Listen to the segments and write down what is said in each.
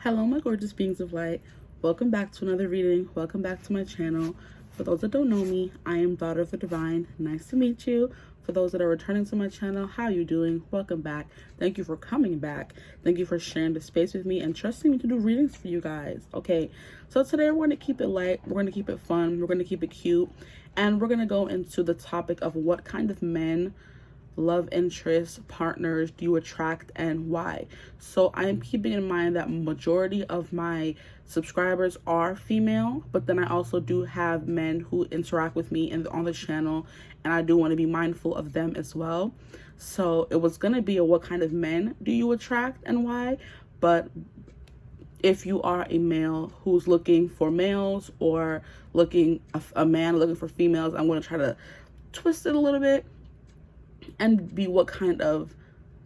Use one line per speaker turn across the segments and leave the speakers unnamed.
Hello, my gorgeous beings of light. Welcome back to another reading. Welcome back to my channel. For those that don't know me, I am Daughter of the Divine. Nice to meet you. For those that are returning to my channel, how are you doing? Welcome back. Thank you for coming back. Thank you for sharing the space with me and trusting me to do readings for you guys. Okay, so today we're going to keep it light. We're going to keep it fun. We're going to keep it cute. And we're going to go into the topic of what kind of men, love interests, partners do you attract and why. So I am keeping in mind that majority of my subscribers are female, but then I also do have men who interact with me on the channel, and I do want to be mindful of them as well. So it was going to be a what kind of men do you attract and why, but if you are a male who's looking for males or a man looking for females, I'm going to try to twist it a little bit and be what kind of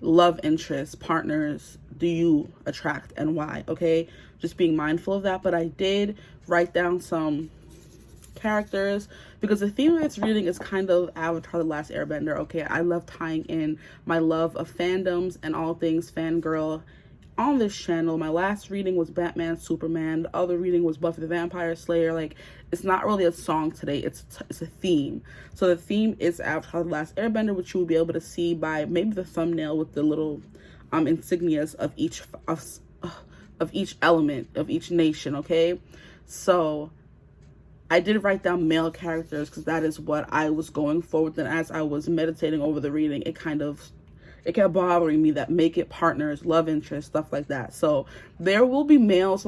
love interests, partners do you attract and why. Okay, just being mindful of that. But I did write down some characters because the theme of this reading is kind of Avatar: The Last Airbender. Okay, I love tying in my love of fandoms and all things fangirl on this channel. My last reading was Batman, Superman. The other reading was Buffy the Vampire Slayer. Like, it's not really a song today, it's a theme. So the theme is Avatar: The Last Airbender, which you will be able to see by maybe the thumbnail with the little insignias of each element of each nation. Okay, so I did write down male characters because that is what I was going for. And as I was meditating over the reading, it kept bothering me that make it partners, love interests, stuff like that. So there will be males.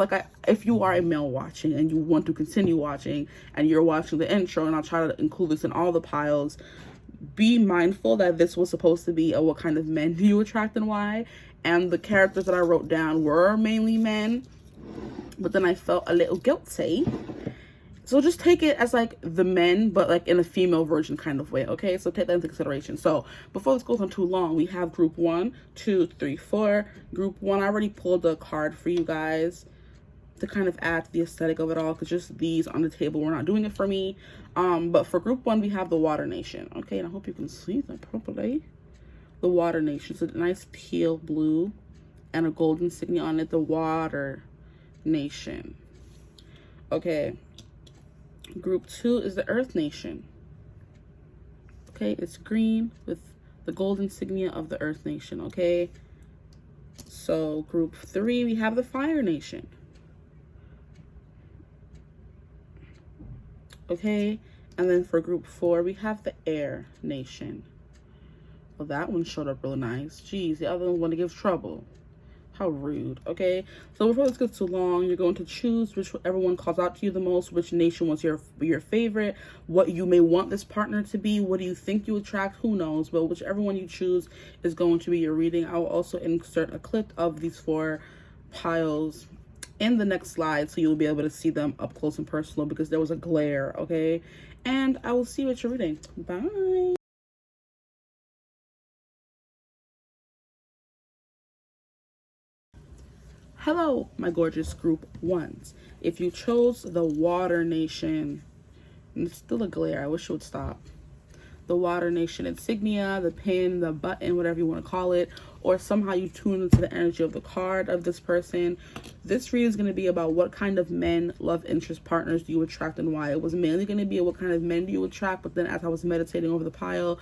If you are a male watching and you want to continue watching and you're watching the intro, and I'll try to include this in all the piles, be mindful that this was supposed to be a what kind of men do you attract and why. And the characters that I wrote down were mainly men, but then I felt a little guilty. So just take it as like the men, but like in a female version kind of way, okay? So take that into consideration. So before this goes on too long, we have group 1, 2, 3, 4. Group 1, I already pulled a card for you guys to kind of add to the aesthetic of it all, because just these on the table were not doing it for me. But for group 1, we have the Water Nation, okay? And I hope you can see that properly. The Water Nation. It's a nice teal blue and a gold insignia on it. The Water Nation. Okay. Group 2 is the Earth Nation. Okay, it's green with the gold insignia of the Earth Nation. Okay, so group 3, we have the Fire Nation. Okay, and then for group 4, we have the Air Nation. Well, that one showed up really nice. Geez, the other one want to give trouble. How rude. Okay, so before this gets too long, you're going to choose whichever one calls out to you the most, which nation was your favorite, what you may want this partner to be, what do you think you attract, who knows, but whichever one you choose is going to be your reading. I will also insert a clip of these 4 piles in the next slide so you'll be able to see them up close and personal, because there was a glare. Okay, and I will see you at your reading. Bye. Hello, my gorgeous group 1s. If you chose the Water Nation, and it's still a glare, I wish it would stop. The Water Nation insignia, the pin, the button, whatever you want to call it, or somehow you tune into the energy of the card of this person. This reading is going to be about what kind of men, love interest, partners do you attract and why. It was mainly going to be what kind of men do you attract, but then as I was meditating over the pile,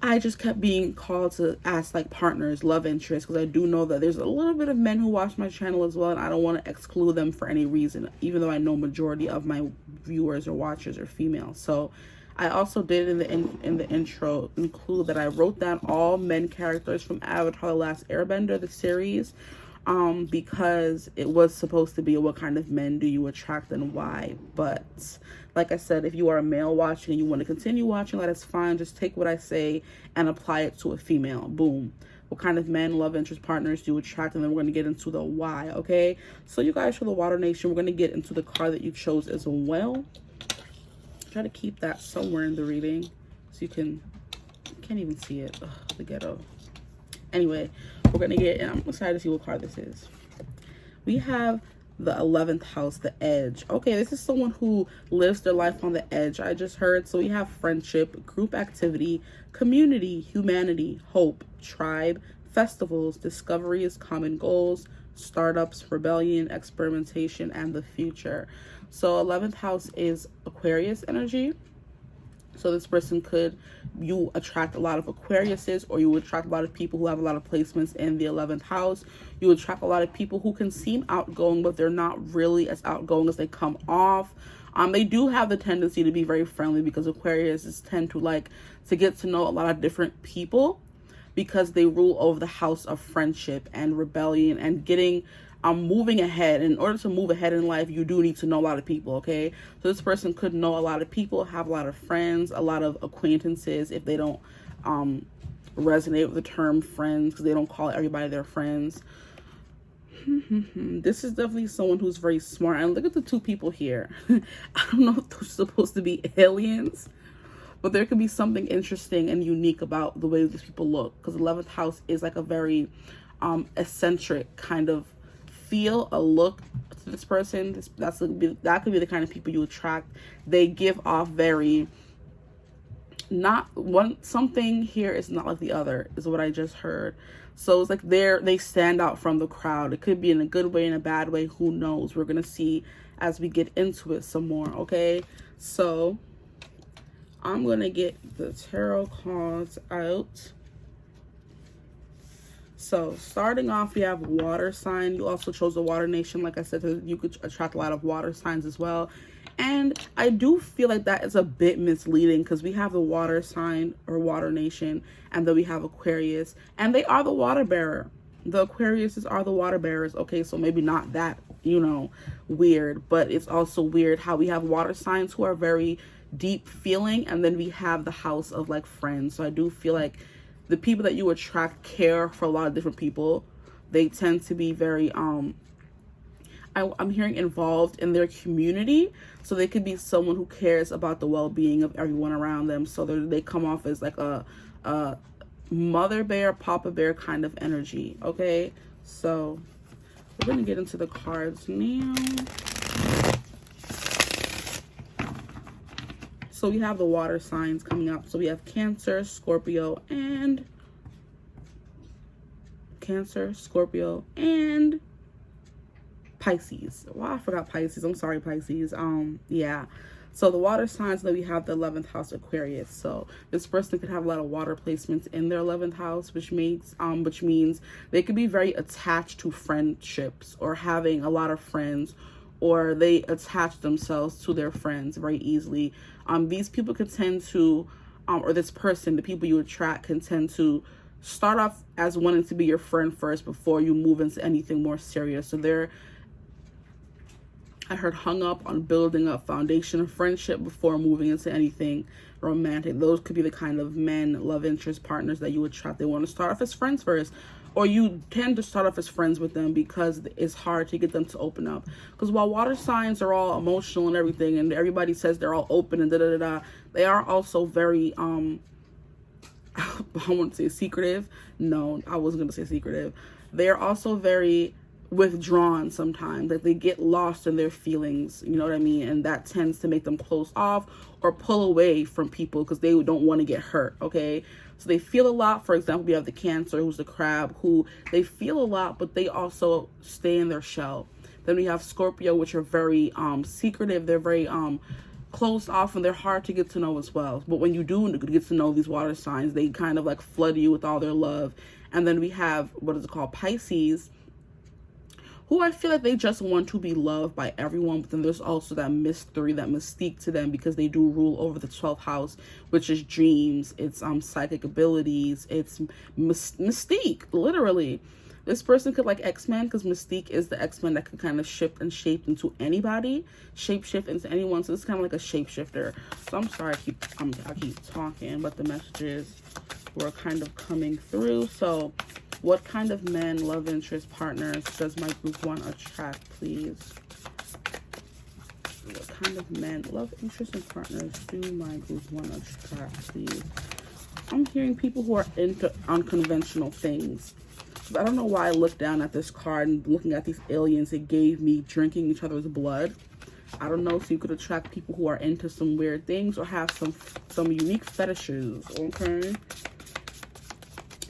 I just kept being called to ask like partners, love interests, because I do know that there's a little bit of men who watch my channel as well, and I don't want to exclude them for any reason, even though I know majority of my viewers or watchers are female. So I also did in the intro include that I wrote down all men characters from Avatar: The Last Airbender, the series, because it was supposed to be what kind of men do you attract and why. But like I said, if you are a male watching and you want to continue watching, that is fine. Just take what I say and apply it to a female. Boom. What kind of men, love interest, partners do you attract, and then we're going to get into the why. Okay, so you guys, for the Water Nation, we're going to get into the card that you chose as well. Try to keep that somewhere in the reading so you can't even see it. Ugh, the ghetto. Anyway, we're gonna get, and I'm excited to see what card this is. We have the 11th house, the Edge. Okay, this is someone who lives their life on the edge, I just heard. So we have friendship, group activity, community, humanity, hope, tribe, festivals, discoveries, common goals, startups, rebellion, experimentation, and the future. So 11th house is Aquarius energy. So this person you attract a lot of Aquariuses, or you would attract a lot of people who have a lot of placements in the 11th house. You would attract a lot of people who can seem outgoing, but they're not really as outgoing as they come off. They do have the tendency to be very friendly, because Aquariuses tend to like to get to know a lot of different people, because they rule over the house of friendship and rebellion and getting moving ahead. In order to move ahead in life, you do need to know a lot of people, okay? So this person could know a lot of people, have a lot of friends, a lot of acquaintances, if they don't resonate with the term friends, because they don't call everybody their friends. This is definitely someone who's very smart. And look at the two people here. I don't know if they're supposed to be aliens, but there could be something interesting and unique about the way these people look, because 11th house is like a very eccentric kind of feel, a look to this person. That could be the kind of people you attract. They give off very, something here is not like the other, is what I just heard. So it's like they stand out from the crowd. It could be in a good way, in a bad way, who knows? We're gonna see as we get into it some more, okay? So I'm gonna get the tarot cards out. So starting off, we have water sign. You also chose the water nation. Like I said, you could attract a lot of water signs as well. And I do feel like that is a bit misleading, because we have the water sign or water nation, and then we have Aquarius, and they are the water bearer. The Aquariuses are the water bearers. Okay, so maybe not that, weird, but it's also weird how we have water signs who are very deep feeling, and then we have the house of like friends. So I do feel like the people that you attract care for a lot of different people. They tend to be very I'm hearing involved in their community. So they could be someone who cares about the well-being of everyone around them. So they come off as like a mother bear, papa bear kind of energy. Okay, so we're gonna get into the cards now. So we have the water signs coming up. So we have Cancer, Scorpio, and Pisces. Wow, I forgot Pisces. I'm sorry, Pisces. Yeah. So the water signs, that we have the 11th house Aquarius. So this person could have a lot of water placements in their 11th house, which means they could be very attached to friendships, or having a lot of friends, or they attach themselves to their friends very easily. These people could tend to, or this person, the people you attract, can tend to start off as wanting to be your friend first before you move into anything more serious. So I heard hung up on building a foundation of friendship before moving into anything romantic. Those could be the kind of men, love interest partners that you attract. They want to start off as friends first, or you tend to start off as friends with them because it's hard to get them to open up. Because while water signs are all emotional and everything, and everybody says they're all open and they are also very I wouldn't say secretive. No, I wasn't gonna say secretive. They're also very withdrawn sometimes. Like they get lost in their feelings, you know what I mean? And that tends to make them close off or pull away from people because they don't want to get hurt. Okay, so they feel a lot. For example, we have the Cancer, who's the crab, who they feel a lot, but they also stay in their shell. Then we have Scorpio, which are very secretive. They're very closed off, and they're hard to get to know as well. But when you do get to know these water signs, they kind of like flood you with all their love. And then we have, what is it called, Pisces, who I feel like they just want to be loved by everyone. But then there's also that mystery, that mystique to them, because they do rule over the 12th house, which is dreams. It's psychic abilities. It's mystique, literally. This person could like X-Men, because Mystique is the X-Men that could kind of shift and shape into anybody, shape-shift into anyone. So it's kind of like a shapeshifter. So I'm sorry I keep talking, but the messages were kind of coming through. So what kind of men, love interest, partners does my group 1 attract, please? What kind of men, love interest, and partners do my group 1 attract, please? I'm hearing people who are into unconventional things. I don't know why I looked down at this card and looking at these aliens, it gave me drinking each other's blood. I don't know, so you could attract people who are into some weird things or have some unique fetishes, okay?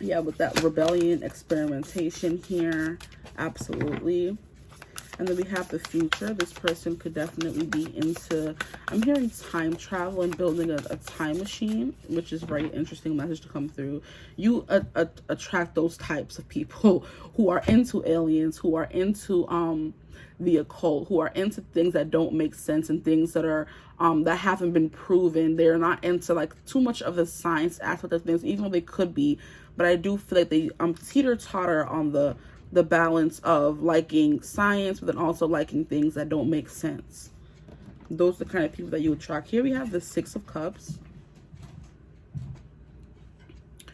Yeah, with that rebellion, experimentation here. Absolutely. And then we have the future. This person could definitely be into, I'm hearing time travel and building a time machine, which is a very interesting message to come through. You attract those types of people who are into aliens, who are into the occult, who are into things that don't make sense and things that are that haven't been proven. They're not into like too much of the science aspect of things, even though they could be. But I do feel like they teeter-totter on the balance of liking science, but then also liking things that don't make sense. Those are the kind of people that you attract. Here we have the Six of Cups.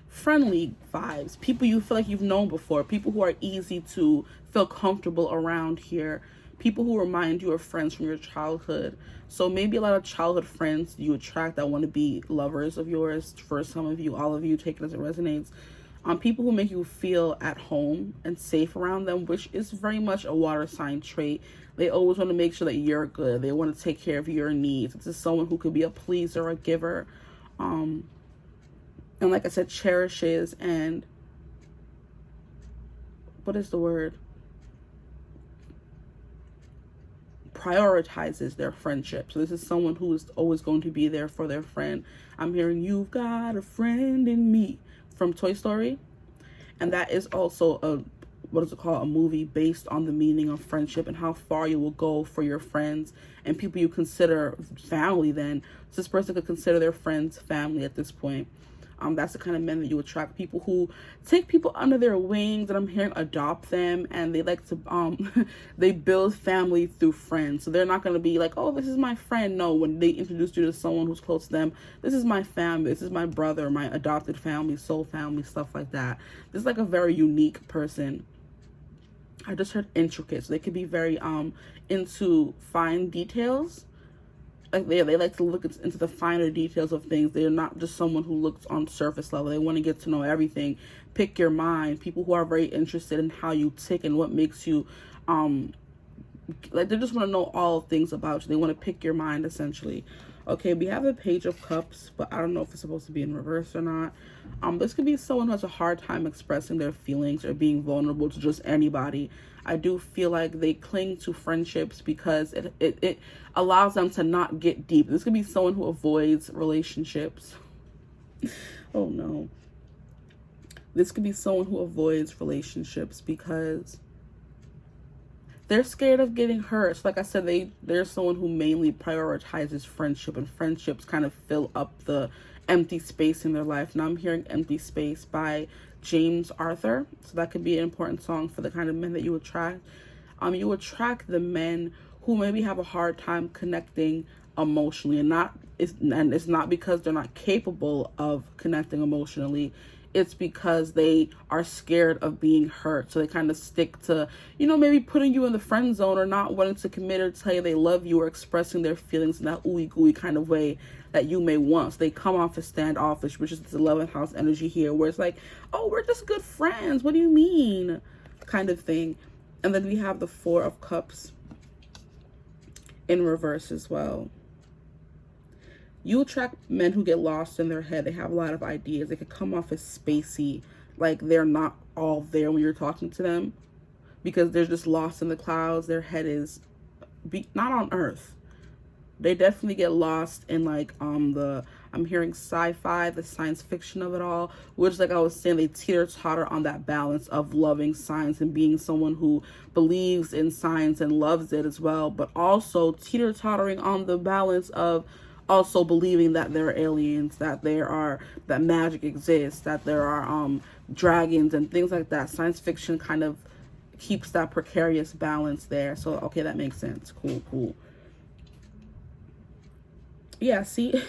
Friendly vibes. People you feel like you've known before. People who are easy to feel comfortable around here. People who remind you of friends from your childhood. So maybe a lot of childhood friends you attract that want to be lovers of yours. For some of you, all of you, take it as it resonates. People who make you feel at home and safe around them, which is very much a water sign trait. They always want to make sure that you're good. They want to take care of your needs. This is someone who could be a pleaser, a giver. And like I said, cherishes and, what is the word? Prioritizes their friendship. So this is someone who is always going to be there for their friend. I'm hearing, you've got a friend in me, from Toy Story. And that is also a movie based on the meaning of friendship and how far you will go for your friends and people you consider family. Then so this person could consider their friends family at this point. That's the kind of men that you attract. People who take people under their wings, and I'm hearing adopt them, and they like to they build family through friends. So they're not going to be like, oh, this is my friend. No, when they introduce you to someone who's close to them, this is my family, this is my brother, my adopted family, soul family, stuff like that. This is like a very unique person. I just heard intricate, so they could be very into fine details. Like they like to look into the finer details of things. They're not just someone who looks on surface level. They want to get to know everything. Pick your mind. People who are very interested in how you tick and what makes you like they just want to know all things about you. They want to pick your mind, essentially. Okay, we have the Page of Cups, but I don't know if it's supposed to be in reverse or not. This could be someone who has a hard time expressing their feelings or being vulnerable to just anybody. I do feel like they cling to friendships because it allows them to not get deep. This could be someone who avoids relationships. Oh no. This could be someone who avoids relationships because they're scared of getting hurt. So like I said, they're someone who mainly prioritizes friendship, and friendships kind of fill up the empty space in their life. Now I'm hearing Empty Space by James Arthur. So that could be an important song for the kind of men that you attract. You attract the men who maybe have a hard time connecting emotionally, and it's not because they're not capable of connecting emotionally. It's because they are scared of being hurt. So they kind of stick to, maybe putting you in the friend zone or not wanting to commit or tell you they love you or expressing their feelings in that ooey gooey kind of way that you may want. So they come off as standoffish, which is the 11th house energy here, where it's like, oh, we're just good friends. What do you mean? Kind of thing. And then we have the Four of Cups in reverse as well. You attract men who get lost in their head. They have a lot of ideas. They could come off as spacey, like they're not all there when you're talking to them because they're just lost in the clouds. Their head is not on earth. They definitely get lost in like I'm hearing sci-fi, the science fiction of it all, which, like I was saying, they teeter-totter on that balance of loving science and being someone who believes in science and loves it as well, but also teeter-tottering on the balance of also believing that there are aliens, that magic exists, that there are dragons and things like that. Science fiction kind of keeps that precarious balance there. So okay, that makes sense. Cool. Yeah, see?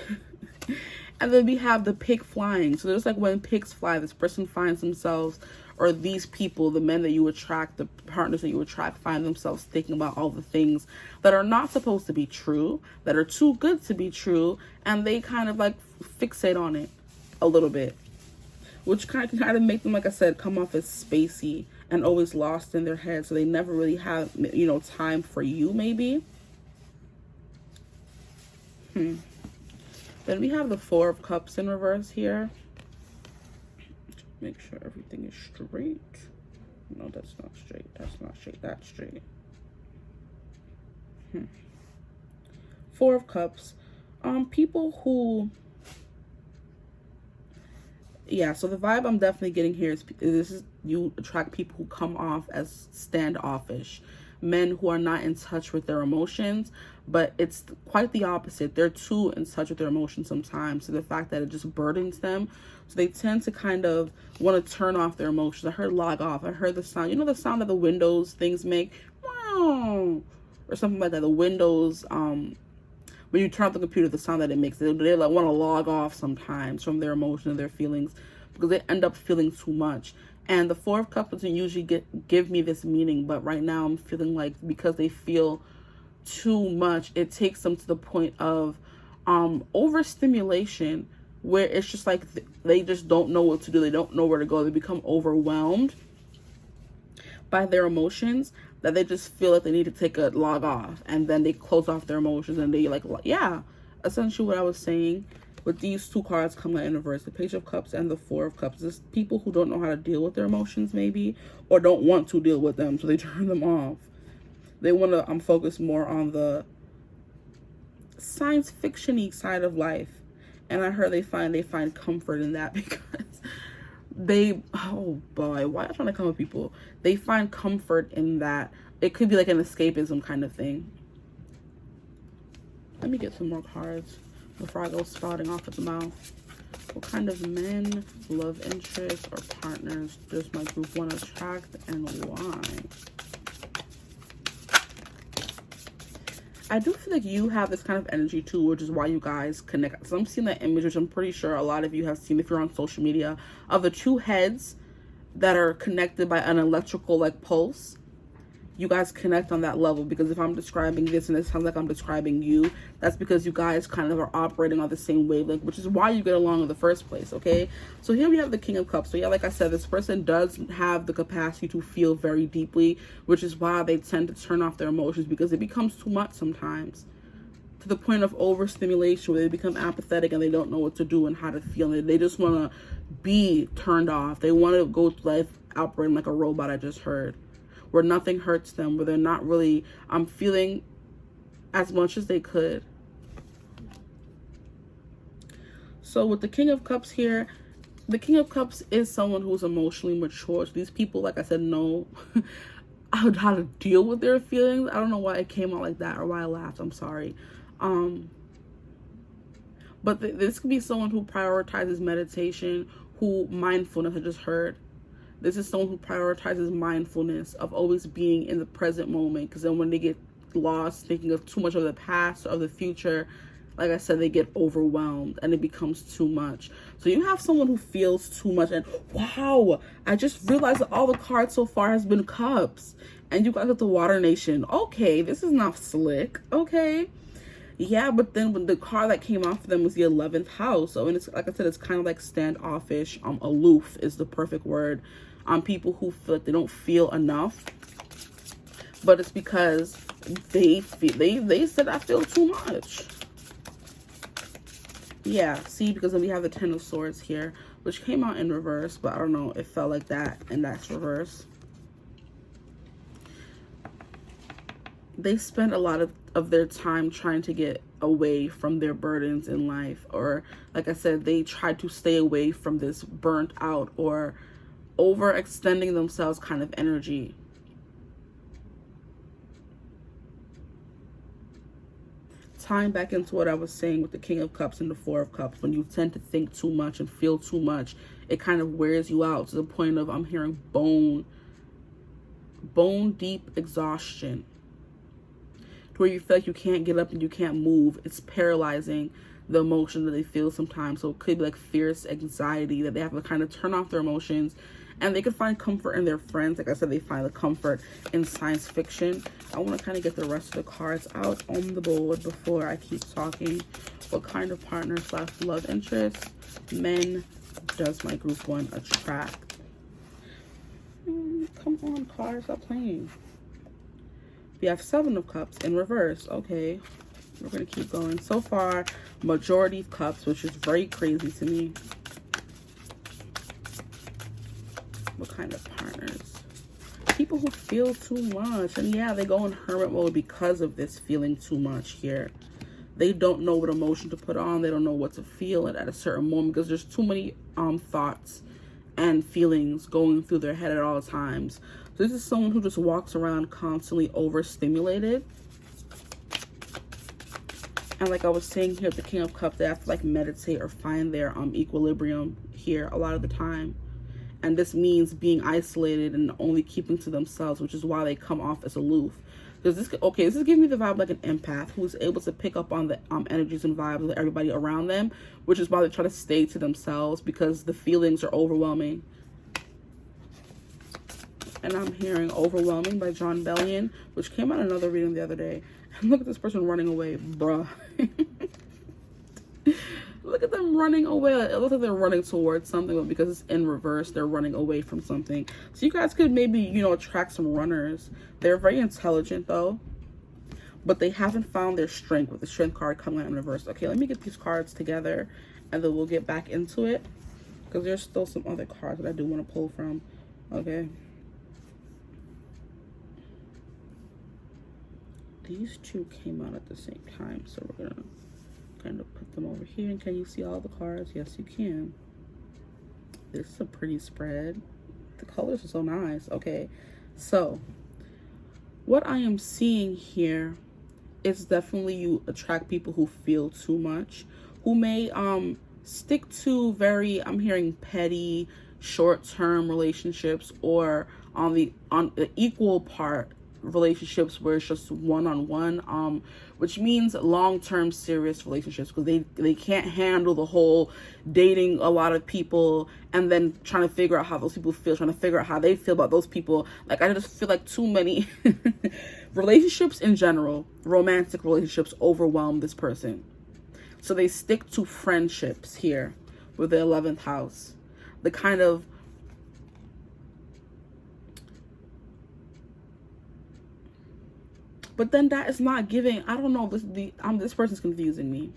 And then we have the pig flying. So there's like when pigs fly, this person finds themselves, or these people, the men that you attract, the partners that you attract, find themselves thinking about all the things that are not supposed to be true, that are too good to be true, and they kind of like fixate on it a little bit, which kind of make them, like I said, come off as spacey and always lost in their head. So they never really have, time for you, maybe. Then we have the Four of Cups in reverse here. Make sure everything is straight. No, that's not straight. That's not straight. That's straight. Four of Cups. People who... Yeah, so the vibe I'm definitely getting here is you attract people who come off as standoffish. Men who are not in touch with their emotions, but it's quite the opposite. They're too in touch with their emotions sometimes, to the fact that it just burdens them. So they tend to kind of want to turn off their emotions. I heard log off. I heard the sound. You know the sound that the windows things make? Wow. Or something like that. The windows, when you turn off the computer, the sound that it makes, they like want to log off sometimes from their emotions and their feelings, because they end up feeling too much. And the Four of Cups doesn't usually give me this meaning, but right now I'm feeling like because they feel too much, it takes them to the point of overstimulation, where it's just like they just don't know what to do. They don't know where to go. They become overwhelmed by their emotions, that they just feel like they need to take a log off, and then they close off their emotions, and they like, yeah, essentially what I was saying with these two cards coming out in reverse, the Page of Cups and the Four of Cups. Is people who don't know how to deal with their emotions, maybe, or don't want to deal with them, so they turn them off. They want to focus more on the science fiction-y side of life, and I heard they find comfort in that, because oh boy, why am I trying to come with people? They find comfort in that. It could be like an escapism kind of thing. Let me get some more cards before I go spouting off at the mouth. What kind of men, love interests, or partners does my group 1 attract, and why? I do feel like you have this kind of energy too, which is why you guys connect. So I'm seeing that image, which I'm pretty sure a lot of you have seen if you're on social media, of the two heads that are connected by an electrical like pulse. You guys connect on that level, because if I'm describing this and it sounds like I'm describing you, that's because you guys kind of are operating on the same wavelength, which is why you get along in the first place, okay? So here we have the King of Cups. So yeah, like I said, this person does have the capacity to feel very deeply, which is why they tend to turn off their emotions, because it becomes too much sometimes, to the point of overstimulation where they become apathetic and they don't know what to do and how to feel. They just want to be turned off. They want to go through life operating like a robot, I just heard, where nothing hurts them, where they're not really feeling as much as they could. So with the King of Cups here, the King of Cups is someone who's emotionally mature. So these people, like I said, know how to deal with their feelings. I don't know why it came out like that, or why I laughed. I'm sorry. But this could be someone who prioritizes meditation, who mindfulness, I just heard. This is someone who prioritizes mindfulness, of always being in the present moment, because then when they get lost thinking of too much of the past or the future, like I said, they get overwhelmed and it becomes too much. So you have someone who feels too much, and wow, I just realized that all the cards so far has been Cups, and you guys got the Water Nation. Okay, this is not slick, okay? Yeah, but then when the card that came out for them was the 11th house. So, and it's like I said, it's kind of like standoffish, aloof is the perfect word. People who feel like they don't feel enough, but it's because they said I feel too much. Yeah, see, because then we have the 10 of Swords here, which came out in reverse, but I don't know, it felt like that, and that's reverse. They spend a lot of their time trying to get away from their burdens in life, or like I said, they try to stay away from this burnt out or overextending themselves kind of energy. Tying back into what I was saying with the King of Cups and the Four of Cups, when you tend to think too much and feel too much, it kind of wears you out to the point of, I'm hearing bone deep exhaustion, to where you feel like you can't get up and you can't move. It's paralyzing, the emotion that they feel sometimes. So it could be like fierce anxiety, that they have to kind of turn off their emotions. And they can find comfort in their friends. Like I said, they find the comfort in science fiction. I want to kind of get the rest of the cards out on the board before I keep talking. What kind of partner / love interest men does my group 1 attract? Come on, cards, stop playing. We have 7 of Cups in reverse. Okay, we're going to keep going. So far, majority of Cups, which is very crazy to me. What kind of partners people who feel too much. And yeah, they go in hermit mode because of this feeling too much here. They don't know what emotion to put on. They don't know what to feel at a certain moment because there's too many thoughts and feelings going through their head at all times. So this is someone who just walks around constantly overstimulated. And like I was saying here, the King of Cups, they have to like meditate or find their equilibrium here a lot of the time. And this means being isolated and only keeping to themselves, which is why they come off as aloof. Because this is giving me the vibe like an empath who is able to pick up on the energies and vibes of everybody around them, which is why they try to stay to themselves because the feelings are overwhelming. And I'm hearing Overwhelming by John Bellion, which came out in another reading the other day. And look at this person running away, bruh. Look at them running away. It looks like they're running towards something, but because it's in reverse, they're running away from something. So you guys could maybe, you know, attract some runners. They're very intelligent, though. But they haven't found their strength with the Strength card coming out in reverse. Okay, let me get these cards together, and then we'll get back into it. Because there's still some other cards that I do want to pull from. Okay. These two came out at the same time, so we're going to kind of put them over here. And can you see all the cards? Yes, you can. This is a pretty spread. The colors are so nice. Okay, so what I am seeing here is definitely you attract people who feel too much, who may stick to very, I'm hearing petty, short-term relationships, or on the equal part relationships where it's just one-on-one, which means long-term serious relationships, because they can't handle the whole dating a lot of people and then trying to figure out how those people feel, trying to figure out how they feel about those people. Like, I just feel like too many relationships in general, romantic relationships, overwhelm this person. So they stick to friendships here with the 11th house. The kind of but then that is not giving, I don't know, this person's confusing me.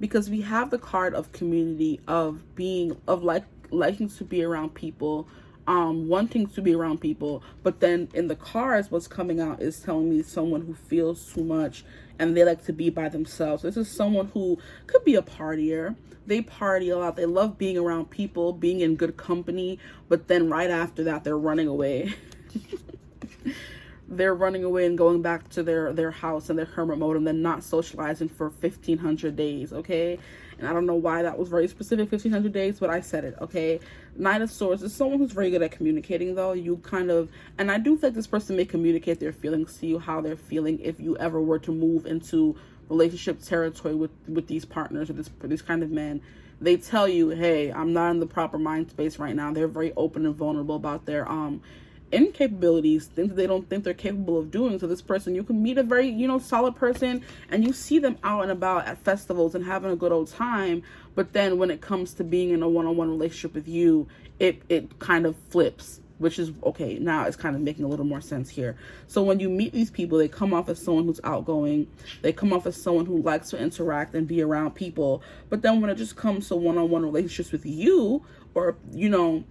Because we have the card of community, of being, of liking to be around people, wanting to be around people. But then in the cards, what's coming out is telling me someone who feels too much and they like to be by themselves. This is someone who could be a partier. They party a lot. They love being around people, being in good company. But then right after that, they're running away. They're running away and going back to their house and their hermit mode, and then not socializing for 1,500 days, okay? And I don't know why that was very specific, 1,500 days, but I said it, okay? Knight of Swords is someone who's very good at communicating, though. You kind of, and I do think this person may communicate their feelings to you, how they're feeling, if you ever were to move into relationship territory with these partners or this kind of men. They tell you, hey, I'm not in the proper mind space right now. They're very open and vulnerable about their incapabilities, things that they don't think they're capable of doing. So this person, you can meet a very, you know, solid person and you see them out and about at festivals and having a good old time, but then when it comes to being in a one-on-one relationship with you, it kind of flips, which is okay. Now it's kind of making a little more sense here. So when you meet these people, they come off as someone who's outgoing, they come off as someone who likes to interact and be around people, but then when it just comes to one-on-one relationships with you, or, you know,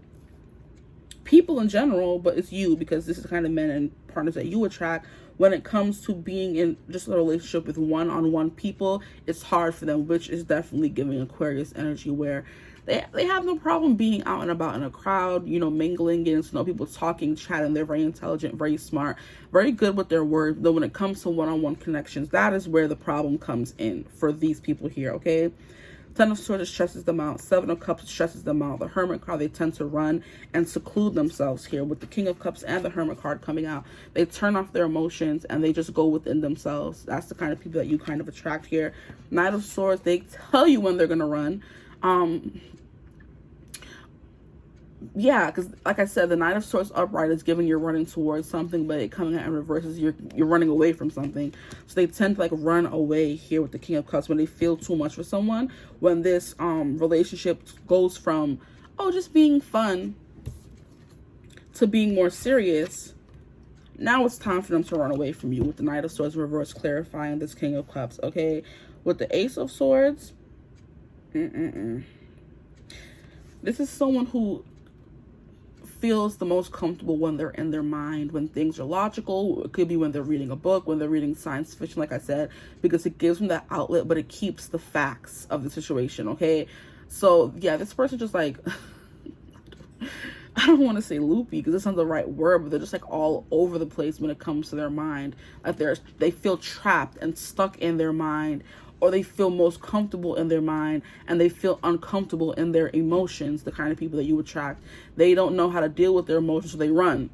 people in general, but it's you, because this is the kind of men and partners that you attract. When it comes to being in just a relationship with one-on-one people, it's hard for them, which is definitely giving Aquarius energy, where they have no problem being out and about in a crowd, you know, mingling, getting to know people, talking, chatting. They're very intelligent, very smart, very good with their words. Though when it comes to one-on-one connections, that is where the problem comes in for these people here, okay? Ten of Swords stresses them out. Seven of Cups stresses them out. The Hermit card, they tend to run and seclude themselves here. With the King of Cups and the Hermit card coming out, they turn off their emotions and they just go within themselves. That's the kind of people that you kind of attract here. Knight of Swords, they tell you when they're going to run. Yeah, because like I said, the Knight of Swords upright is giving you're running towards something, but it coming out in reverse is you're running away from something. So they tend to like run away here with the King of Cups when they feel too much for someone. When this relationship goes from, oh, just being fun to being more serious, now it's time for them to run away from you with the Knight of Swords reverse clarifying this King of Cups, okay? With the Ace of Swords, this is someone who feels the most comfortable when they're in their mind, when things are logical. It could be when they're reading a book, when they're reading science fiction, like I said, because it gives them that outlet, but it keeps the facts of the situation, okay? So yeah, this person just like, I don't want to say loopy because it's not the right word, but they're just like all over the place when it comes to their mind. Like they feel trapped and stuck in their mind, or they feel most comfortable in their mind and they feel uncomfortable in their emotions. The kind of people that you attract, they don't know how to deal with their emotions, so they run.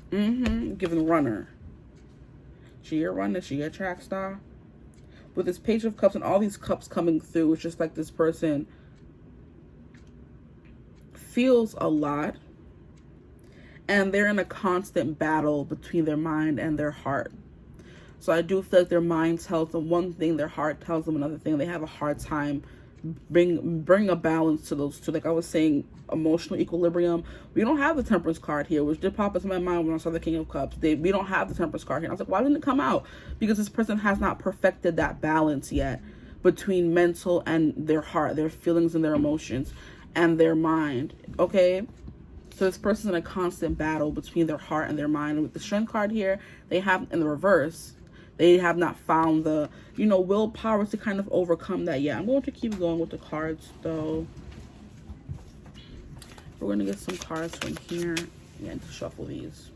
Giving runner. She a runner, she a track star. With this Page of Cups and all these cups coming through, it's just like this person feels a lot, and they're in a constant battle between their mind and their heart. So I do feel like their mind tells them one thing, their heart tells them another thing. They have a hard time bring a balance to those two. Like I was saying, emotional equilibrium. We don't have the Temperance card here, which did pop into my mind when I saw the King of Cups. We don't have the Temperance card here. I was like, why didn't it come out? Because this person has not perfected that balance yet between mental and their heart, their feelings and their emotions and their mind, okay? So this person's in a constant battle between their heart and their mind. And with the Strength card here, they have in the reverse, they have not found the, willpower to kind of overcome that yet. I'm going to keep going with the cards, though. We're going to get some cards from here and to shuffle these.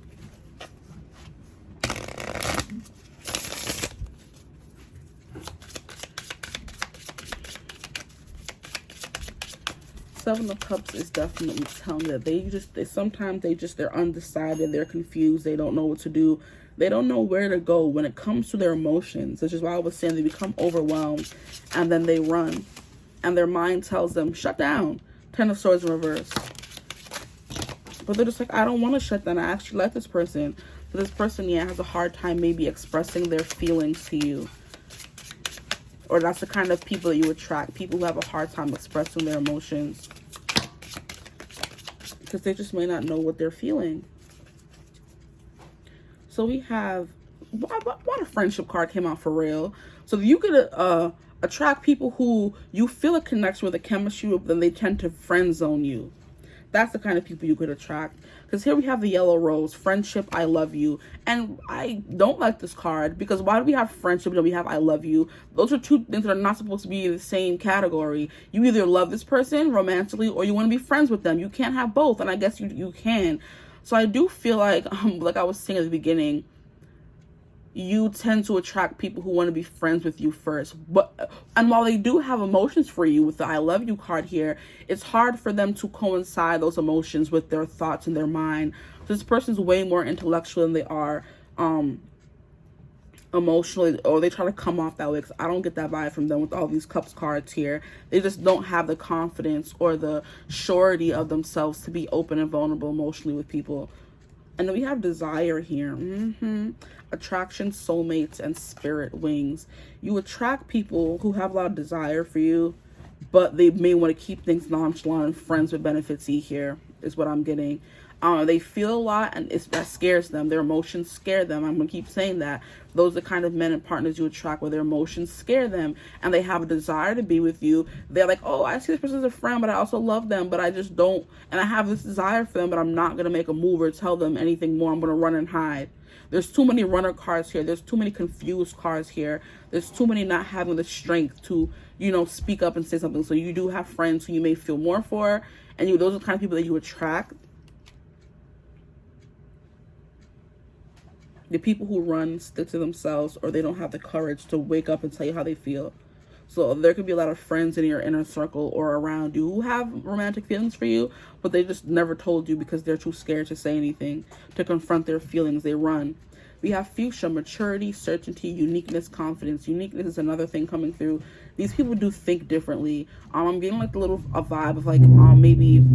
Seven of Cups is definitely telling that they're undecided, they're confused, they don't know what to do. They don't know where to go when it comes to their emotions, which is why I was saying they become overwhelmed and then they run. And their mind tells them, shut down. 10 of Swords in reverse. But they're just like, I don't want to shut down. I actually like this person. So this person, yeah, has a hard time maybe expressing their feelings to you. Or that's the kind of people that you attract. People who have a hard time expressing their emotions. Because they just may not know what they're feeling. So we have, what a friendship card came out for real. So you could attract people who you feel a connection with, a chemistry with, then they tend to friend zone you. That's the kind of people you could attract. Because here we have the Yellow Rose, friendship, I love you. And I don't like this card because why do we have friendship and we have I love you? Those are two things that are not supposed to be in the same category. You either love this person romantically or you want to be friends with them. You can't have both, and I guess you can. So I do feel like I was saying at the beginning, you tend to attract people who want to be friends with you first. And while they do have emotions for you with the I love you card here, it's hard for them to coincide those emotions with their thoughts and their mind. So this person's way more intellectual than they are emotionally, or they try to come off that way, because I don't get that vibe from them with all these Cups cards here. They just don't have the confidence or the surety of themselves to be open and vulnerable emotionally with people. And then we have Desire here. Attraction, soulmates, and spirit wings. You attract people who have a lot of desire for you, but they may want to keep things nonchalant and friends with benefits-y here, is what I'm getting. They feel a lot, and that scares them. Their emotions scare them. I'm going to keep saying that. Those are the kind of men and partners you attract where their emotions scare them, and they have a desire to be with you. They're like, oh, I see this person as a friend, but I also love them, but I just don't, and I have this desire for them, but I'm not going to make a move or tell them anything more. I'm going to run and hide. There's too many runner cards here. There's too many confused cards here. There's too many not having the strength to, speak up and say something. So you do have friends who you may feel more for, and those are the kind of people that you attract. The people who run stick to themselves, or they don't have the courage to wake up and tell you how they feel. So there could be a lot of friends in your inner circle or around you who have romantic feelings for you, but they just never told you because they're too scared to say anything, to confront their feelings. They run. We have Fuchsia, maturity, certainty, uniqueness, confidence. Uniqueness is another thing coming through. These people do think differently. I'm getting like a vibe of like maybe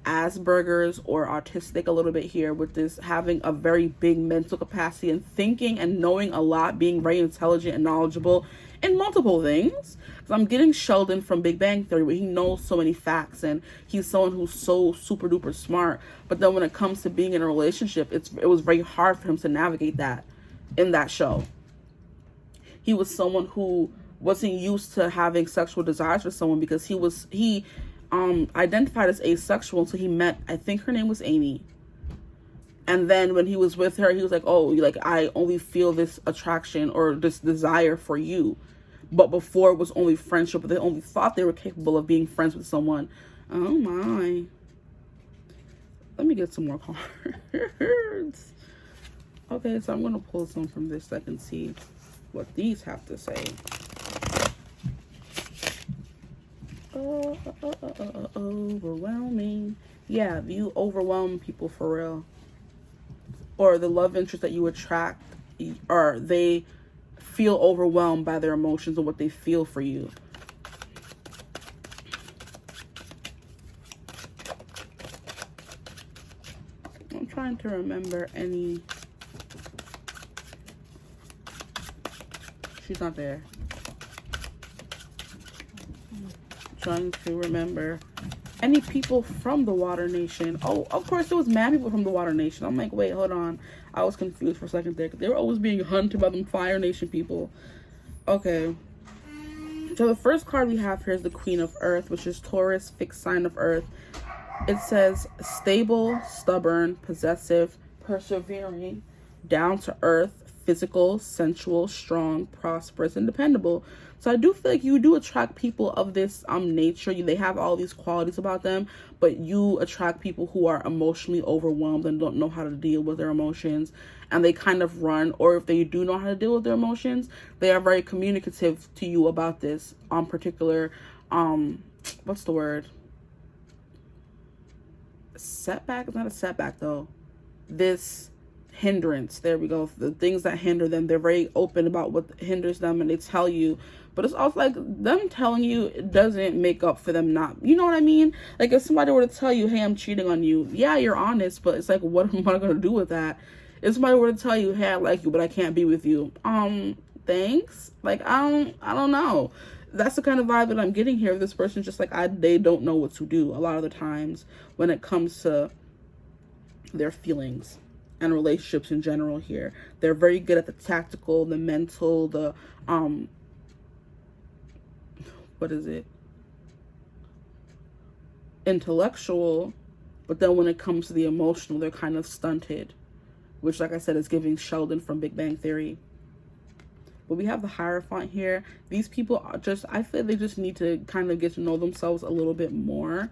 Asperger's or autistic a little bit here, with this having a very big mental capacity and thinking and knowing a lot, being very intelligent and knowledgeable in multiple things. So I'm getting Sheldon from Big Bang Theory, where he knows so many facts and he's someone who's so super duper smart, but then when it comes to being in a relationship, it was very hard for him to navigate that in that show. He was someone who wasn't used to having sexual desires for someone because he identified as asexual until he met, I think her name was Amy. And then when he was with her, he was like, oh, like, I only feel this attraction or this desire for you. But before it was only friendship, but they only thought they were capable of being friends with someone. Oh my. Let me get some more cards. Okay, so I'm going to pull some from this so I can see what these have to say. Overwhelming. Yeah, you overwhelm people for real. Or the love interest that you attract, or they feel overwhelmed by their emotions and what they feel for you. I'm trying to remember any. She's not there. I'm trying to remember any people from the Water Nation. Oh, of course, there was mad people from the Water Nation. I'm like, wait, hold on. I was confused for a second there. They were always being hunted by them Fire Nation people. Okay. So the first card we have here is the Queen of Earth, which is Taurus, fixed sign of Earth. It says stable, stubborn, possessive, persevering, down to earth, physical, sensual, strong, prosperous, and dependable. So I do feel like you do attract people of this nature. They have all these qualities about them, but you attract people who are emotionally overwhelmed and don't know how to deal with their emotions, and they kind of run. Or if they do know how to deal with their emotions, they are very communicative to you about this particular what's the word? Setback? It's not a setback though. This hindrance, there we go, the things that hinder them. They're very open about what hinders them, and they tell you, but it's also like them telling you it doesn't make up for them not, you know what I mean? Like if somebody were to tell you, hey, I'm cheating on you, yeah, you're honest, but it's like, what am I gonna do with that? If somebody were to tell you, hey, I like you but I can't be with you, thanks, like I don't know. That's the kind of vibe that I'm getting here. This person's just like, they don't know what to do a lot of the times when it comes to their feelings and relationships in general here. They're very good at the tactical, the mental, the intellectual, but then when it comes to the emotional, they're kind of stunted, which, like I said, is giving Sheldon from Big Bang Theory. But we have the Hierophant here. These people are just, I feel they just need to kind of get to know themselves a little bit more,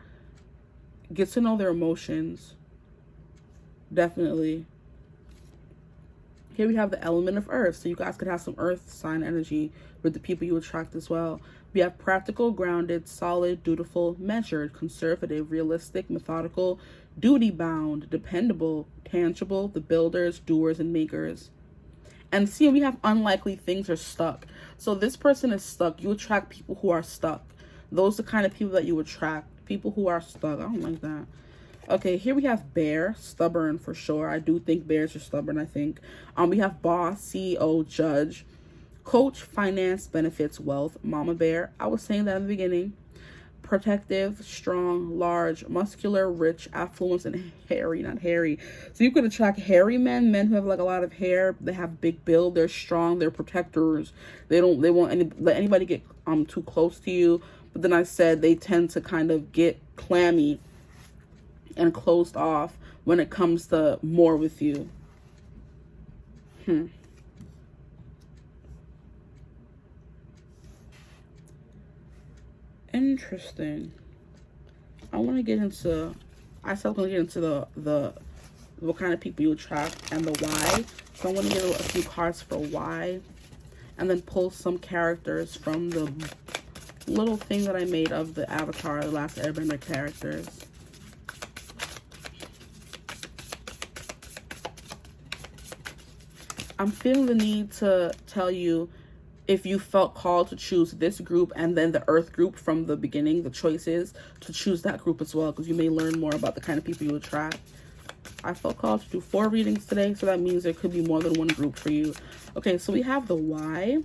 get to know their emotions. Definitely. Here we have the element of earth. So you guys could have some earth sign energy with the people you attract as well. We have practical, grounded, solid, dutiful, measured, conservative, realistic, methodical, duty-bound, dependable, tangible, the builders, doers, and makers. And see, we have unlikely things or stuck. So this person is stuck. You attract people who are stuck. Those are the kind of people that you attract. People who are stuck. I don't like that. Okay, here we have bear, stubborn for sure. I do think bears are stubborn, I think. We have boss, CEO, judge, coach, finance, benefits, wealth, mama bear. I was saying that in the beginning. Protective, strong, large, muscular, rich, affluence, and hairy, not hairy. So you could attract hairy men who have like a lot of hair. They have big build. They're strong. They're protectors. They won't let anybody get too close to you. But then I said they tend to kind of get clammy and closed off when it comes to more with you. Interesting. I want to get into, I said I was going to get into the what kind of people you attract and the why. So I want to get a few cards for why, and then pull some characters from the little thing that I made of the Avatar, the Last Airbender characters. I'm feeling the need to tell you if you felt called to choose this group and then the Earth group from the beginning, the choices, to choose that group as well, because you may learn more about the kind of people you attract. I felt called to do 4 readings today, so that means there could be more than one group for you. Okay, so we have the why.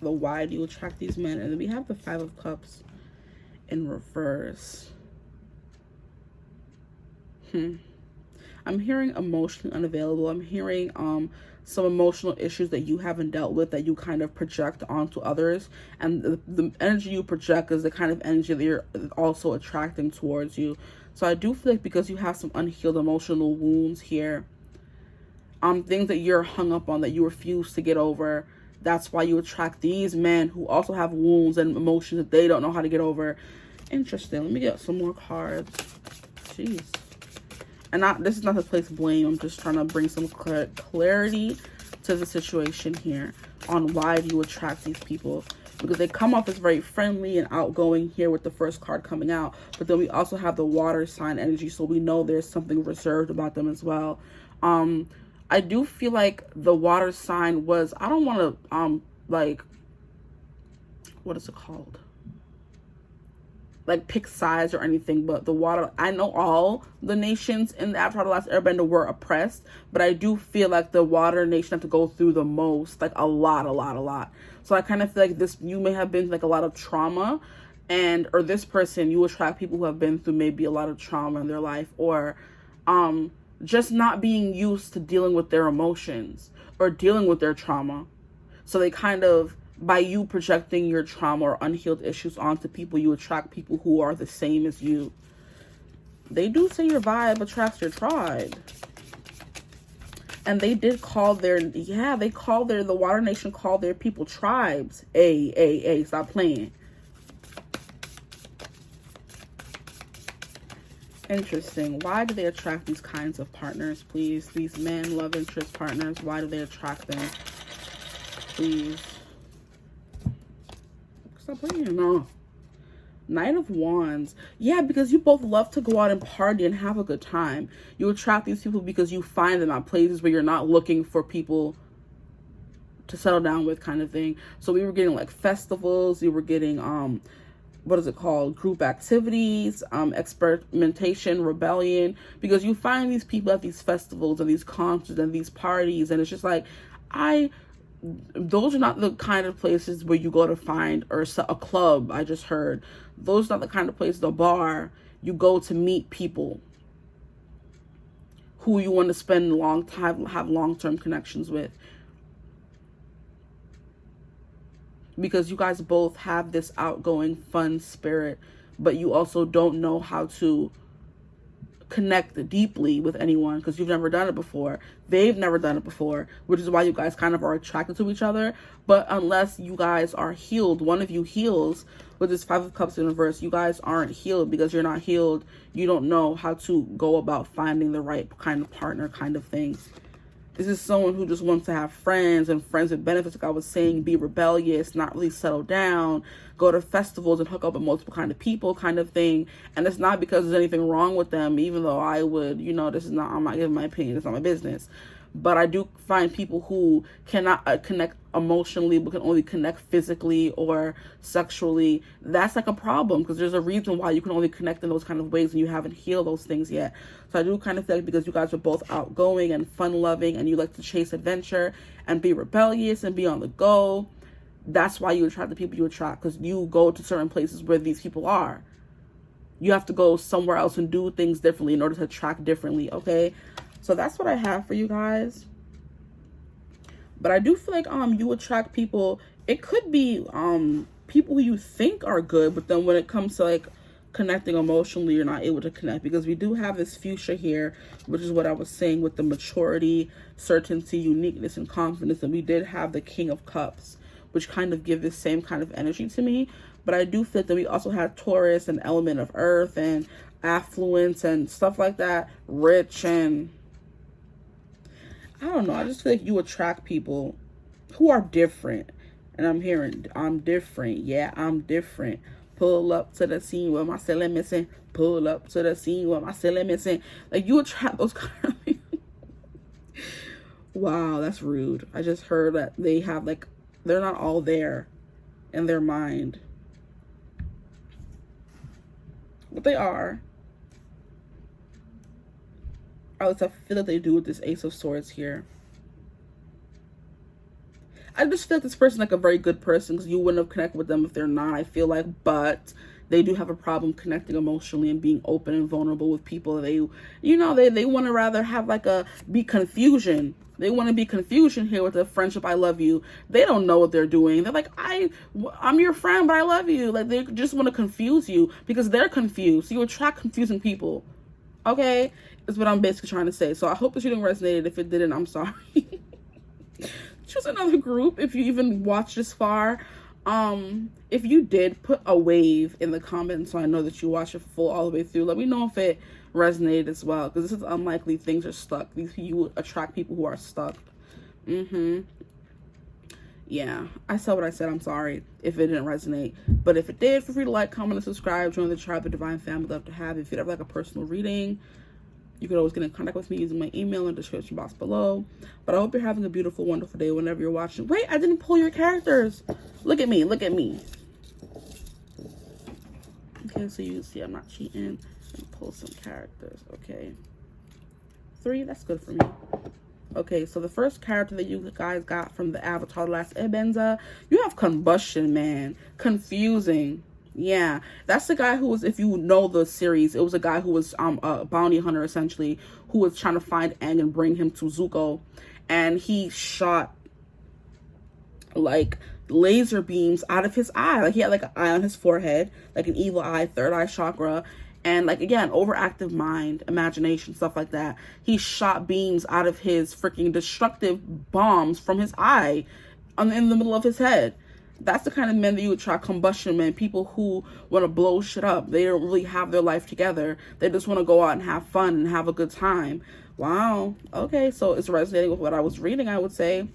The why do you attract these men? And then we have the 5 of Cups in reverse. I'm hearing emotionally unavailable. I'm hearing some emotional issues that you haven't dealt with that you kind of project onto others, and the energy you project is the kind of energy that you're also attracting towards you. So I do feel like because you have some unhealed emotional wounds here, things that you're hung up on, that you refuse to get over. That's why you attract these men who also have wounds and emotions that they don't know how to get over. Interesting. Let me get some more cards. Jeez. And this is not to place blame. I'm just trying to bring some clarity to the situation here on why do you attract these people. Because they come off as very friendly and outgoing here with the first card coming out. But then we also have the water sign energy. So we know there's something reserved about them as well. I do feel like the water sign was, I don't want to, like, what is it called? Like pick sides or anything, but the water, I know all the nations in the Avatar: The Last Airbender were oppressed, but I do feel like the water nation had to go through the most, like a lot. So I kind of feel like this, you may have been like a lot of trauma, or this person, you attract people who have been through maybe a lot of trauma in their life, or just not being used to dealing with their emotions or dealing with their trauma. So they kind of, by you projecting your trauma or unhealed issues onto people, you attract people who are the same as you. They do say your vibe attracts your tribe. And they did call the Water Nation called their people tribes. Stop playing. Interesting. Why do they attract these kinds of partners, please? These men, love interest partners, why do they attract them? Please. Stop playing. No. Knight of Wands. Yeah, because you both love to go out and party and have a good time. You attract these people because you find them at places where you're not looking for people to settle down with, kind of thing. So we were getting like festivals. We were getting what is it called? Group activities, experimentation, rebellion, because you find these people at these festivals and these concerts and these parties, and it's just like, those are not the kind of places where you go to find, or a club, I just heard. Those are not the kind of places, a bar, you go to meet people who you want to spend have long-term connections with. Because you guys both have this outgoing, fun spirit, but you also don't know how to connect deeply with anyone because you've never done it before. They've never done it before, which is why you guys kind of are attracted to each other. But unless you guys are healed, one of you heals with this Five of Cups in reverse, you guys aren't healed. Because you're not healed, you don't know how to go about finding the right kind of partner, kind of thing. This is someone who just wants to have friends and friends with benefits, like I was saying, be rebellious, not really settle down, go to festivals and hook up with multiple kind of people, kind of thing. And it's not because there's anything wrong with them, even though I would, I'm not giving my opinion, it's not my business. But I do find people who cannot connect emotionally, but can only connect physically or sexually. That's like a problem, because there's a reason why you can only connect in those kind of ways and you haven't healed those things yet. So I do kind of think, because you guys are both outgoing and fun-loving and you like to chase adventure and be rebellious and be on the go, that's why you attract the people you attract, because you go to certain places where these people are. You have to go somewhere else and do things differently in order to attract differently, okay? So that's what I have for you guys. But I do feel like you attract people. It could be people who you think are good, but then when it comes to like connecting emotionally, you're not able to connect, because we do have this fuchsia here, which is what I was saying with the maturity, certainty, uniqueness, and confidence. And we did have the King of Cups, which kind of give this same kind of energy to me. But I do feel that we also have Taurus and element of earth and affluence and stuff like that, rich, and I don't know. I just feel like you attract people who are different. And I'm hearing, I'm different. Yeah, I'm different. Pull up to the scene with my ceiling missing. Pull up to the scene with my ceiling missing. Like, you attract those kind of people. Wow, that's rude. I just heard that they have, like, they're not all there in their mind. But they are. Or at least I feel that they do with this Ace of Swords here. I just feel like this person like a very good person, because you wouldn't have connected with them if they're not, I feel like. But they do have a problem connecting emotionally and being open and vulnerable with people. They want to rather have like be confusion. They want to be confusion here with a friendship. I love you. They don't know what they're doing. They're like, I'm your friend, but I love you. Like, they just want to confuse you because they're confused. So you attract confusing people. Okay? is what I'm basically trying to say. So I hope this reading resonated. If it didn't, I'm sorry. Choose another group if you even watched this far. If you did, put a wave in the comments so I know that you watched it full all the way through. Let me know if it resonated as well, because this is unlikely things are stuck. You attract people who are stuck. Yeah, I said what I said. I'm sorry if it didn't resonate, but if it did, feel free to like, comment, and subscribe. Join the tribe, the divine family. Love to have. If you'd ever like a personal reading, you could always get in contact with me using my email in the description box below. But I hope you're having a beautiful, wonderful day whenever you're watching. Wait, I didn't pull your characters. Look at me. Look at me. Okay, so you see I'm not cheating. And pull some characters. Okay. 3, that's good for me. Okay, so the first character that you guys got from the Avatar The Last Airbender, you have Combustion Man. Confusing. Yeah, that's the guy who was, if you know the series, it was a guy who was a bounty hunter, essentially, who was trying to find Aang and bring him to Zuko. And he shot, like, laser beams out of his eye. Like, he had, like, an eye on his forehead, like an evil eye, third eye chakra. And, like, again, overactive mind, imagination, stuff like that. He shot beams out of his freaking destructive bombs from his eye in the middle of his head. That's the kind of men that you attract, combustion men, people who want to blow shit up. They don't really have their life together. They just want to go out and have fun and have a good time. Wow. Okay, so it's resonating with what I was reading, I would say.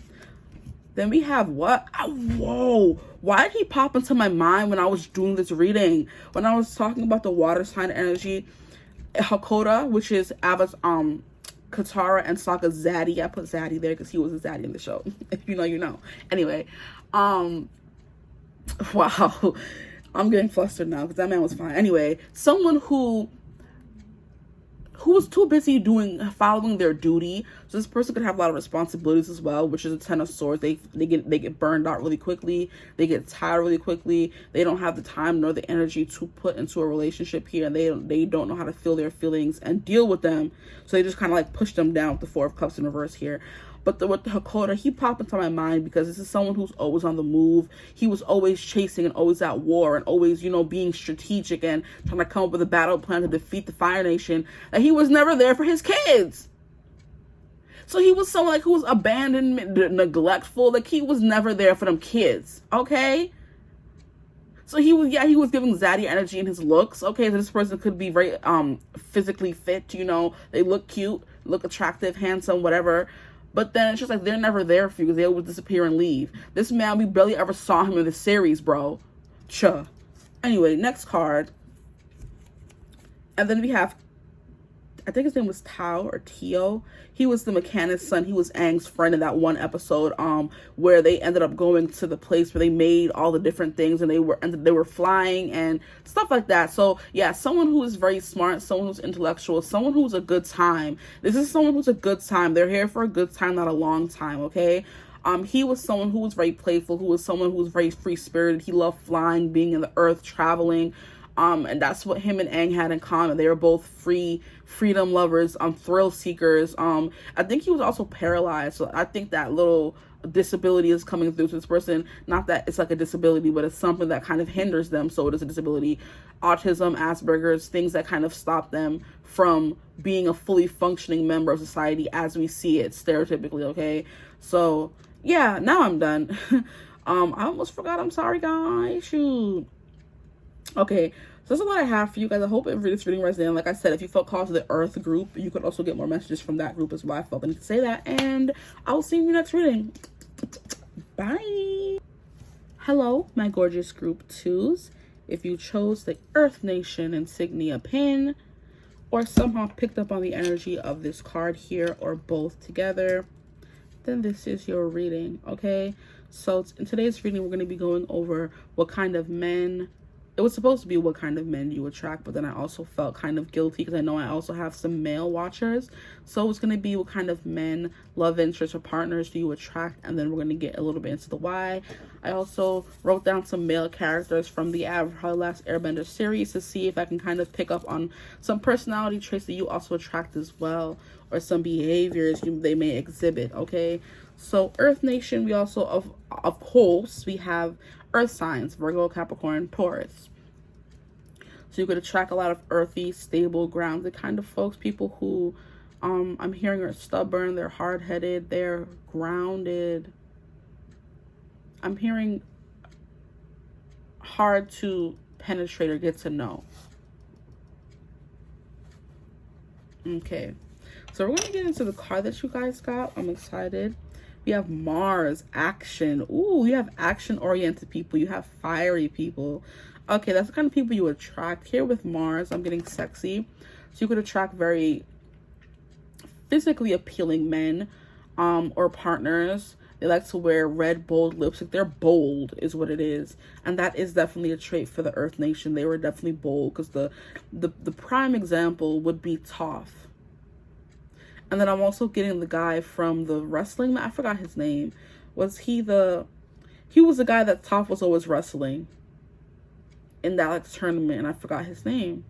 Then we have what? Oh, whoa. Why did he pop into my mind when I was doing this reading? When I was talking about the water sign energy, Hakoda, which is Ava's, Katara and Sokka's zaddy. I put zaddy there because he was a zaddy in the show. If you know, you know. Anyway, wow. I'm getting flustered now because that man was fine. Anyway, someone who was too busy following their duty. So this person could have a lot of responsibilities as well, which is a 10 of swords. They get burned out really quickly. They get tired really quickly. They don't have the time nor the energy to put into a relationship here, and they don't know how to feel their feelings and deal with them. So they just kind of like push them down with the 4 of Cups in reverse here. But with the Hakoda, he popped into my mind because this is someone who's always on the move. He was always chasing and always at war and always, you know, being strategic and trying to come up with a battle plan to defeat the Fire Nation. And he was never there for his kids. So he was someone like who was abandoned, neglectful. Like he was never there for them kids. Okay. So he was giving zaddy energy in his looks. Okay, so this person could be very physically fit. You know, they look cute, look attractive, handsome, whatever. But then it's just like they're never there for you because they always disappear and leave. This man, we barely ever saw him in the series, bro. Anyway, next card. And then we have, I think his name was Tao or Tio. He was the mechanic's son. He was Aang's friend in that one episode where they ended up going to the place where they made all the different things and they were flying and stuff like that. So yeah, someone who is very smart, someone who's intellectual, someone who's a good time. This is someone who's a good time. They're here for a good time, not a long time, okay? He was someone who was very playful, who was someone who was very free-spirited. He loved flying, being in the earth, traveling. And that's what him and Aang had in common. They were both freedom lovers, thrill seekers. I think he was also paralyzed. So I think that little disability is coming through to this person. Not that it's like a disability, but it's something that kind of hinders them. So it is a disability. Autism, Asperger's, things that kind of stop them from being a fully functioning member of society as we see it stereotypically, okay? So yeah, now I'm done. I almost forgot. I'm sorry, guys. Shoot. Okay, so that's a lot I have for you guys. I hope this reading resonated. Like I said, if you felt called to the Earth group, you could also get more messages from that group as well. I felt the need to say that. And I will see you in your next reading. Bye. Hello, my gorgeous group 2s. If you chose the Earth Nation insignia pin or somehow picked up on the energy of this card here or both together, then this is your reading, okay? So in today's reading, we're going to be going over what kind of men. It was supposed to be what kind of men you attract, but then I also felt kind of guilty because I know I also have some male watchers. So it's going to be what kind of men, love interests, or partners do you attract, and then we're going to get a little bit into the why. I also wrote down some male characters from the Avatar: The Last Airbender series to see if I can kind of pick up on some personality traits that you also attract as well, or some behaviors they may exhibit, okay? So Earth Nation, we also, of course, we have Earth signs, Virgo, Capricorn, Taurus. So you could attract a lot of earthy, stable, grounded kind of folks. People who I'm hearing are stubborn, they're hard-headed, they're grounded. I'm hearing hard to penetrate or get to know. Okay, so we're going to get into the card that you guys got. I'm excited. We have Mars, action. Ooh, you have action-oriented people. You have fiery people. Okay, that's the kind of people you attract. Here with Mars, I'm getting sexy. So you could attract very physically appealing men or partners. They like to wear red, bold lipstick. They're bold is what it is. And that is definitely a trait for the Earth Nation. They were definitely bold because the prime example would be Toph. And then I'm also getting the guy from the wrestling. I forgot his name. He was the guy that Toph was always wrestling in that like tournament, and I forgot his name.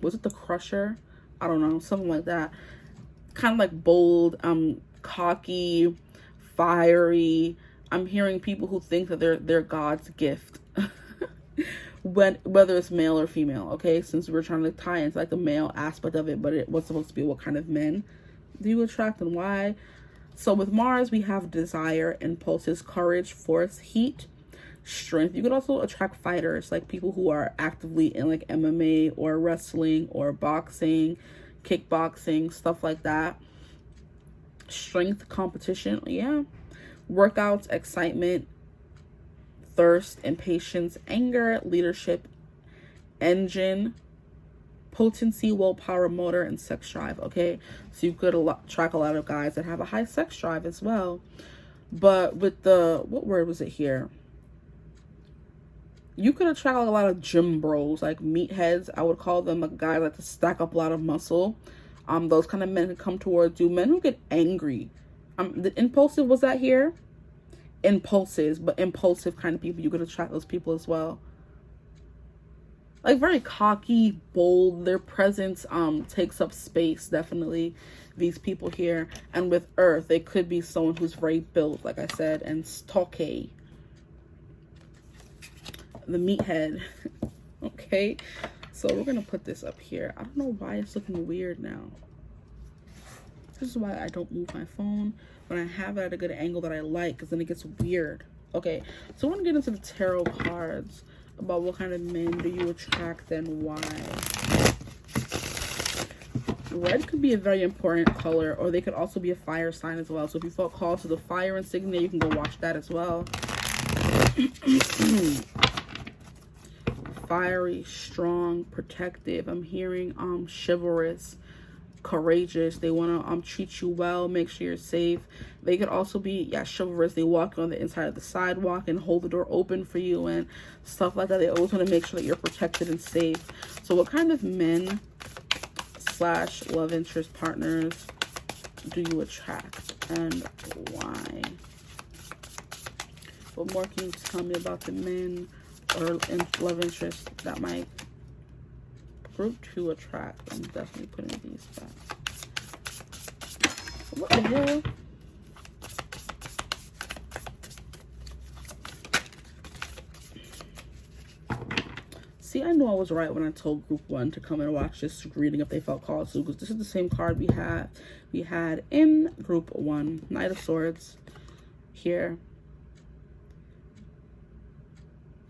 Was it the Crusher? I don't know, something like that. Kind of like bold, cocky, fiery. I'm hearing people who think that they're God's gift. Whether it's male or female, okay? Since we're trying to tie into like the male aspect of it, but it was supposed to be what kind of men do you attract and why? So with Mars, we have desire, impulses, courage, force, heat, strength. You could also attract fighters, like people who are actively in like MMA or wrestling or boxing, kickboxing, stuff like that. Strength, competition, yeah. Workouts, excitement, thirst, impatience, anger, leadership, engine, potency, willpower, motor, and sex drive, okay? So you could attract a lot of guys that have a high sex drive as well. But with the, what word was it here? You could attract a lot of gym bros, like meatheads. I would call them a guy like to stack up a lot of muscle. Those kind of men who come towards you. Men who get angry. The impulsive, was that here? Impulses, but impulsive kind of people. You could attract those people as well. Like very cocky, bold. Their presence takes up space, definitely. These people here. And with Earth, they could be someone who's very built, like I said, and stocky. The meathead. Okay, so we're gonna put this up here. I don't know why it's looking weird now. This is why I don't move my phone when I have it at a good angle that I like, because then it gets weird. Okay, so we're gonna get into the tarot cards about what kind of men do you attract and why. Red could be a very important color, or they could also be a fire sign as well. So if you felt called to the fire insignia, you can go watch that as well. Fiery, strong, protective. I'm hearing chivalrous, courageous. They want to treat you well, make sure you're safe. They could also be chivalrous. They walk on the inside of the sidewalk and hold the door open for you and stuff like that. They always want to make sure that you're protected and safe. So what kind of men / love interest partners do you attract and why? What more can you tell me about the men or love interest that my group to attract? I'm definitely putting these back. What the hell? See, I know I was right when I told group 1 to come and watch this reading if they felt called to, because this is the same card we had in group 1. Knight of Swords here.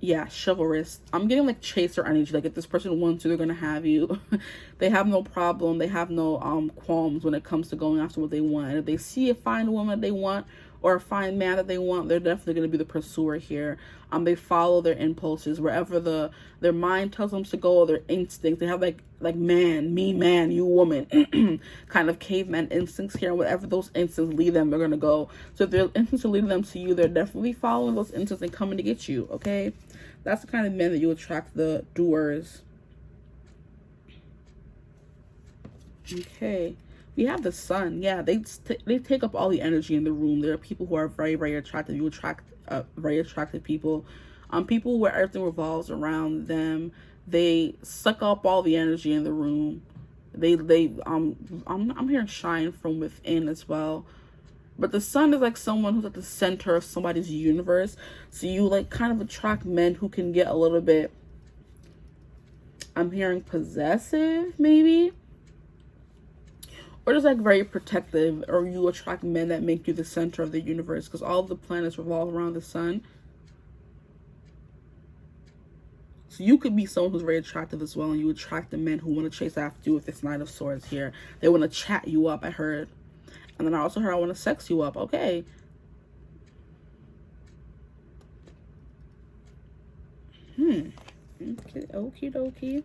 Yeah, chivalrous. I'm getting like chaser energy. Like if this person wants you, they're gonna have you. They have no problem. They have no qualms when it comes to going after what they want. And if they see a fine woman that they want or a fine man that they want, they're definitely gonna be the pursuer here. They follow their impulses wherever their mind tells them to go, or their instincts. They have like man, me man, you woman, kind of caveman instincts here. And whatever those instincts lead them, they're gonna go. So if their instincts are leading them to you, they're definitely following those instincts and coming to get you. Okay. That's the kind of men that you attract, the doers. Okay. We have the sun. Yeah, they take up all the energy in the room. There are people who are very, very attractive. You attract very attractive people. People where everything revolves around them. They suck up all the energy in the room. I'm hearing shine from within as well. But the sun is like someone who's at the center of somebody's universe. So you like kind of attract men who can get a little bit I'm hearing possessive, maybe. Or just like very protective, or you attract men that make you the center of the universe, because all of the planets revolve around the sun. So you could be someone who's very attractive as well, and you attract the men who want to chase after you with this Knight of Swords here. They want to chat you up, I heard. And then I also heard I want to sex you up. Okay. Okay, okie dokie.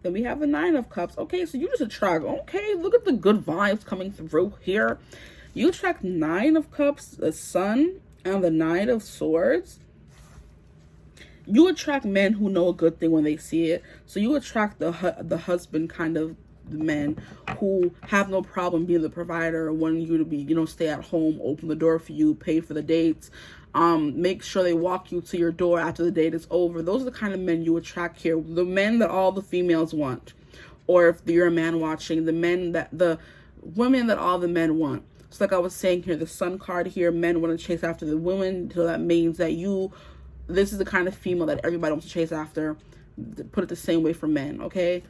Then we have the Nine of Cups. Okay, so you just attract. Okay, look at the good vibes coming through here. You attract Nine of Cups, the Sun, and the Knight of Swords. You attract men who know a good thing when they see it. So you attract the husband kind of men who have no problem being the provider, wanting you to be, you know, stay at home, open the door for you, pay for the dates, make sure they walk you to your door after the date is over. Those are the kind of men you attract here. The men that all the females want. Or if you're a man watching, the women that all the men want. So like I was saying here, the Sun card here, men want to chase after the women. So that means that this is the kind of female that everybody wants to chase after. Put it the same way for men, okay?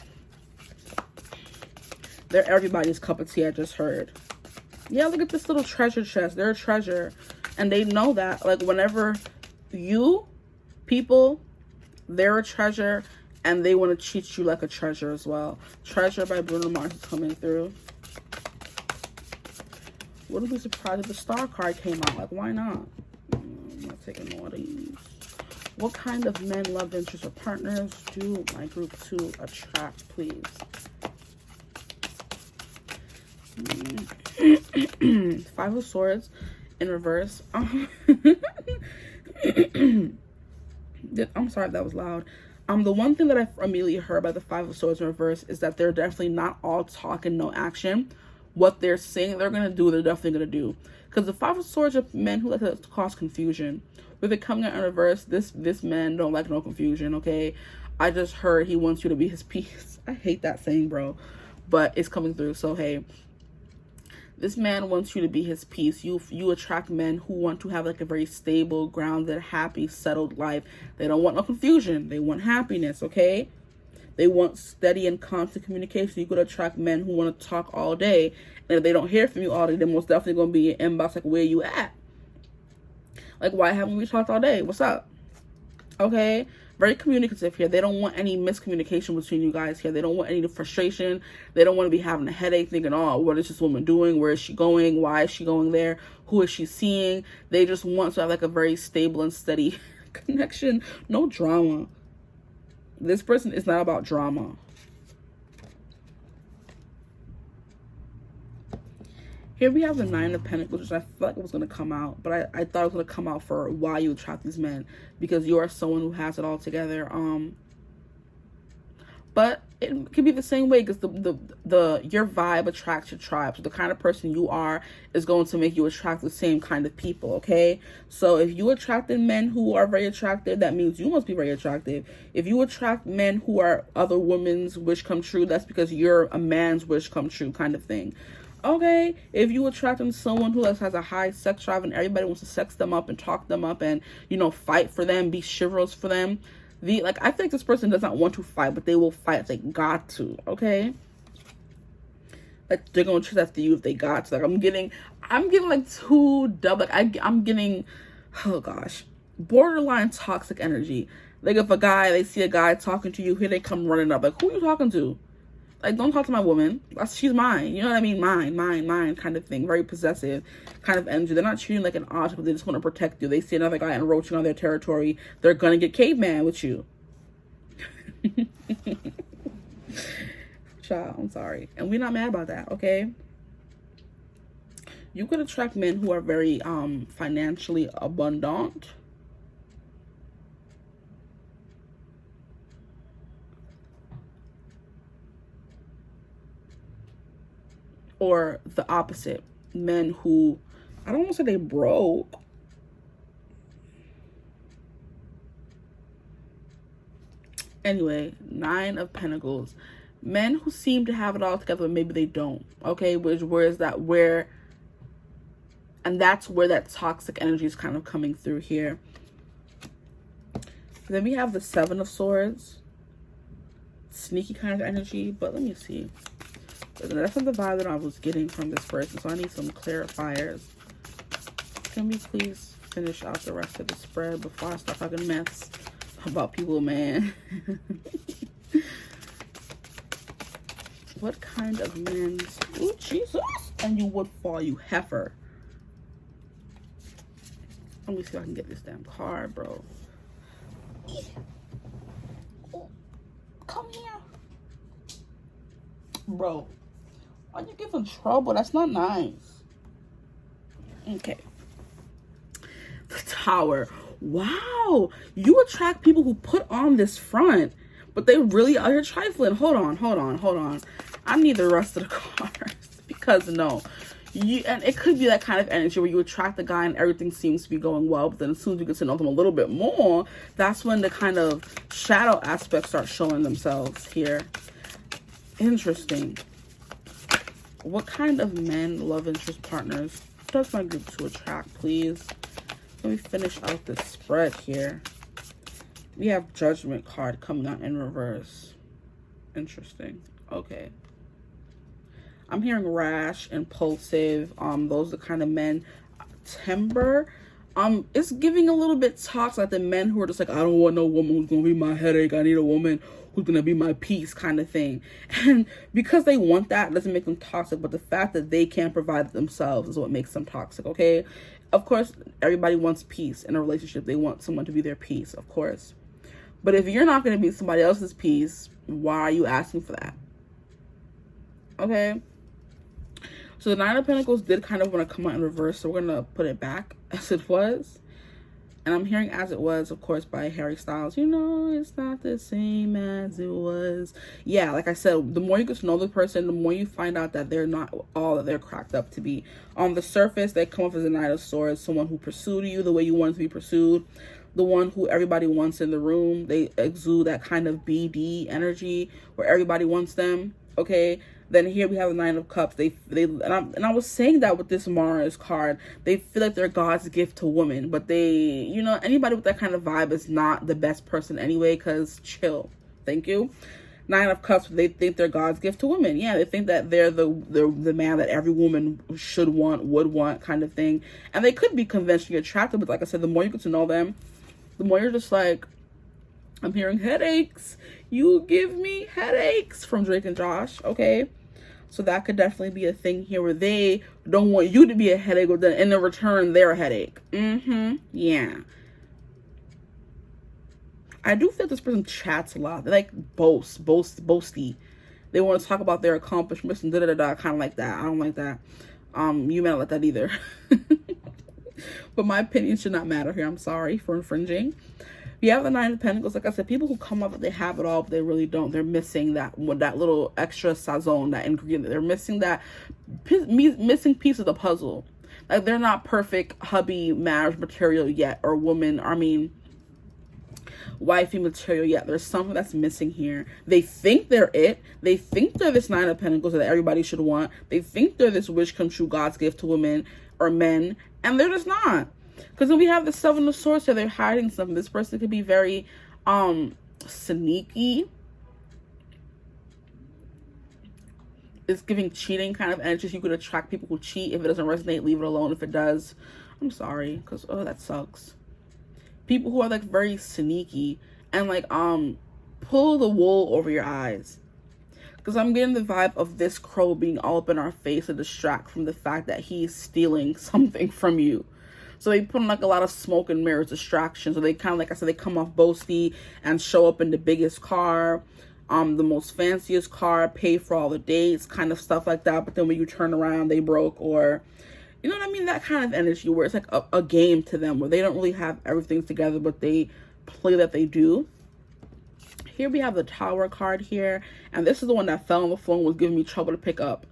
They're everybody's cup of tea, I just heard. Yeah, look at this little treasure chest. They're a treasure. And they know that. Like, whenever they're a treasure. And they want to treat you like a treasure as well. Treasure by Bruno Mars is coming through. Wouldn't be surprised if the Star card came out. Like, why not? I'm not taking more of these. What kind of men, love interests, or partners do my group 2 attract, please? Five of Swords in reverse. I'm sorry, that was loud. The one thing that I immediately heard by the Five of Swords in reverse is that they're definitely not all talk and no action. What they're saying they're going to do, they're definitely going to do. Because the Five of Swords are men who like to cause confusion. With it coming out in reverse, this man don't like no confusion, okay? I just heard he wants you to be his peace. I hate that saying, bro. But it's coming through, so hey. This man wants you to be his peace. You attract men who want to have like a very stable, grounded, happy, settled life. They don't want no confusion. They want happiness, okay? They want steady and constant communication. You could attract men who want to talk all day. And if they don't hear from you all day, they're most definitely going to be in inbox like, where you at? Like, why haven't we talked all day? What's up? Okay? Very communicative here. They don't want any miscommunication between you guys here. They don't want any frustration. They don't want to be having a headache thinking, oh, what is this woman doing? Where is she going? Why is she going there? Who is she seeing? They just want to have like a very stable and steady connection. No drama. This person is not about drama. Here we have the Nine of Pentacles, which I felt like it was going to come out. But I thought it was going to come out for why you attract these men. Because you are someone who has it all together. But it can be the same way. Because your vibe attracts your tribe. So the kind of person you are is going to make you attract the same kind of people, okay? So if you attracted men who are very attractive, that means you must be very attractive. If you attract men who are other women's wish come true, that's because you're a man's wish come true kind of thing. Okay, if you attract someone who has a high sex drive and everybody wants to sex them up and talk them up and, you know, fight for them, be chivalrous for them. I feel like this person does not want to fight, but they will fight if they got to, okay? Like, they're going to chase after you if they got to. Like, I'm getting like too double. Like, I'm getting, oh gosh, borderline toxic energy. Like, if they see a guy talking to you, here they come running up. Like, who are you talking to? Like, don't talk to my woman. She's mine. You know what I mean? Mine kind of thing. Very possessive kind of energy. They're not treating like an object, but they just want to protect you. They see another guy encroaching on their territory. They're going to get caveman with you. Child, I'm sorry. And we're not mad about that, okay? You could attract men who are very financially abundant. Or the opposite, men who, I don't want to say they broke. Anyway, Nine of Pentacles. Men who seem to have it all together, but maybe they don't. Okay, and that's where that toxic energy is kind of coming through here. Then we have the Seven of Swords. sneaky kind of energy, but let me see. That's not the vibe that I was getting from this person, so I need some clarifiers. Can we please finish out the rest of the spread before I start talking mess about people, man? What kind of men's... Oh, Jesus! And you would fall, you heifer. Let me see if I can get this damn card, bro. Oh, come here. Bro. Why'd you give him trouble? That's not nice. Okay. The Tower. Wow. You attract people who put on this front, but they really are here trifling. Hold on. I need the rest of the cards. Because no. And it could be that kind of energy where you attract the guy and everything seems to be going well, but then as soon as you get to know them a little bit more, that's when the kind of shadow aspects start showing themselves here. Interesting. What kind of men, love interest partners does my group to attract, please? Let me finish out this spread here. We have Judgment card coming out in reverse. Interesting. Okay. I'm hearing rash, impulsive. Those are the kind of men. Timber. It's giving a little bit toxic, like the men who are just like, I don't want no woman who's gonna be my headache. I need a woman who's gonna be my peace, kind of thing. And because they want that, doesn't make them toxic, but the fact that they can't provide it themselves is what makes them toxic. Okay, of course everybody wants peace in a relationship. They want someone to be their peace, of course, but if you're not going to be somebody else's peace, why are you asking for that? Okay, so the Nine of Pentacles did kind of want to come out in reverse, so we're going to put it back as it was. And I'm hearing as it was, of course, by Harry Styles. You know, it's not the same as it was. Yeah, like I said, the more you get to know the person, the more you find out that they're not all that they're cracked up to be. On the surface, they come off as a Knight of Swords, someone who pursued you the way you wanted to be pursued, the one who everybody wants in the room. They exude that kind of BD energy where everybody wants them, okay? Then here we have the Nine of Cups. And I was saying that with this Mars card, they feel like they're God's gift to women, but they, you know, anybody with that kind of vibe is not the best person anyway, because chill. Thank you. Nine of Cups, they think they're God's gift to women. Yeah, they think that they're the man that every woman should want, would want, kind of thing. And they could be conventionally attractive, but like I said, the more you get to know them, the more you're just like, I'm hearing headaches. You give me headaches from Drake and Josh, okay? So that could definitely be a thing here where they don't want you to be a headache, but then in return, they're a headache. Yeah. I do feel this person chats a lot. They like boasty. They want to talk about their accomplishments and da-da-da-da, kind of like that. I don't like that. You may not like that either. But my opinion should not matter here. I'm sorry for infringing. You have the Nine of Pentacles. Like I said, people who come up that they have it all, but they really don't. They're missing that little extra sazon, that ingredient. They're missing that missing piece of the puzzle. Like they're not perfect hubby marriage material yet, or woman. I mean, wifey material yet. There's something that's missing here. They think they're it. They think they're this Nine of Pentacles that everybody should want. They think they're this wish come true, God's gift to women or men, and they're just not. Because then we have the Seven of Swords here. They're hiding something. This person could be very sneaky. It's giving cheating kind of energy. You could attract people who cheat. If it doesn't resonate, leave it alone. If it does, I'm sorry. Because, oh, that sucks. People who are like very sneaky and like pull the wool over your eyes. Because I'm getting the vibe of this crow being all up in our face to distract from the fact that he's stealing something from you. So they put on like a lot of smoke and mirrors, distraction. So they kind of, like I said, they come off boasty and show up in the biggest car, the most fanciest car, pay for all the dates, kind of stuff like that. But then when you turn around, they broke, or, you know what I mean? That kind of energy where it's like a game to them, where they don't really have everything together, but they play that they do. Here we have the Tower card here. And this is the one that fell on the phone, was giving me trouble to pick up.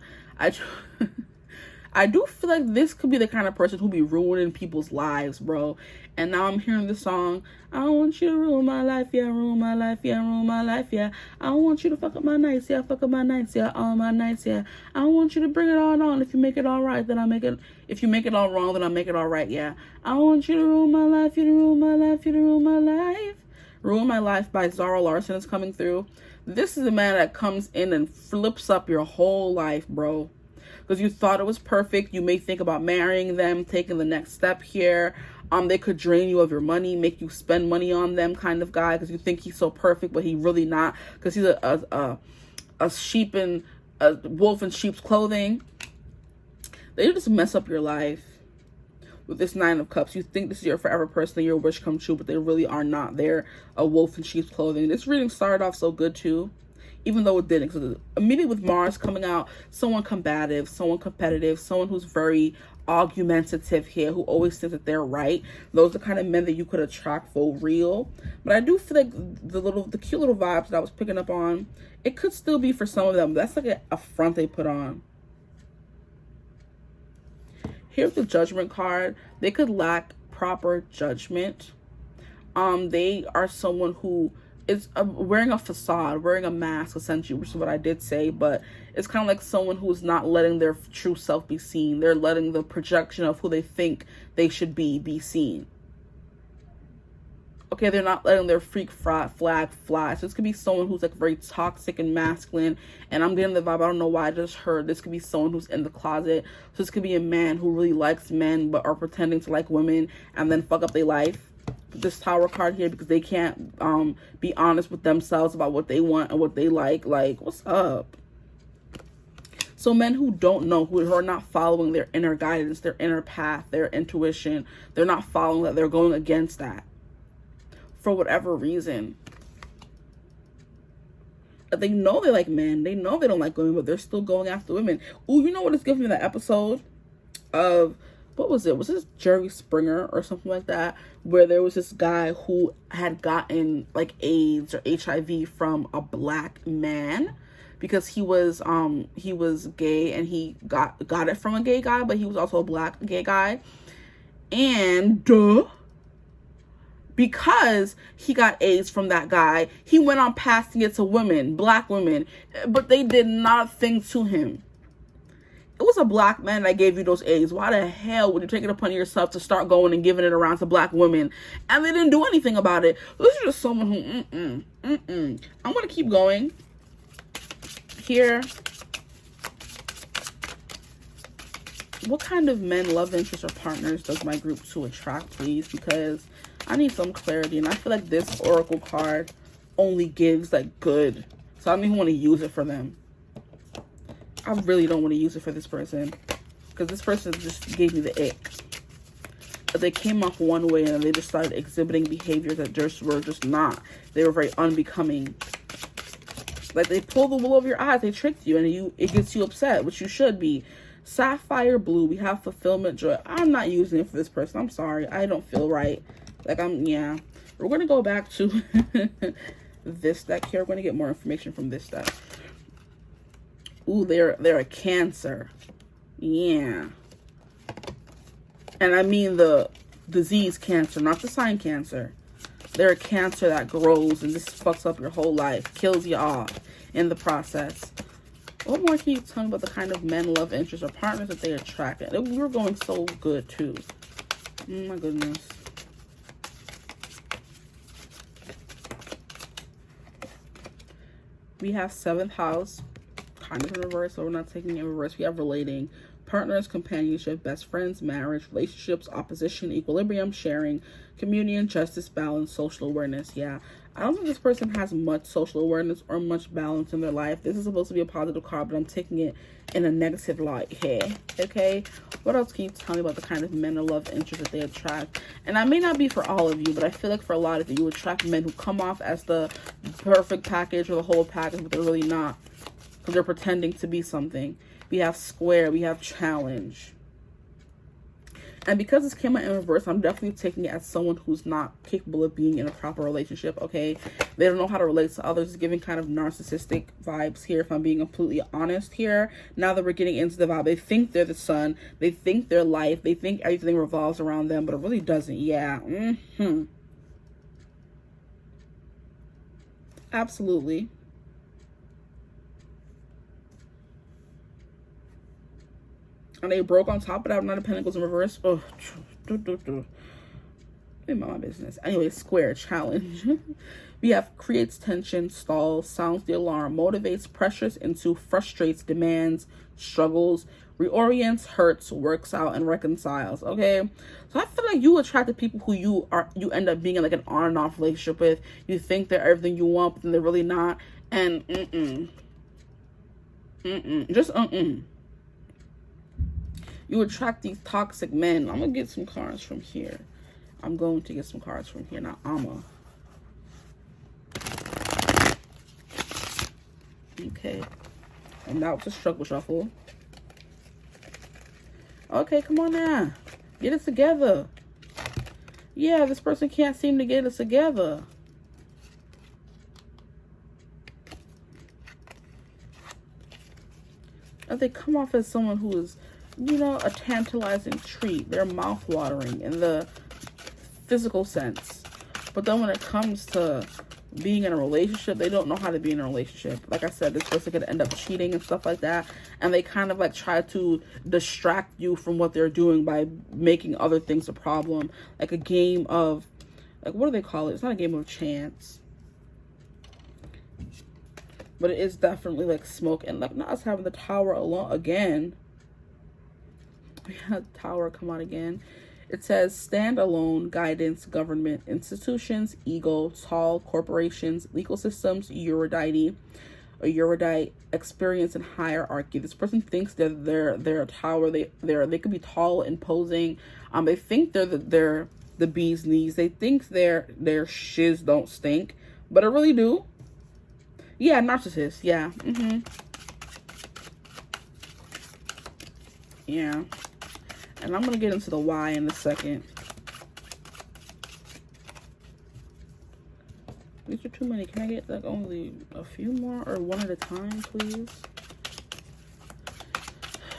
I do feel like this could be the kind of person who be ruining people's lives, bro. And now I'm hearing the song, I don't want you to ruin my life, yeah, ruin my life, yeah, ruin my life, yeah. I don't want you to fuck up my nights, yeah, fuck up my nights, yeah, all my nights, yeah. I don't want you to bring it all on. If you make it all right, then I make it. If you make it all wrong, then I make it all right, yeah. I don't want you to ruin my life, you to ruin my life, you to ruin my life. Ruin My Life by Zara Larsson is coming through. This is a man that comes in and flips up your whole life, bro. Because you thought it was perfect. You may think about marrying them, taking the next step here. They could drain you of your money, make you spend money on them kind of guy, because you think he's so perfect, but he really not, because he's a wolf in sheep's clothing. They just mess up your life with this Nine of Cups. You think this is your forever person, your wish come true, but they really are not. They're a wolf in sheep's clothing. This reading started off so good too, even though it didn't. So immediately with Mars coming out, someone combative, someone competitive, someone who's very argumentative here, who always thinks that they're right. Those are the kind of men that you could attract for real. But I do feel like the cute little vibes that I was picking up on, it could still be for some of them. That's like a front they put on. Here's the Judgment card. They could lack proper judgment. They are someone who is wearing a facade, wearing a mask, essentially, which is what I did say, but it's kind of like someone who's not letting their true self be seen. They're letting the projection of who they think they should be seen. Okay, they're not letting their freak flag fly. So this could be someone who's like very toxic and masculine. And I'm getting the vibe, I don't know why I just heard, this could be someone who's in the closet. So this could be a man who really likes men but are pretending to like women and then fuck up their life. This Tower card here, because they can't be honest with themselves about what they want and what they like. Like, what's up? So men who don't know, who are not following their inner guidance, their inner path, their intuition, they're not following that, they're going against that. For whatever reason. They know they like men. They know they don't like women, but they're still going after women. Ooh, you know what it's giving me, the episode of, what was it? Was this Jerry Springer or something like that? Where there was this guy who had gotten like AIDS or HIV from a black man, because he was gay and he got it from a gay guy, but he was also a black gay guy. And because he got AIDS from that guy, he went on passing it to women, black women, but they did nothing to him. It was a black man that gave you those AIDS. Why the hell would you take it upon yourself to start going and giving it around to black women? And they didn't do anything about it. This is just someone who, I'm going to keep going. Here. What kind of men, love interests, or partners does my group 2 attract, please? Because I need some clarity. And I feel like this Oracle card only gives like good. So I don't even want to use it for them. I really don't want to use it for this person, because this person just gave me the ick. But they came off one way and they just started exhibiting behaviors that just were just not. They were very unbecoming. Like, they pull the wool over your eyes. They tricked you, and it gets you upset, which you should be. Sapphire blue. We have fulfillment, joy. I'm not using it for this person. I'm sorry. I don't feel right. Like, yeah. We're going to go back to this deck here. We're going to get more information from this deck. Ooh, they're a Cancer. Yeah. And I mean the disease Cancer, not the sign Cancer. They're a Cancer that grows and just fucks up your whole life. Kills you off in the process. What more can you tell me about the kind of men, love interests, or partners that they attract? We were going so good, too. Oh, my goodness. We have 7th house. Kind of in reverse, so we're not taking it in reverse. We have relating, partners, companionship, best friends, marriage, relationships, opposition, equilibrium, sharing, communion, justice, balance, social awareness. Yeah, I don't think this person has much social awareness or much balance in their life. This is supposed to be a positive card, but I'm taking it in a negative light here. Okay, what else can you tell me about the kind of men or love interest that they attract? And I may not be for all of you, but I feel like for a lot of you attract men who come off as the perfect package or the whole package, but they're really not. They're pretending to be something. We have square, we have challenge. And because this came out in reverse, I'm definitely taking it as someone who's not capable of being in a proper relationship, okay? They don't know how to relate to others. It's giving kind of narcissistic vibes here, if I'm being completely honest here. Now that we're getting into the vibe, they think they're the sun. They think they're life. They think everything revolves around them, but it really doesn't. Yeah. Absolutely. And they broke on top of that. Nine of Pentacles in reverse. Oh, Let me mind my business. Anyway, square, challenge. We have creates tension, stalls, sounds the alarm, motivates, pressures into, frustrates, demands, struggles, reorients, hurts, works out, and reconciles. Okay, so I feel like you attract the people who you end up being in like an on and off relationship with. You think they're everything you want, but then they're really not. And you attract these toxic men. I'm gonna get some cards from here. I'm going to get some cards from here. Now, okay. And that was a struggle shuffle. Okay, come on now. Get it together. Yeah, this person can't seem to get it together. They come off as someone who is, you know, a tantalizing treat. They're mouth-watering in the physical sense. But then when it comes to being in a relationship, they don't know how to be in a relationship. Like I said, this person could end up cheating and stuff like that. And they kind of like try to distract you from what they're doing by making other things a problem. Like a game of, like, what do they call it? It's not a game of chance. But it is definitely like smoke. And like not us having the Tower alone again. We had the Tower come out again. It says stand alone, guidance, government, institutions, ego, tall, corporations, legal systems, Eurydice, experience and hierarchy. This person thinks they're a tower. They could be tall, imposing. They think they're the bee's knees. They think their shiz don't stink, but it really do. Yeah, narcissist. Yeah. Yeah. And I'm going to get into the why in a second. These are too many. Can I get like only a few more or one at a time, please?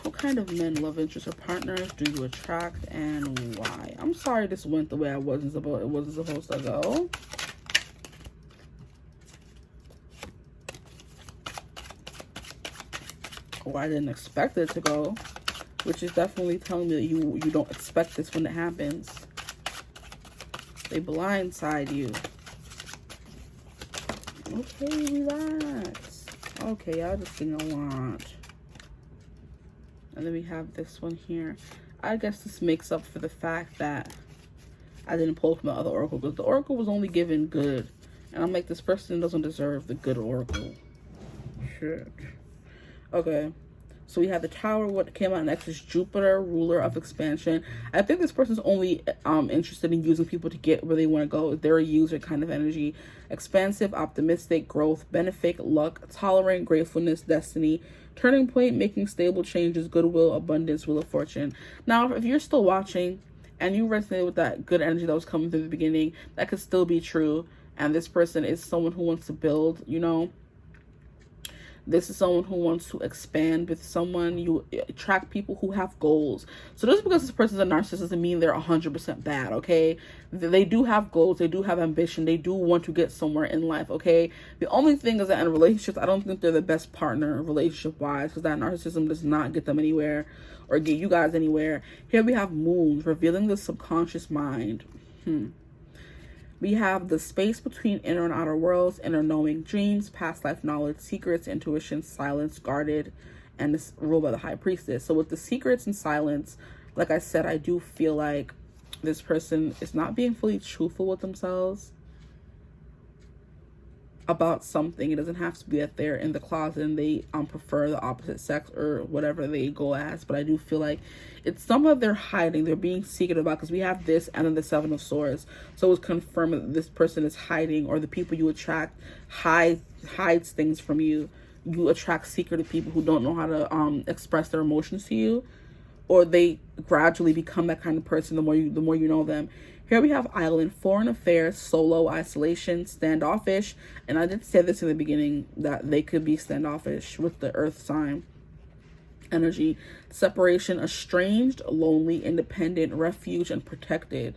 What kind of men, love interests, or partners do you attract and why? I'm sorry this went the way it wasn't supposed to go. Or I didn't expect it to go. Which is definitely telling me that you don't expect this when it happens. They blindside you. Okay, relax. Okay, y'all just sing a lot. And then we have this one here. I guess this makes up for the fact that I didn't pull from the other oracle, because the oracle was only given good. And I'm like, this person doesn't deserve the good oracle. Shit. Okay. So we have the Tower. What came out next is Jupiter, ruler of expansion. I think this person's only interested in using people to get where they want to go. They're a user kind of energy. Expansive, optimistic, growth, benefit, luck, tolerant, gratefulness, destiny, turning point, making stable changes, goodwill, abundance, wheel of fortune. Now, if you're still watching and you resonate with that good energy that was coming through the beginning, that could still be true. And this person is someone who wants to build, you know. This is someone who wants to expand with someone. You attract people who have goals. So just because this person's a narcissist doesn't mean they're 100% bad, okay? They do have goals. They do have ambition. They do want to get somewhere in life, okay? The only thing is that in relationships, I don't think they're the best partner relationship-wise, because that narcissism does not get them anywhere or get you guys anywhere. Here we have moons, revealing the subconscious mind. We have the space between inner and outer worlds, inner knowing, dreams, past life knowledge, secrets, intuition, silence, guarded, and it's ruled by the high priestess. So with the secrets and silence, like I said, I do feel like this person is not being fully truthful with themselves about something. It doesn't have to be that they're in the closet and they prefer the opposite sex or whatever they go as, but I do feel like it's some of their hiding, they're being secret about, because we have this and then the Seven of Swords. So it's confirmed that this person is hiding, or the people you attract hides things from you. You attract secretive people who don't know how to express their emotions to you, or they gradually become that kind of person the more you know them. Here we have island, foreign affairs, solo, isolation, standoffish. And I did say this in the beginning, that they could be standoffish with the earth sign energy. Separation, estranged, lonely, independent, refuge, and protected.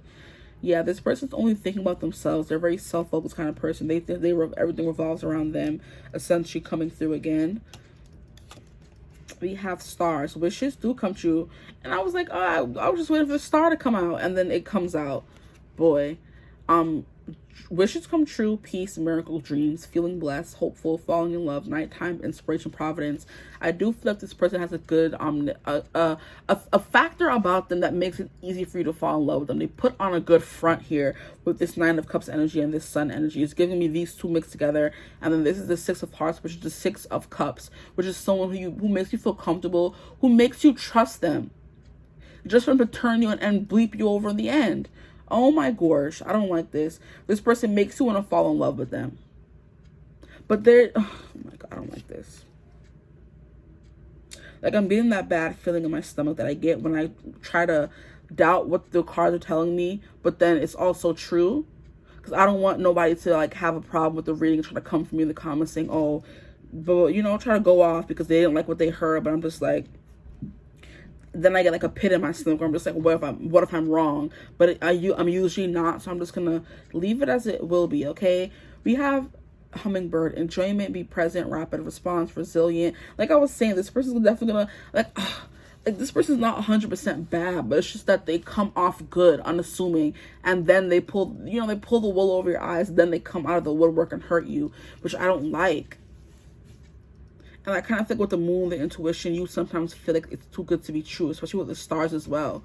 Yeah, this person's only thinking about themselves. They're a very self-focused kind of person. They think everything revolves around them, essentially coming through again. We have stars. Wishes do come true. And I was like, oh, I was just waiting for the star to come out. And then it comes out. boy. Wishes come true, peace, miracle, dreams, feeling blessed, hopeful, falling in love, nighttime, inspiration, providence. I do feel like this person has a good a factor about them that makes it easy for you to fall in love with them. They put on a good front here with this 9 of Cups energy and this Sun energy. It's giving me these two mixed together, and then this is the 6 of Hearts, which is the 6 of Cups, which is someone who makes you feel comfortable, who makes you trust them, just for them to turn you and bleep you over in the end. Oh my gosh, I don't like this. This person makes you want to fall in love with them. But oh my God, I don't like this. Like, I'm getting that bad feeling in my stomach that I get when I try to doubt what the cards are telling me, but then it's also true. Because I don't want nobody to, like, have a problem with the reading and try to come for me in the comments saying, oh, but, you know, try to go off because they didn't like what they heard. But I'm just like, then I get like a pit in my stomach where I'm just like, what if I'm wrong? But I'm usually not, so I'm just gonna leave it as it will be. Okay, we have Hummingbird, enjoyment, be present, rapid response, resilient. Like I was saying, this person's definitely gonna like this person's not 100% bad, but it's just that they come off good, unassuming, and then they pull the wool over your eyes, then they come out of the woodwork and hurt you, which I don't like. And I kind of think with the moon, the intuition, you sometimes feel like it's too good to be true, especially with the stars as well.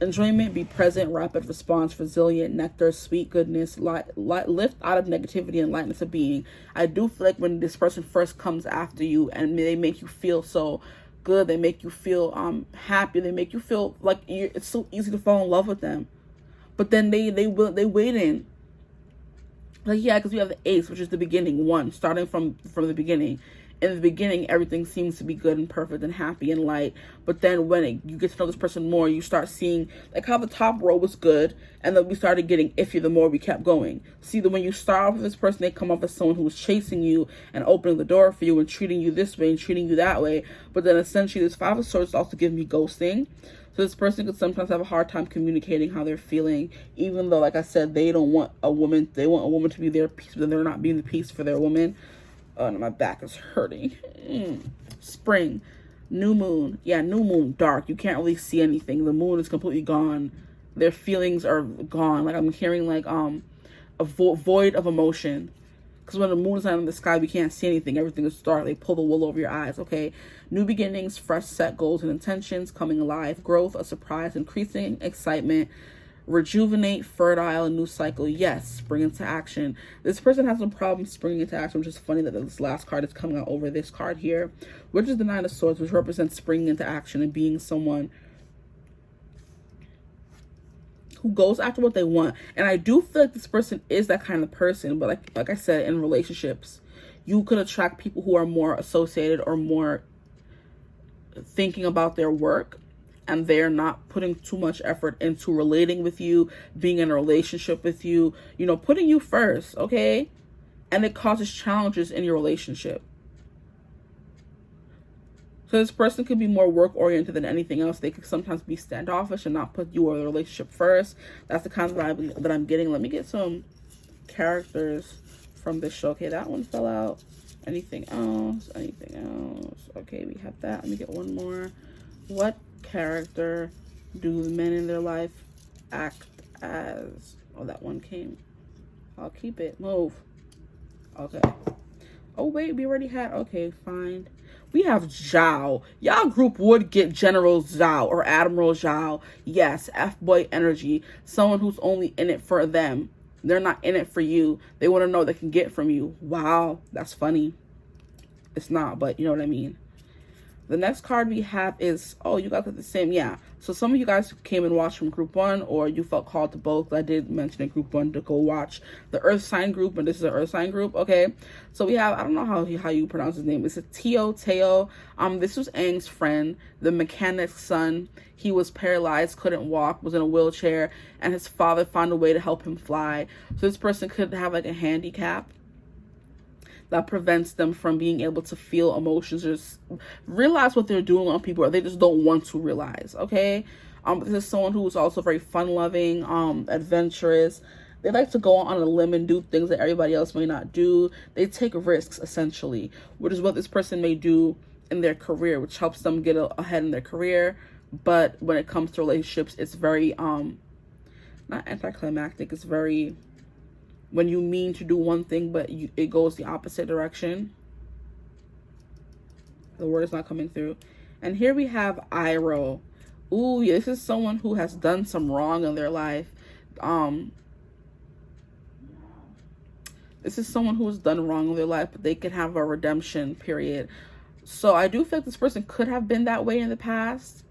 Enjoyment, be present, rapid response, resilient, nectar, sweet goodness, lift out of negativity and lightness of being. I do feel like when this person first comes after you and they make you feel so good, they make you feel happy, they make you feel like it's so easy to fall in love with them. But then they wait in. Like, yeah, because we have the Ace, which is the beginning one, starting from the beginning. In the beginning, everything seems to be good and perfect and happy and light. But then when you get to know this person more, you start seeing like how the top row was good. And then we started getting iffy the more we kept going. See, that when you start off with this person, they come off as someone who was chasing you and opening the door for you and treating you this way and treating you that way. But then essentially this 5 of Swords is also giving me ghosting. So this person could sometimes have a hard time communicating how they're feeling, even though, like I said, they don't want a woman. They want a woman to be their piece, but then they're not being the piece for their woman. Oh, no, my back is hurting. Spring, new moon. Yeah, new moon, dark. You can't really see anything. The moon is completely gone. Their feelings are gone. Like I'm hearing like a void of emotion. Because when the moon is not in the sky, we can't see anything. Everything is dark. They pull the wool over your eyes. Okay, new beginnings, fresh set goals and intentions, coming alive, growth, a surprise, increasing excitement. Rejuvenate, fertile, a new cycle. Yes, spring into action. This person has no problem springing into action, which is funny that this last card is coming out over this card here, which is the 9 of Swords, which represents springing into action and being someone who goes after what they want. And I do feel like this person is that kind of person, but like I said, in relationships, you could attract people who are more associated or more thinking about their work, and they're not putting too much effort into relating with you, being in a relationship with you, you know, putting you first, okay? And it causes challenges in your relationship. So this person could be more work-oriented than anything else. They could sometimes be standoffish and not put you or the relationship first. That's the kind of vibe that I'm getting. Let me get some characters from this show. Okay, that one fell out. Anything else? Anything else? Okay, we have that. Let me get one more. What character do the men in their life act as? Oh, that one came. I'll keep it. Move. Okay. Oh, wait, we already had. Okay, fine. We have Zhao. Y'all group would get General Zhao or Admiral Zhao. Yes, F-boy energy. Someone who's only in it for them. They're not in it for you. They want to know what they can get from you. Wow, that's funny. It's not, but you know what I mean. The next card we have is, oh, you guys are the same. Yeah. So some of you guys came and watched from group 1, or you felt called to both. I did mention in group 1 to go watch the Earth sign group, and this is an Earth sign group. Okay. So we have, I don't know how you pronounce his name. It's a Teo. This was Aang's friend, the mechanic's son. He was paralyzed, couldn't walk, was in a wheelchair, and his father found a way to help him fly. So this person could have like a handicap that prevents them from being able to feel emotions or just realize what they're doing on people, or they just don't want to realize. Okay. This is someone who's also very fun-loving, adventurous. They like to go on a limb and do things that everybody else may not do. They take risks, essentially, which is what this person may do in their career, which helps them get ahead in their career. But when it comes to relationships, it's very not anticlimactic, it's very, when you mean to do one thing but it goes the opposite direction. The word is not coming through. And here we have Iro. Ooh, yeah, this is someone who has done some wrong in their life. This is someone who has done wrong in their life, but they can have a redemption period. So I do feel like this person could have been that way in the past.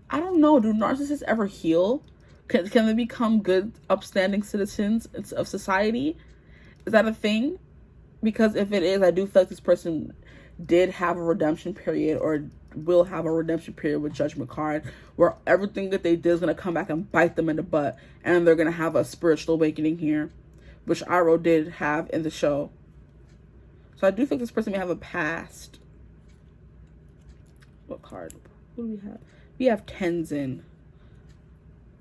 I don't know. Do narcissists ever heal? Can they become good, upstanding citizens of society? Is that a thing? Because if it is, I do feel like this person did have a redemption period, or will have a redemption period with Judgment card, where everything that they did is going to come back and bite them in the butt, and they're going to have a spiritual awakening here, which Iro did have in the show. So I do think this person may have a past. What card? What do we have? We have Tenzin.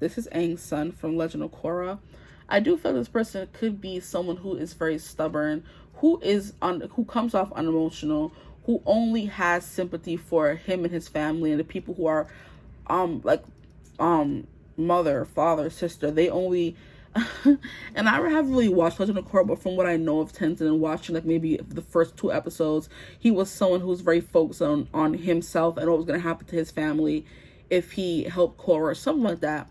This is Aang's son from Legend of Korra. I do feel this person could be someone who is very stubborn, who comes off unemotional, who only has sympathy for him and his family and the people who are mother, father, sister. They only and I haven't really watched Legend of Korra, but from what I know of Tenzin and watching like maybe the first 2 episodes, he was someone who was very focused on himself and what was going to happen to his family if he helped Korra or something like that.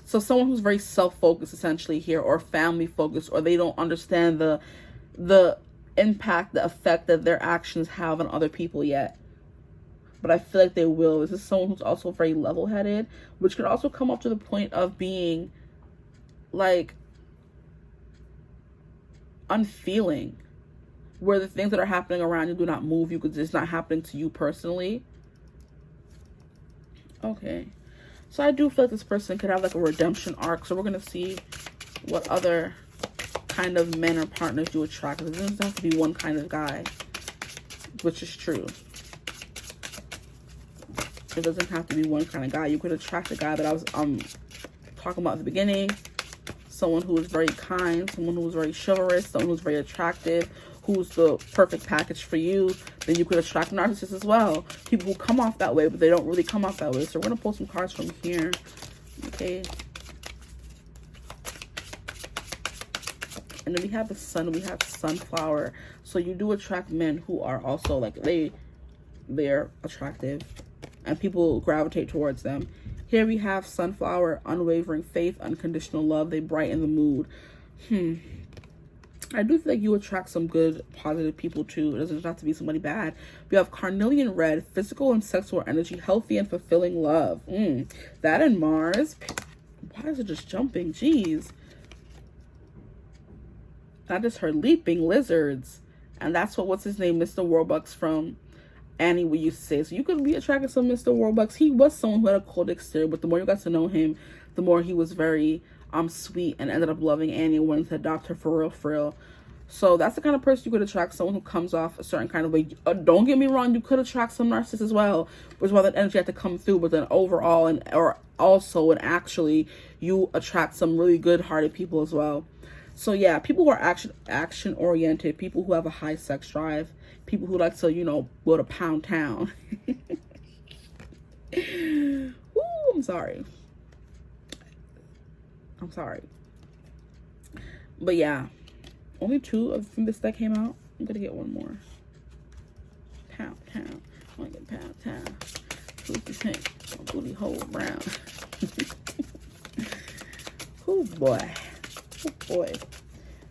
So someone who's very self-focused essentially here, or family-focused, or they don't understand the impact, the effect that their actions have on other people yet. But I feel like they will. This is someone who's also very level-headed, which could also come up to the point of being like unfeeling, where the things that are happening around you do not move you because it's not happening to you personally. Okay. So I do feel like this person could have like a redemption arc. So we're going to see what other kind of men or partners you attract. It doesn't have to be one kind of guy, which is true. It doesn't have to be one kind of guy. You could attract a guy that I was talking about at the beginning. Someone who is very kind, someone who is very chivalrous, someone who's very attractive, who's the perfect package for you. Then you could attract narcissists as well. People who come off that way, but they don't really come off that way. So we're going to pull some cards from here. Okay. And then we have the sun, we have sunflower. So you do attract men who are also like, they're attractive and people gravitate towards them. Here we have sunflower, unwavering faith, unconditional love. They brighten the mood. I do feel like you attract some good, positive people too. It doesn't have to be somebody bad. We have carnelian red, physical and sexual energy, healthy and fulfilling love. That and Mars. Why is it just jumping? Jeez. I just heard leaping lizards. And that's what's his name, Mr. Warbucks from Annie we used to say. So you could be attracted to Mr. Warbucks. He was someone who had a cold exterior, but the more you got to know him, the more he was very sweet, and ended up loving Annie and wanted to adopt her for real. So that's the kind of person you could attract, someone who comes off a certain kind of way. Don't get me wrong, you could attract some narcissists as well, which is why that energy had to come through. But then overall, and actually, you attract some really good-hearted people as well. So yeah, people who are action oriented, people who have a high sex drive, people who like to, go to Pound Town. Ooh, I'm sorry. But yeah, only 2 from this deck came out. I'm gonna get one more. Pound Town. I want to get Pound Town. Booty pink. Booty hole brown. Oh boy.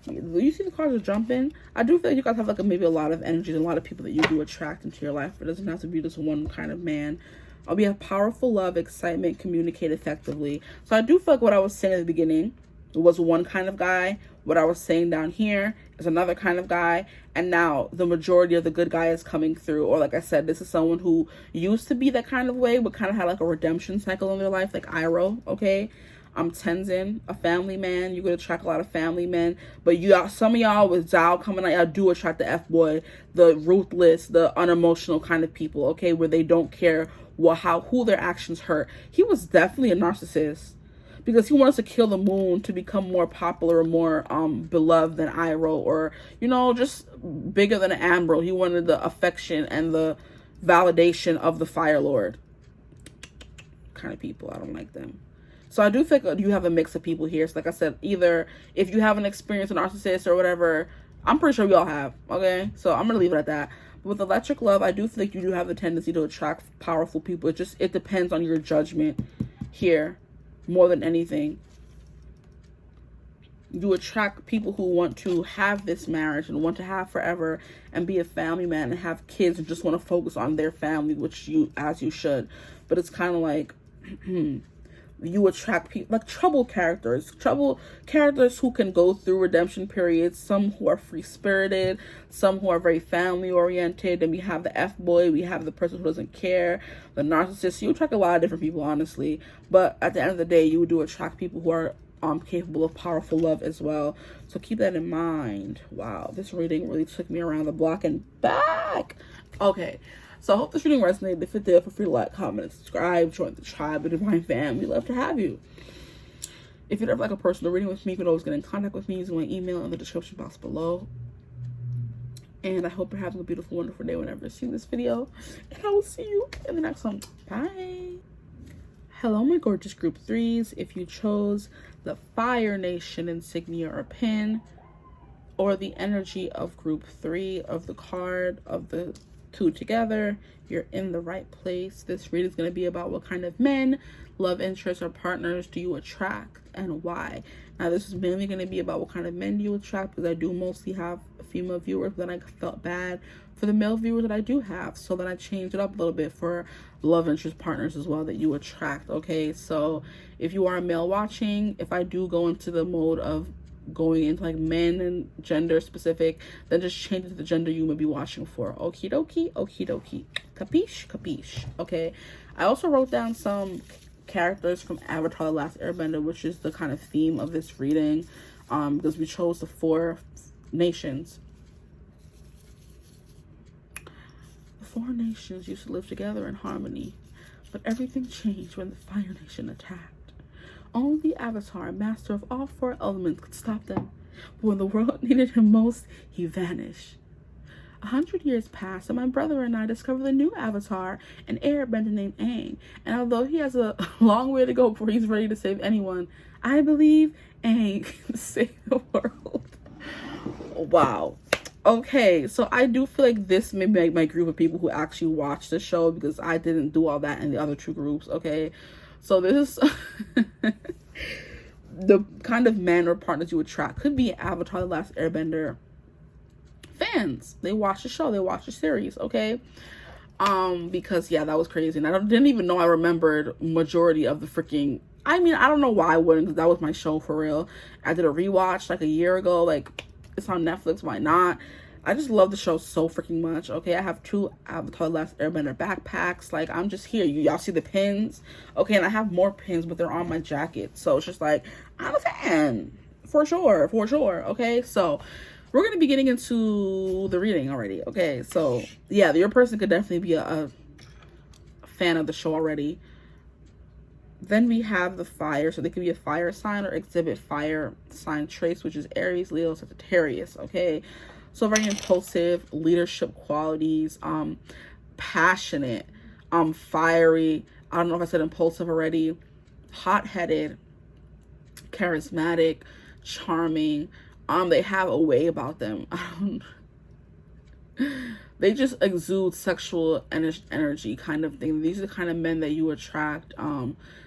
Do you see the cards are jumping? I do feel like you guys have like maybe a lot of energy and a lot of people that you do attract into your life. It doesn't have to be just one kind of man. We have powerful love, excitement, communicate effectively. So I do feel like what I was saying at the beginning was one kind of guy. What I was saying down here is another kind of guy. And now the majority of the good guy is coming through. Or like I said, this is someone who used to be that kind of way, but kind of had like a redemption cycle in their life, like Iro, okay? Tenzin, a family man. You could attract a lot of family men. But some of y'all with Zhao coming out, y'all do attract the F-boy, the ruthless, the unemotional kind of people, okay? Where they don't care who their actions hurt. He was definitely a narcissist because he wants to kill the moon to become more popular, more beloved than Iro, or just bigger than an Ambrose. He wanted the affection and the validation of the Fire Lord kind of people. I don't like them. So I do think you have a mix of people here. So like I said, either if you haven't experienced a narcissist or whatever, I'm pretty sure we all have, okay? So I'm going to leave it at that. But with electric love, I do think you do have the tendency to attract powerful people. It depends on your judgment here more than anything. You attract people who want to have this marriage and want to have forever and be a family man and have kids and just want to focus on their family, which as you should. But it's kind of like you attract people like trouble characters who can go through redemption periods, some who are free-spirited, some who are very family-oriented, and we have the F-boy, we have the person who doesn't care, the narcissist. You attract a lot of different people, honestly, but at the end of the day, you do attract people who are capable of powerful love as well. So keep that in mind. Wow, this reading really took me around the block and back. Okay, so I hope this reading resonated. If it did, feel free to like, comment, and subscribe. Join the tribe, the divine family. We'd love to have you. If you'd ever like a personal reading with me, you can always get in contact with me using my email in the description box below. And I hope you're having a beautiful, wonderful day whenever you see this video. And I will see you in the next one. Bye. Hello, my gorgeous group 3s. If you chose the Fire Nation insignia or pin, or the energy of group 3 of the card of the 2 together, you're in the right place. This reading is going to be about what kind of men, love interests, or partners do you attract and why. Now, this is mainly going to be about what kind of men do you attract, because I do mostly have female viewers, but then I felt bad for the male viewers that I do have, so then I changed it up a little bit for love interest partners as well that you attract. Okay, so if you are a male watching, if I do go into the mode of going into like men and gender specific, then just change it to the gender you may be watching for. Okie dokie, okie dokie. Capiche? Capiche. Okay, I also wrote down some characters from Avatar: The Last Airbender, which is the kind of theme of this reading, because we chose the 4 nations. The 4 nations used to live together in harmony, but everything changed when the Fire Nation attacked. Only the Avatar, master of all 4 elements, could stop them. But when the world needed him most, he vanished. 100 years passed, and my brother and I discovered a new Avatar, an airbender named Aang. And although he has a long way to go before he's ready to save anyone, I believe Aang can save the world. Wow. Okay, so I do feel like this may be my group of people who actually watch the show, because I didn't do all that in the other 2 groups. Okay, so this is the kind of men or partners you attract. Could be Avatar: The Last Airbender fans. They watch the show, they watch the series. Okay, because yeah, that was crazy, and I didn't even know I remembered majority of the freaking, I mean, I don't know why I wouldn't, because that was my show for real. I did a rewatch like a year ago. Like, it's on Netflix, why not? I just love the show so freaking much. Okay, I have 2 Avatar: Last Airbender backpacks. Like, I'm just here. Y'all see the pins? Okay, and I have more pins, but they're on my jacket. So it's just like, I'm a fan. For sure, for sure. Okay, so we're going to be getting into the reading already. Okay, so yeah, your person could definitely be a fan of the show already. Then we have the fire, so they could be a fire sign or exhibit fire sign traits, which is Aries, Leo, Sagittarius. Okay, so very impulsive, leadership qualities, passionate, fiery. I don't know if I said impulsive already. Hot-headed, charismatic, charming. They have a way about them. They just exude sexual energy kind of thing. These are the kind of men that you attract.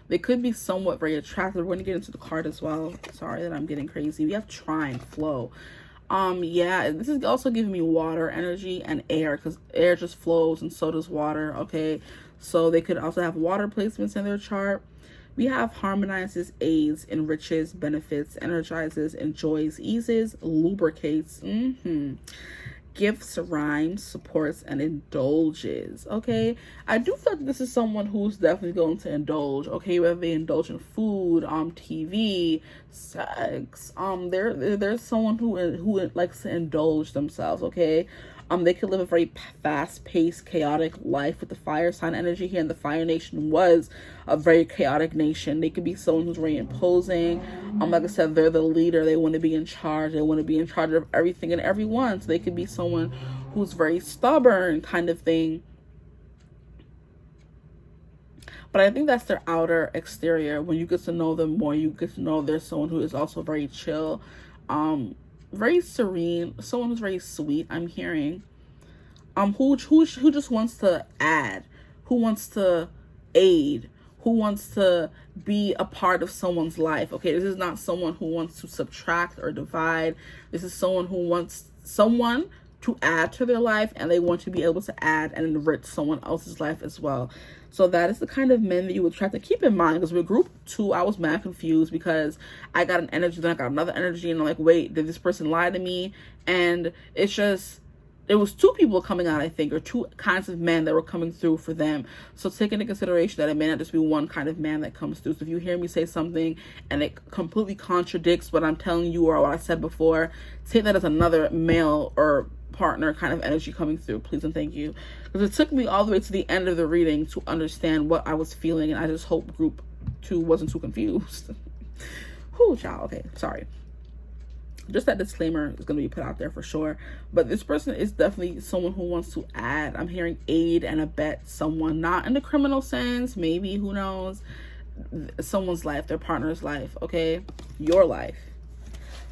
They could be somewhat very attractive. We're going to get into the card as well. Sorry that I'm getting crazy. We have trine, flow. Yeah, this is also giving me water energy and air, because air just flows and so does water. Okay, so they could also have water placements in their chart. We have harmonizes, aids, enriches, benefits, energizes, enjoys, eases, lubricates, gifts, rhymes, supports, and indulges. Okay, I do feel like this is someone who's definitely going to indulge. Okay, whether they indulge in food, TV, sex, there's someone who likes to indulge themselves. Okay, they could live a very fast-paced, chaotic life with the fire sign energy here, and the Fire Nation was a very chaotic nation. They could be someone who's very imposing. Like I said, they're the leader. They want to be in charge. They want to be in charge of everything and everyone. So they could be someone who's very stubborn kind of thing. But I think that's their outer exterior. When you get to know them more, you get to know there's someone who is also very chill, very serene, someone who's very sweet, I'm hearing. Who just wants to add, who wants to aid, who wants to be a part of someone's life. Okay, this is not someone who wants to subtract or divide. This is someone who wants someone to add to their life, and they want to be able to add and enrich someone else's life as well. So that is the kind of men that you would try to keep in mind. Because with group 2, I was mad confused because I got an energy, then I got another energy, and I'm like, wait, did this person lie to me? And it's just, it was 2 people coming out, I think, or 2 kinds of men that were coming through for them. So take into consideration that it may not just be one kind of man that comes through. So if you hear me say something and it completely contradicts what I'm telling you or what I said before, take that as another male or partner kind of energy coming through, please and thank you. Because it took me all the way to the end of the reading to understand what I was feeling, and I just hope group 2 wasn't too confused. Whew, child. Okay, sorry. Just that disclaimer is going to be put out there for sure. But this person is definitely someone who wants to add. I'm hearing aid and abet someone, not in the criminal sense, maybe, who knows, someone's life, their partner's life, okay? Your life.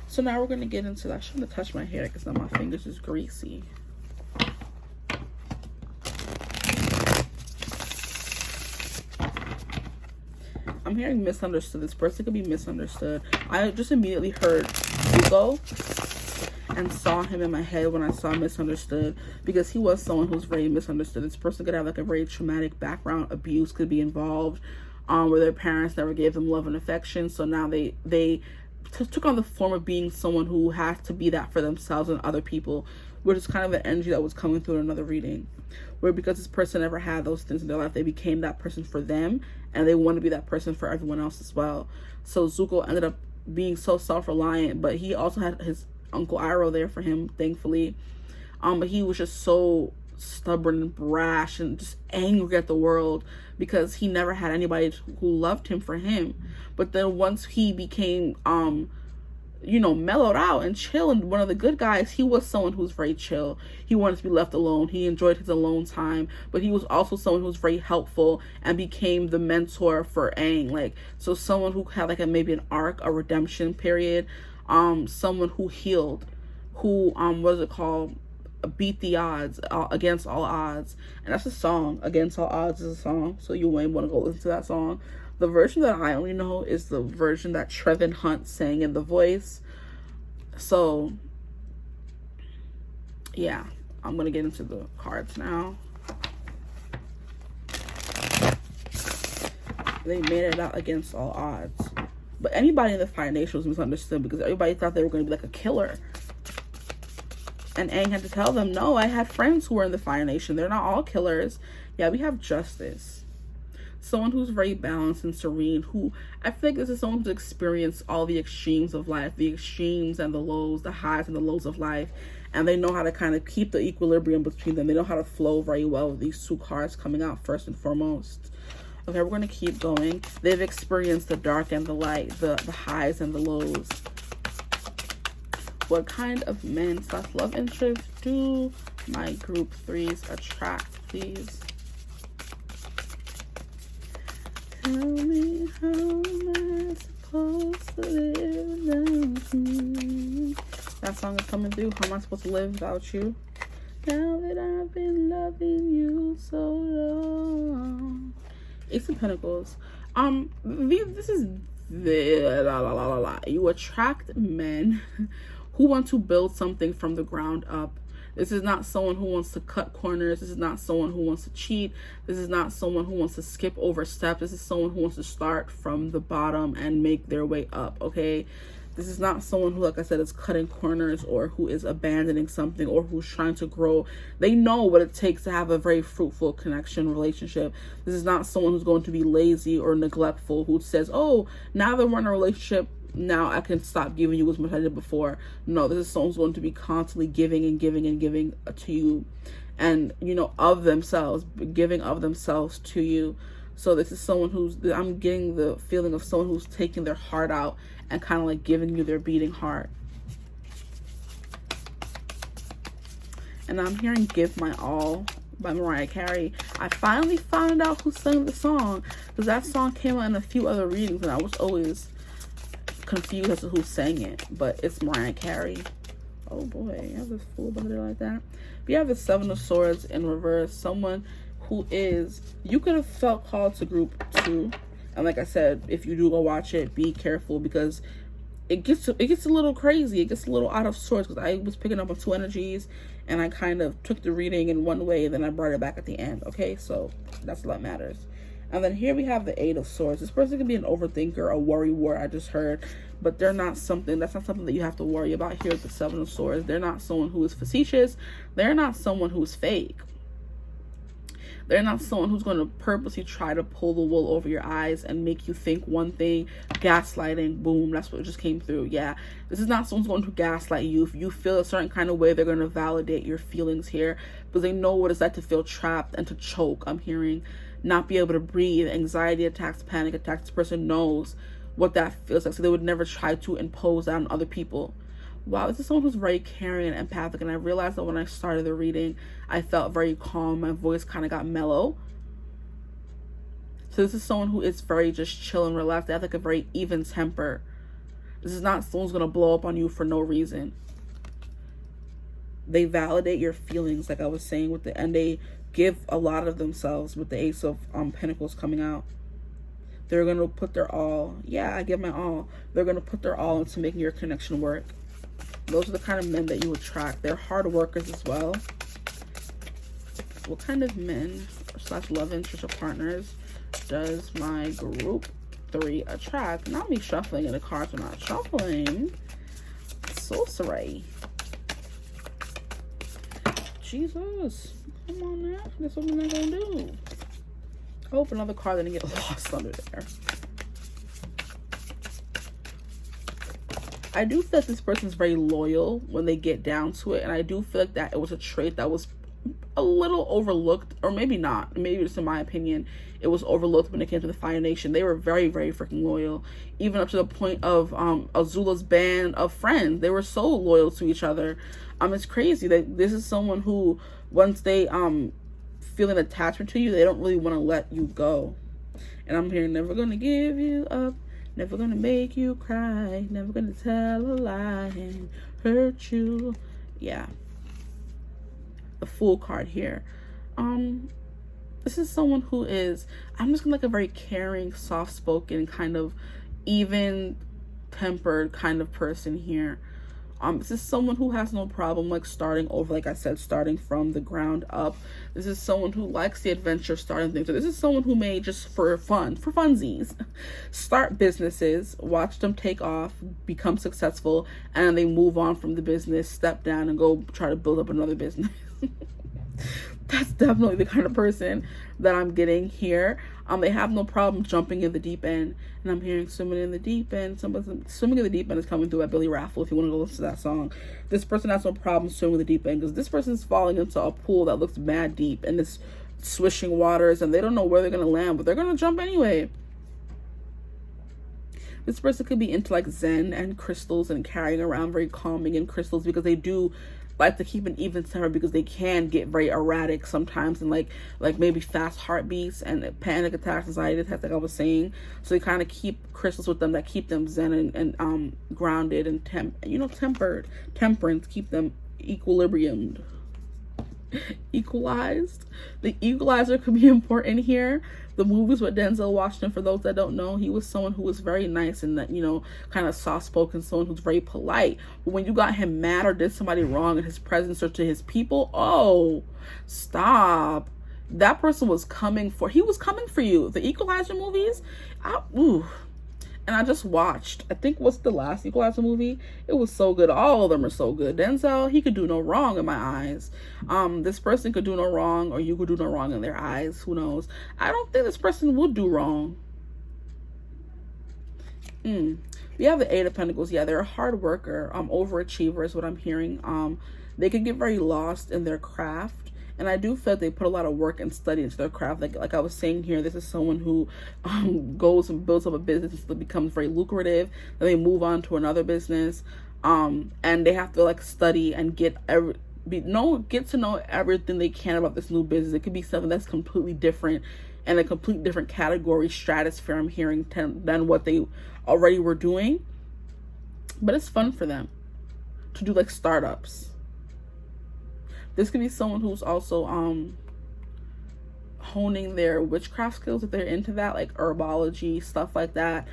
So now we're going to get into that. I shouldn't have touched my hair because now my fingers is greasy. I'm hearing misunderstood. This person could be misunderstood. I just immediately heard Virgo and saw him in my head when I saw misunderstood, because he was someone who's very misunderstood. This person could have like a very traumatic background. Abuse could be involved, where their parents never gave them love and affection. So now they took on the form of being someone who has to be that for themselves and other people, which is kind of an energy that was coming through in another reading, where because this person never had those things in their life, they became that person for them, and they want to be that person for everyone else as well. So Zuko ended up being so self-reliant, but he also had his Uncle Iroh there for him, thankfully. But he was just so stubborn and brash and just angry at the world because he never had anybody who loved him for him. But then once he became mellowed out and chill and one of the good guys, he was someone who was very chill. He wanted to be left alone. He enjoyed his alone time, but he was also someone who was very helpful and became the mentor for Aang. Like, so someone who had like maybe an arc, a redemption period, someone who healed, who what is it called, beat the odds, against all odds. And that's a song. Against All Odds is a song, so you may want to go listen to that song. The version that I only know is the version that Trevin Hunt sang in The Voice. So yeah, I'm gonna get into the cards now. They made it out against all odds, but anybody in the Fire Nation was misunderstood because everybody thought they were going to be like a killer. And Aang had to tell them, no, I had friends who were in the Fire Nation. They're not all killers. Yeah, we have justice. Someone who's very balanced and serene, who I feel like this is someone who's experienced all the extremes of life, the extremes and the lows, the highs and the lows of life. And they know how to kind of keep the equilibrium between them. They know how to flow very well with these 2 cards coming out first and foremost. Okay, we're going to keep going. They've experienced the dark and the light, the highs and the lows. What kind of men / love interest do my group 3s attract, please? Tell me, how am I supposed to live without you? That song is coming through. How am I supposed to live without you? Now that I've been loving you so long. Ace of Pentacles. This is the you attract men who want to build something from the ground up. This is not someone who wants to cut corners. This is not someone who wants to cheat. This is not someone who wants to skip over steps. This is someone who wants to start from the bottom and make their way up, okay? This is not someone who, like I said, is cutting corners or who is abandoning something or who's trying to grow. They know what it takes to have a very fruitful connection relationship. This is not someone who's going to be lazy or neglectful, who says, oh, now that we're in a relationship, now I can stop giving you as much as I did before. No, this is someone who's going to be constantly giving and giving and giving to you, and of themselves, giving of themselves to you. So this is someone who's, I'm getting the feeling of someone who's taking their heart out and kind of like giving you their beating heart. And I'm hearing give my all. by Mariah Carey. I finally found out who sang the song, because that song came out in a few other readings and I was always confused as to who sang it, but it's Mariah Carey. Oh boy, you have this fool over there like that. But you have the Seven of Swords in reverse, someone who is, you could have felt called to group 2, and like I said, if you do go watch it, be careful, because it gets a little crazy. It gets a little out of sorts, because I was picking up on 2 energies and I kind of took the reading in one way, then I brought it back at the end. Okay, so that's what matters. And then here we have the Eight of Swords. This person could be an overthinker, a worry wart, I just heard, but they're not something, that's not something that you have to worry about here with the Seven of Swords. They're not someone who is facetious. They're not someone who's fake. They're not someone who's going to purposely try to pull the wool over your eyes and make you think one thing. Gaslighting, boom, that's what just came through. Yeah, this is not someone who's going to gaslight you. If you feel a certain kind of way, they're going to validate your feelings here, because they know what it's like to feel trapped and to choke. I'm hearing not be able to breathe, anxiety attacks, panic attacks. This person knows what that feels like, so they would never try to impose that on other people. Wow, this is someone who's very caring and empathic, and I realized that when I started the reading, I felt very calm. My voice kind of got mellow. So this is someone who is very just chill and relaxed. They have like a very even temper. This is not someone who's going to blow up on you for no reason. They validate your feelings, like I was saying with and they give a lot of themselves with the Ace of Pentacles coming out. They're going to put their all. Yeah, I give my all. They're going to put their all into making your connection work. Those are the kind of men that you attract. They're hard workers as well. What kind of men / love interest or partners does my group 3 attract? Not me shuffling and the cards are not shuffling. Sorcery. Jesus. Come on now. That's what we're not going to do. I hope another card didn't get lost under there. I do feel like this person's very loyal when they get down to it, and I do feel like that it was a trait that was a little overlooked, or maybe not, maybe just in my opinion, it was overlooked when it came to the Fire Nation. They were very, very freaking loyal, even up to the point of Azula's band of friends. They were so loyal to each other. It's crazy that this is someone who, once they feel an attachment to you, they don't really want to let you go. And I'm hearing, never gonna give you up, never gonna make you cry, never gonna tell a lie and hurt you. Yeah. The Fool card here. This is someone who is, I'm just gonna like a very caring, soft-spoken, kind of even-tempered kind of person here. This is someone who has no problem like starting over, like I said, starting from the ground up. This is someone who likes the adventure, starting things. So this is someone who may just for fun, for funsies, start businesses, watch them take off, become successful, and then they move on from the business, step down, and go try to build up another business. That's definitely the kind of person that I'm getting here. They have no problem jumping in the deep end. And I'm hearing swimming in the deep end. Swimming in the deep end is coming through at Billy Raffle if you want to go listen to that song. This person has no problem swimming in the deep end because this person's falling into a pool that looks mad deep and it's swishing waters and they don't know where they're going to land, but they're going to jump anyway. This person could be into like Zen and crystals and carrying around very calming and crystals because they do like to keep an even temper because they can get very erratic sometimes and like maybe fast heartbeats and panic attacks, anxiety attacks, like I was saying. So they kind of keep crystals with them that keep them zen and grounded and temperance, keep them equilibriumed. Equalized. The equalizer could be important here. The movies with Denzel Washington, for those that don't know, he was someone who was very nice and that, you know, kind of soft-spoken, someone who's very polite. But when you got him mad or did somebody wrong in his presence or to his people, oh, stop. That person was coming for you. The Equalizer movies, and I just watched, I think, what's the last Equalizer movie? It was so good. All of them are so good. Denzel, he could do no wrong in my eyes. This person could do no wrong, or you could do no wrong in their eyes. Who knows? I don't think this person would do wrong. We have the Eight of Pentacles. Yeah, they're a hard worker. Overachiever is what I'm hearing. They could get very lost in their craft. And I do feel like they put a lot of work and study into their craft. Like I was saying here, this is someone who goes and builds up a business that becomes very lucrative. Then they move on to another business. And they have to like study and get get to know everything they can about this new business. It could be something that's completely different and a complete different category, stratosphere I'm hearing than what they already were doing. But it's fun for them to do like startups. This could be someone who's also honing their witchcraft skills if they're into that, like herbology, stuff like that.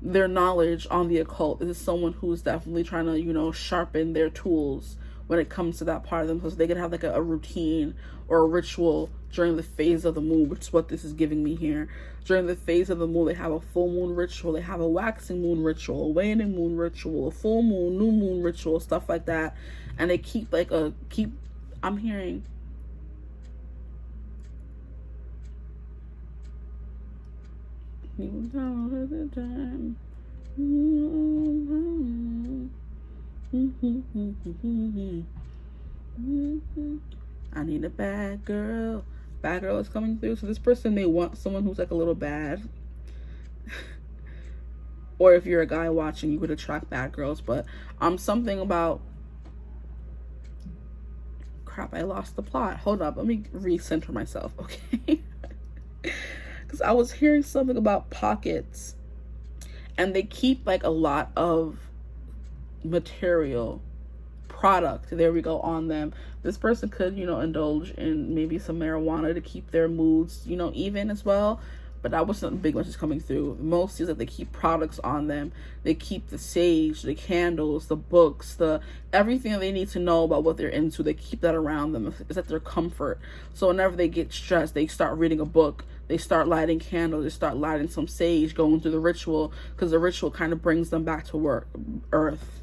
Their knowledge on the occult. This is someone who's definitely trying to, you know, sharpen their tools when it comes to that part of them, so they could have like a routine or a ritual during the phase of the moon, which is what this is giving me here. During the phase of the moon, they have a full moon ritual, they have a waxing moon ritual, a waning moon ritual, a full moon, new moon ritual, stuff like that. And they keep like I'm hearing I need a bad girl. Bad girl is coming through. So this person may want someone who's like a little bad. Or if you're a guy watching, you would attract bad girls. But something about, crap, I lost the plot. Hold up, let me recenter myself, okay? Because I was hearing something about pockets, and they keep like a lot of material product, there we go, on them. This person could, you know, indulge in maybe some marijuana to keep their moods, you know, even as well. But that wasn't a big message coming through. Most is that they keep products on them. They keep the sage, the candles, the books, the everything that they need to know about what they're into. They keep that around them. It's at their comfort. So whenever they get stressed, they start reading a book. They start lighting candles. They start lighting some sage, going through the ritual, because the ritual kind of brings them back to earth.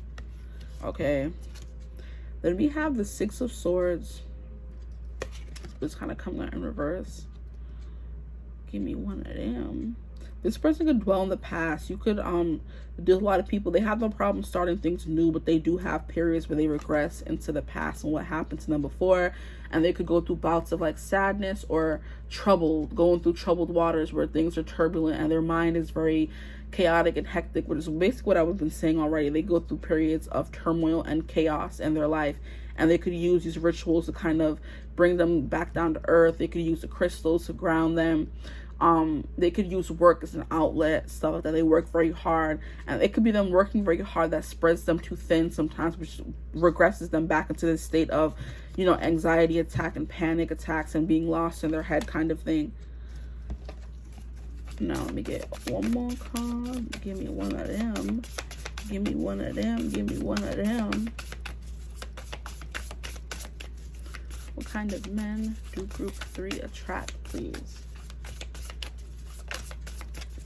Okay. Then we have the Six of Swords. It's kind of coming out in reverse. Give me one of them. This person could dwell in the past. You could deal with a lot of people. They have no problem starting things new, but they do have periods where they regress into the past and what happened to them before. And they could go through bouts of like sadness or going through troubled waters where things are turbulent and their mind is very chaotic and hectic, which is basically what I've been saying already. They go through periods of turmoil and chaos in their life, and they could use these rituals to kind of bring them back down to earth. They could use the crystals to ground them. They could use work as an outlet, stuff like that. They work very hard, and it could be them working very hard that spreads them too thin sometimes, which regresses them back into this state of, you know, anxiety attack and panic attacks and being lost in their head kind of thing. Now let me get one more card. Give me one of them. Give me one of them. Give me one of them. What kind of men do group 3 attract, please?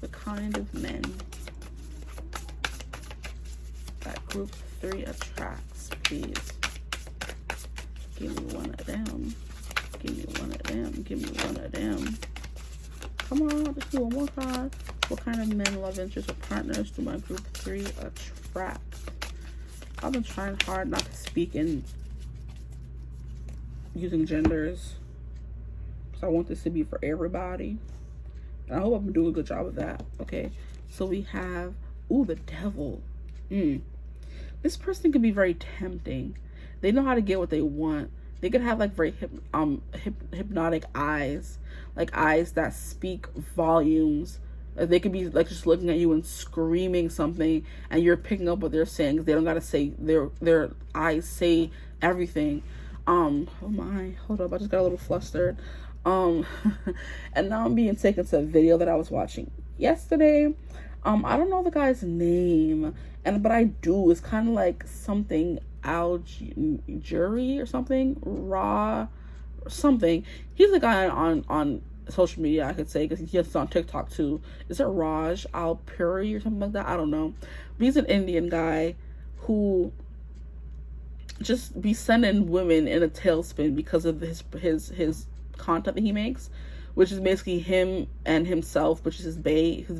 The kind of men that group 3 attracts, please. Give me one of them. Give me one of them. Give me one of them. Come on, just do one more card. What kind of men, love interests, or partners do my group 3 attract? I've been trying hard not to speak in using genders, because I want this to be for everybody. And I hope I've been doing a good job of that. Okay, so we have, ooh, the devil. This person can be very tempting. They know how to get what they want. They could have like very hypnotic eyes, like eyes that speak volumes. They could be like just looking at you and screaming something, and you're picking up what they're saying. They don't gotta say, their eyes say everything. Oh my, hold up, I just got a little flustered. And now I'm being taken to a video that I was watching yesterday. I don't know the guy's name, but I do. It's kind of like something Jury or something, Raw something. He's a guy on social media, I could say, because he's on TikTok too. Is it Raj Alpuri or something like that? I don't know. But he's an Indian guy who just be sending women in a tailspin because of his content that he makes, which is basically him and himself, which is his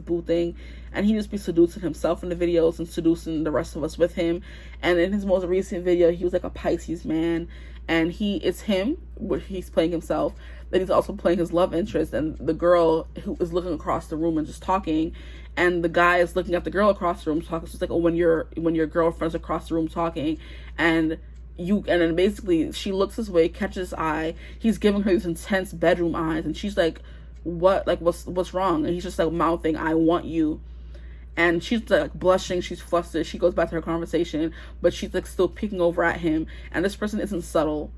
boo thing, and he just be seducing himself in the videos and seducing the rest of us with him. And in his most recent video, he was like a Pisces man, and it's him, where he's playing himself, then he's also playing his love interest, and the girl who is looking across the room and just talking, and the guy is looking at the girl across the room talking. So it's like, oh, when your girlfriend's across the room talking, and and then basically she looks his way, catches his eye. He's giving her these intense bedroom eyes, and she's like, what, like, what's wrong? And he's just like mouthing, I want you. And she's like blushing, she's flustered. She goes back to her conversation, but she's like still peeking over at him. And this person isn't subtle.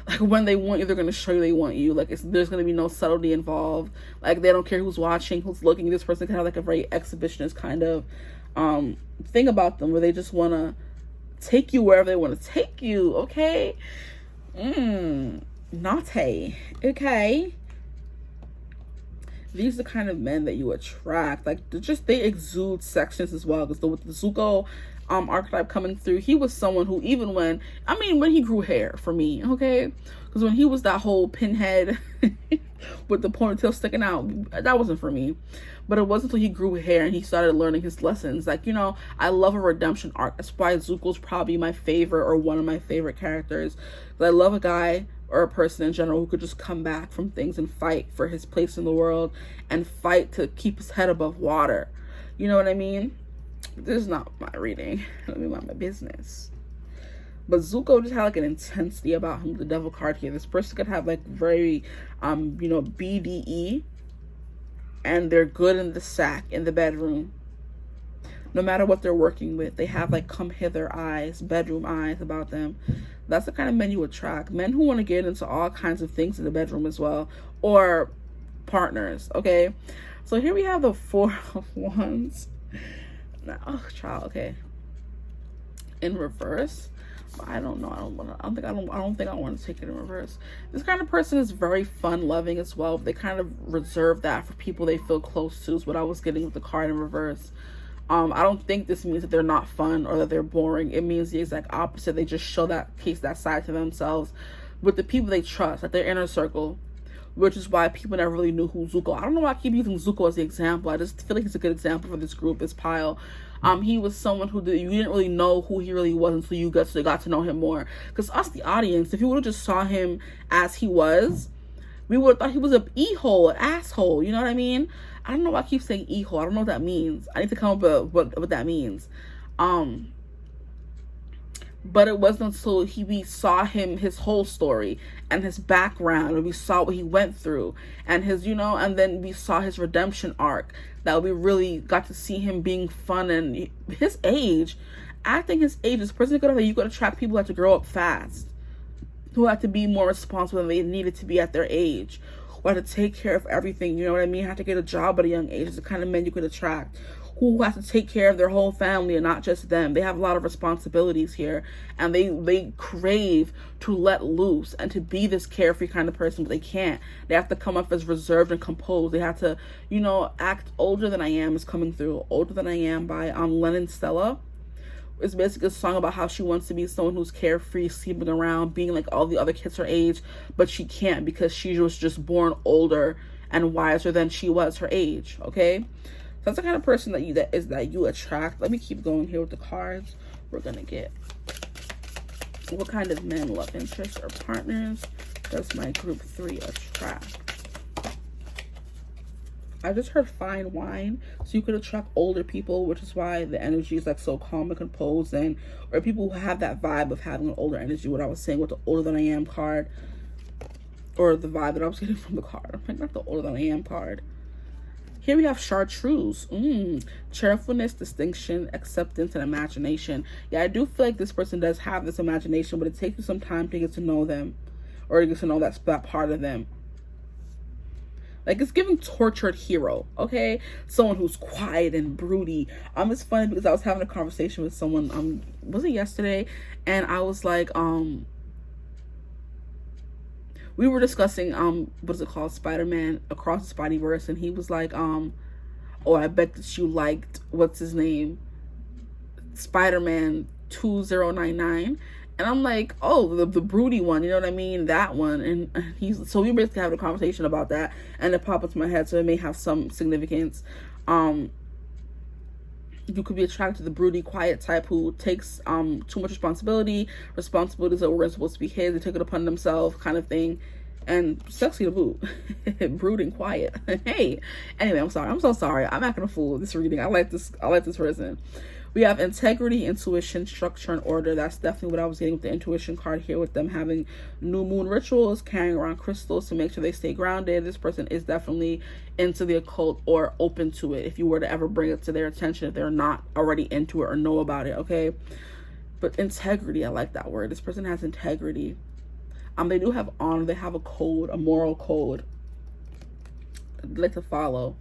Like, when they want you, they're going to show you they want you. Like, there's going to be no subtlety involved. Like, they don't care who's watching, who's looking. This person can have like a very exhibitionist kind of thing about them, where they just want to take you wherever they want to take you. Okay. Naughty. Okay. These are the kind of men that you attract. Like, they exude sexiness as well. Because with the Zuko archetype coming through, he was someone who, even when he grew hair, for me, okay? Because when he was that whole pinhead with the ponytail sticking out, that wasn't for me. But it wasn't until he grew hair and he started learning his lessons. Like, you know, I love a redemption arc. That's why Zuko's probably my favorite, or one of my favorite characters. I love a guy, or a person in general, who could just come back from things and fight for his place in the world, and fight to keep his head above water. You know what I mean? This is not my reading. Let me mind my business. But Zuko just had like an intensity about him. The devil card here. This person could have like very, you know, BDE, and they're good in the sack, in the bedroom. No matter what they're working with, they have like come hither eyes, bedroom eyes about them. That's the kind of men you attract. Men who want to get into all kinds of things in the bedroom as well, or partners. Okay, so here we have the Four of Wands. Now, oh child, okay. In reverse, I don't know. I don't think I want to take it in reverse. This kind of person is very fun loving as well. They kind of reserve that for people they feel close to, is what I was getting with the card in reverse. I don't think this means that they're not fun or that they're boring. It means the exact opposite. They just show that side to themselves with the people they trust, like their inner circle, which is why people never really knew who Zuko. I don't know why I keep using Zuko as the example. I just feel like he's a good example for this group, this pile. He was someone who you didn't really know who he really was until you got to know him more. Because us, the audience, if you would have just saw him as he was, we would have thought he was an e-hole, an asshole. You know what I mean? I don't know why I keep saying e-hole. I don't know what that means. I need to come up with what that means. But it wasn't until we saw his whole story and his background, and we saw what he went through, and his, you know, and then we saw his redemption arc, that we really got to see him being fun. And his age, acting his age, this person you could attract people who had to grow up fast, who had to be more responsible than they needed to be at their age, who had to take care of everything, you know what I mean? Had to get a job at a young age. It's the kind of men you could attract, who have to take care of their whole family and not just them. They have a lot of responsibilities here, and they crave to let loose and to be this carefree kind of person, but they can't. They have to come up as reserved and composed. They have to, you know, act. Older Than I Am is coming through. Older Than I Am by Lennon Stella. It's basically a song about how she wants to be someone who's carefree, sleeping around, being like all the other kids her age, but she can't because she was just born older and wiser than she was her age. Okay, so that's the kind of person that you attract. Let me keep going here with the cards. We're gonna get what kind of men, love interest, or partners does my group 3 attract? I just heard fine wine, so you could attract older people, which is why the energy is like so calm and composed, or people who have that vibe of having an older energy. What I was saying with the Older Than I Am card, or the vibe that I was getting from the card. I'm like, not the Older Than I Am card. Here we have chartreuse. Cheerfulness, distinction, acceptance, and imagination. Yeah, I do feel like this person does have this imagination, but it takes you some time to get to know them, or to get to know that part of them. Like, it's giving tortured hero, okay? Someone who's quiet and broody. It's funny because I was having a conversation with someone, was it yesterday? And I was like, we were discussing, what is it called? Spider-Man Across the Spideyverse. And he was like, oh, I bet that you liked, what's his name? Spider-Man 2099. And I'm like, oh, the broody one, you know what I mean? That one. And so we basically having a conversation about that, and it popped into my head, so it may have some significance. You could be attracted to the broody, quiet type who takes too much responsibilities that were supposed to be his. They took it upon themselves, kind of thing. And sexy to boot. Brooding, quiet. Hey. Anyway, I'm sorry. I'm so sorry. I'm acting a fool with this reading. I like this person. We have integrity, intuition, structure, and order. That's definitely what I was getting with the intuition card here, with them having new moon rituals, carrying around crystals to make sure they stay grounded. This person is definitely into the occult or open to it if you were to ever bring it to their attention, if they're not already into it or know about it, okay? But integrity, I like that word. This person has integrity. They do have honor. They have a code, a moral code I'd like to follow.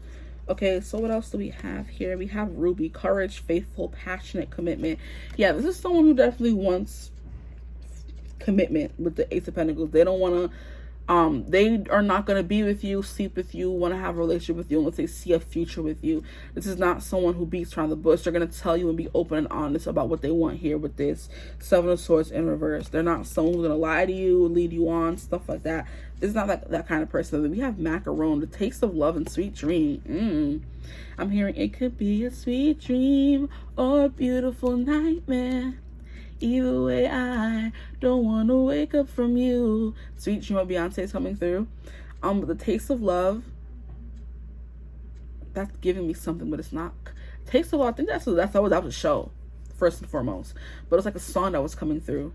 Okay, so what else do we have here? We have Ruby, courage, faithful, passionate, commitment. Yeah, this is someone who definitely wants commitment with the Ace of Pentacles. They don't want to, they are not going to be with you, sleep with you, want to have a relationship with you unless they see a future with you. This is not someone who beats around the bush. They're going to tell you and be open and honest about what they want here with this Seven of Swords in reverse. They're not someone who's going to lie to you, lead you on, stuff like that. It's not that kind of person. We have Macaron, the taste of love and sweet dream. I'm hearing it could be a sweet dream or a beautiful nightmare. Either way, I don't want to wake up from you. Sweet dream of Beyonce is coming through. The taste of love, that's giving me something, but it's not. Taste of love, I think that's what that was a show, first and foremost. But it's like a song that was coming through.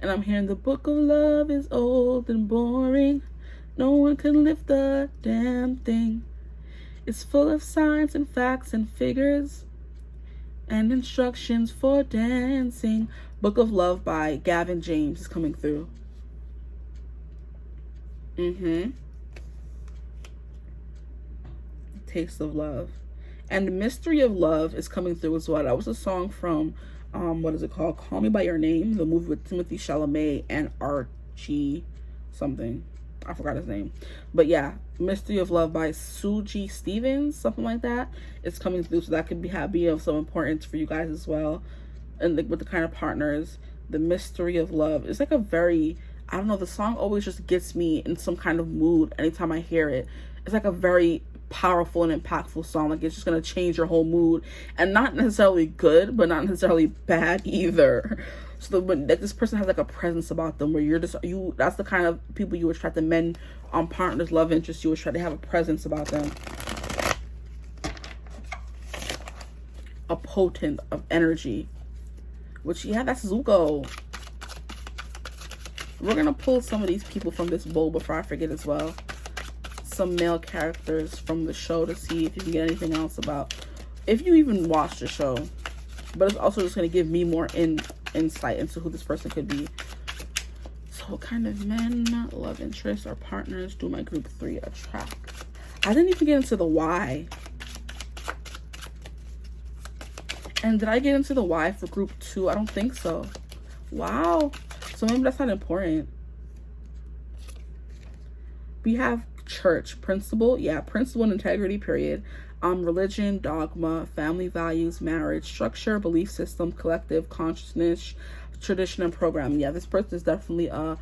And I'm hearing the book of love is old and boring. No one can lift the damn thing. It's full of science and facts and figures and instructions for dancing. Book of Love by Gavin James is coming through. Taste of love. And the mystery of love is coming through as well. That was a song from what is it called? Call Me by Your Name, the movie with Timothée Chalamet and Archie something. I forgot his name. But yeah, Mystery of Love by Suji Stevens, something like that. It's coming through, so that could be of some importance for you guys as well. And with the kind of partners, the Mystery of Love. It's like a very, I don't know, the song always just gets me in some kind of mood anytime I hear it. It's like a very powerful and impactful song. Like, it's just going to change your whole mood. And not necessarily good, but not necessarily bad either. So when this person has like a presence about them where you're just, that's the kind of people you attract, the men, partners, love interests, you would try to have a presence about them. A potent of energy. Which, yeah, that's Zuko. We're going to pull some of these people from this bowl before I forget as well. Some male characters from the show to see if you can get anything else about, if you even watch the show. But it's also just going to give me more insight into who this person could be. So what kind of men, love interests, or partners do my group 3 attract? I didn't even get into the why. And did I get into the why for group 2? I don't think so. Wow. So maybe that's not important. We have church, principle. Yeah, principle and integrity, period. Religion, dogma, family values, marriage, structure, belief system, collective consciousness, tradition, and programming. Yeah, this person is definitely a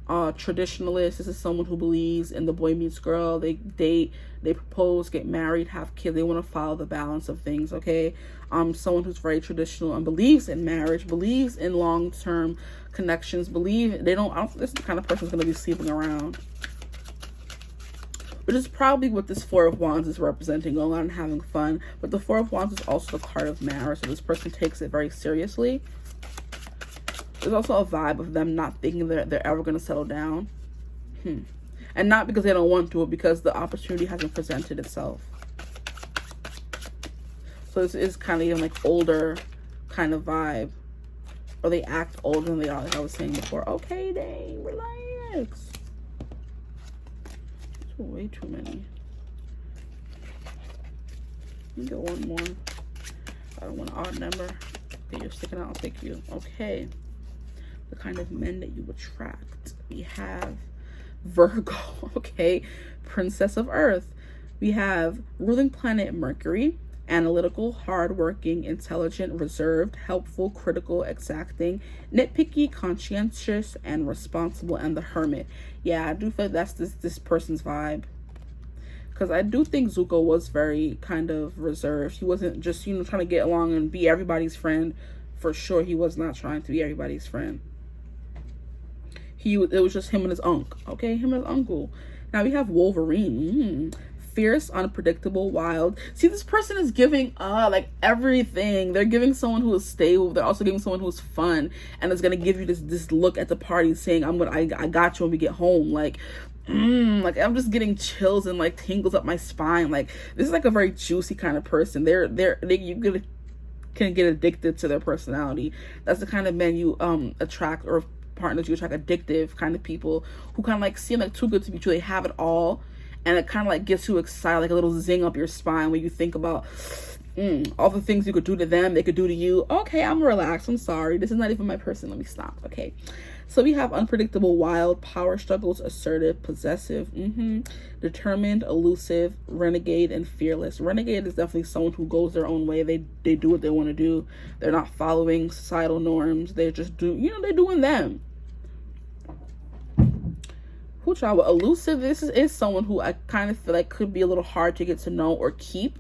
traditionalist. This is someone who believes in the boy meets girl. They date, they propose, get married, have kids. They want to follow the balance of things, okay? Someone who's very traditional and believes in marriage, believes in long-term connections, this is the kind of person who's going to be sleeping around. Which is probably what this Four of Wands is representing, going out and having fun. But the Four of Wands is also the card of marriage, so this person takes it very seriously. There's also a vibe of them not thinking that they're ever going to settle down. And not because they don't want to, but because the opportunity hasn't presented itself. So this is kind of even like older kind of vibe. Or they act older than they are, like I was saying before. Okay, dang, relax. Way too many. Let me get one more. I don't want an odd number. Okay, you're sticking out. I'll take you. Okay. The kind of men that you attract. We have Virgo. Okay. Princess of Earth. We have ruling planet Mercury. Analytical, hardworking, intelligent, reserved, helpful, critical, exacting, nitpicky, conscientious, and responsible, and the Hermit. Yeah, I do feel like that's this person's vibe. Because I do think Zuko was very kind of reserved. He wasn't just, trying to get along and be everybody's friend. For sure, he was not trying to be everybody's friend. It was just him and his uncle. Okay, him and his uncle. Now we have Wolverine. fierce, unpredictable, wild. See, this person is giving like everything. They're giving someone who is stable. They're also giving someone who's fun and is gonna give you this look at the party saying, I got you when we get home. Like like I'm just getting chills and like tingles up my spine. Like this is like a very juicy kind of person. You can get addicted to their personality. That's the kind of men you attract, or partners you attract, addictive kind of people who kind of like seem like too good to be true. They have it all, and it kind of like gets you excited, like a little zing up your spine when you think about all the things you could do to them, they could do to you. Okay, I'm relaxed. I'm sorry. This is not even my person. Let me stop. Okay. So we have unpredictable, wild, power struggles, assertive, possessive, determined, elusive, renegade, and fearless. Renegade is definitely someone who goes their own way. They do what they want to do. They're not following societal norms. They just do, they're doing them. Elusive, this is someone who I kind of feel like could be a little hard to get to know or keep.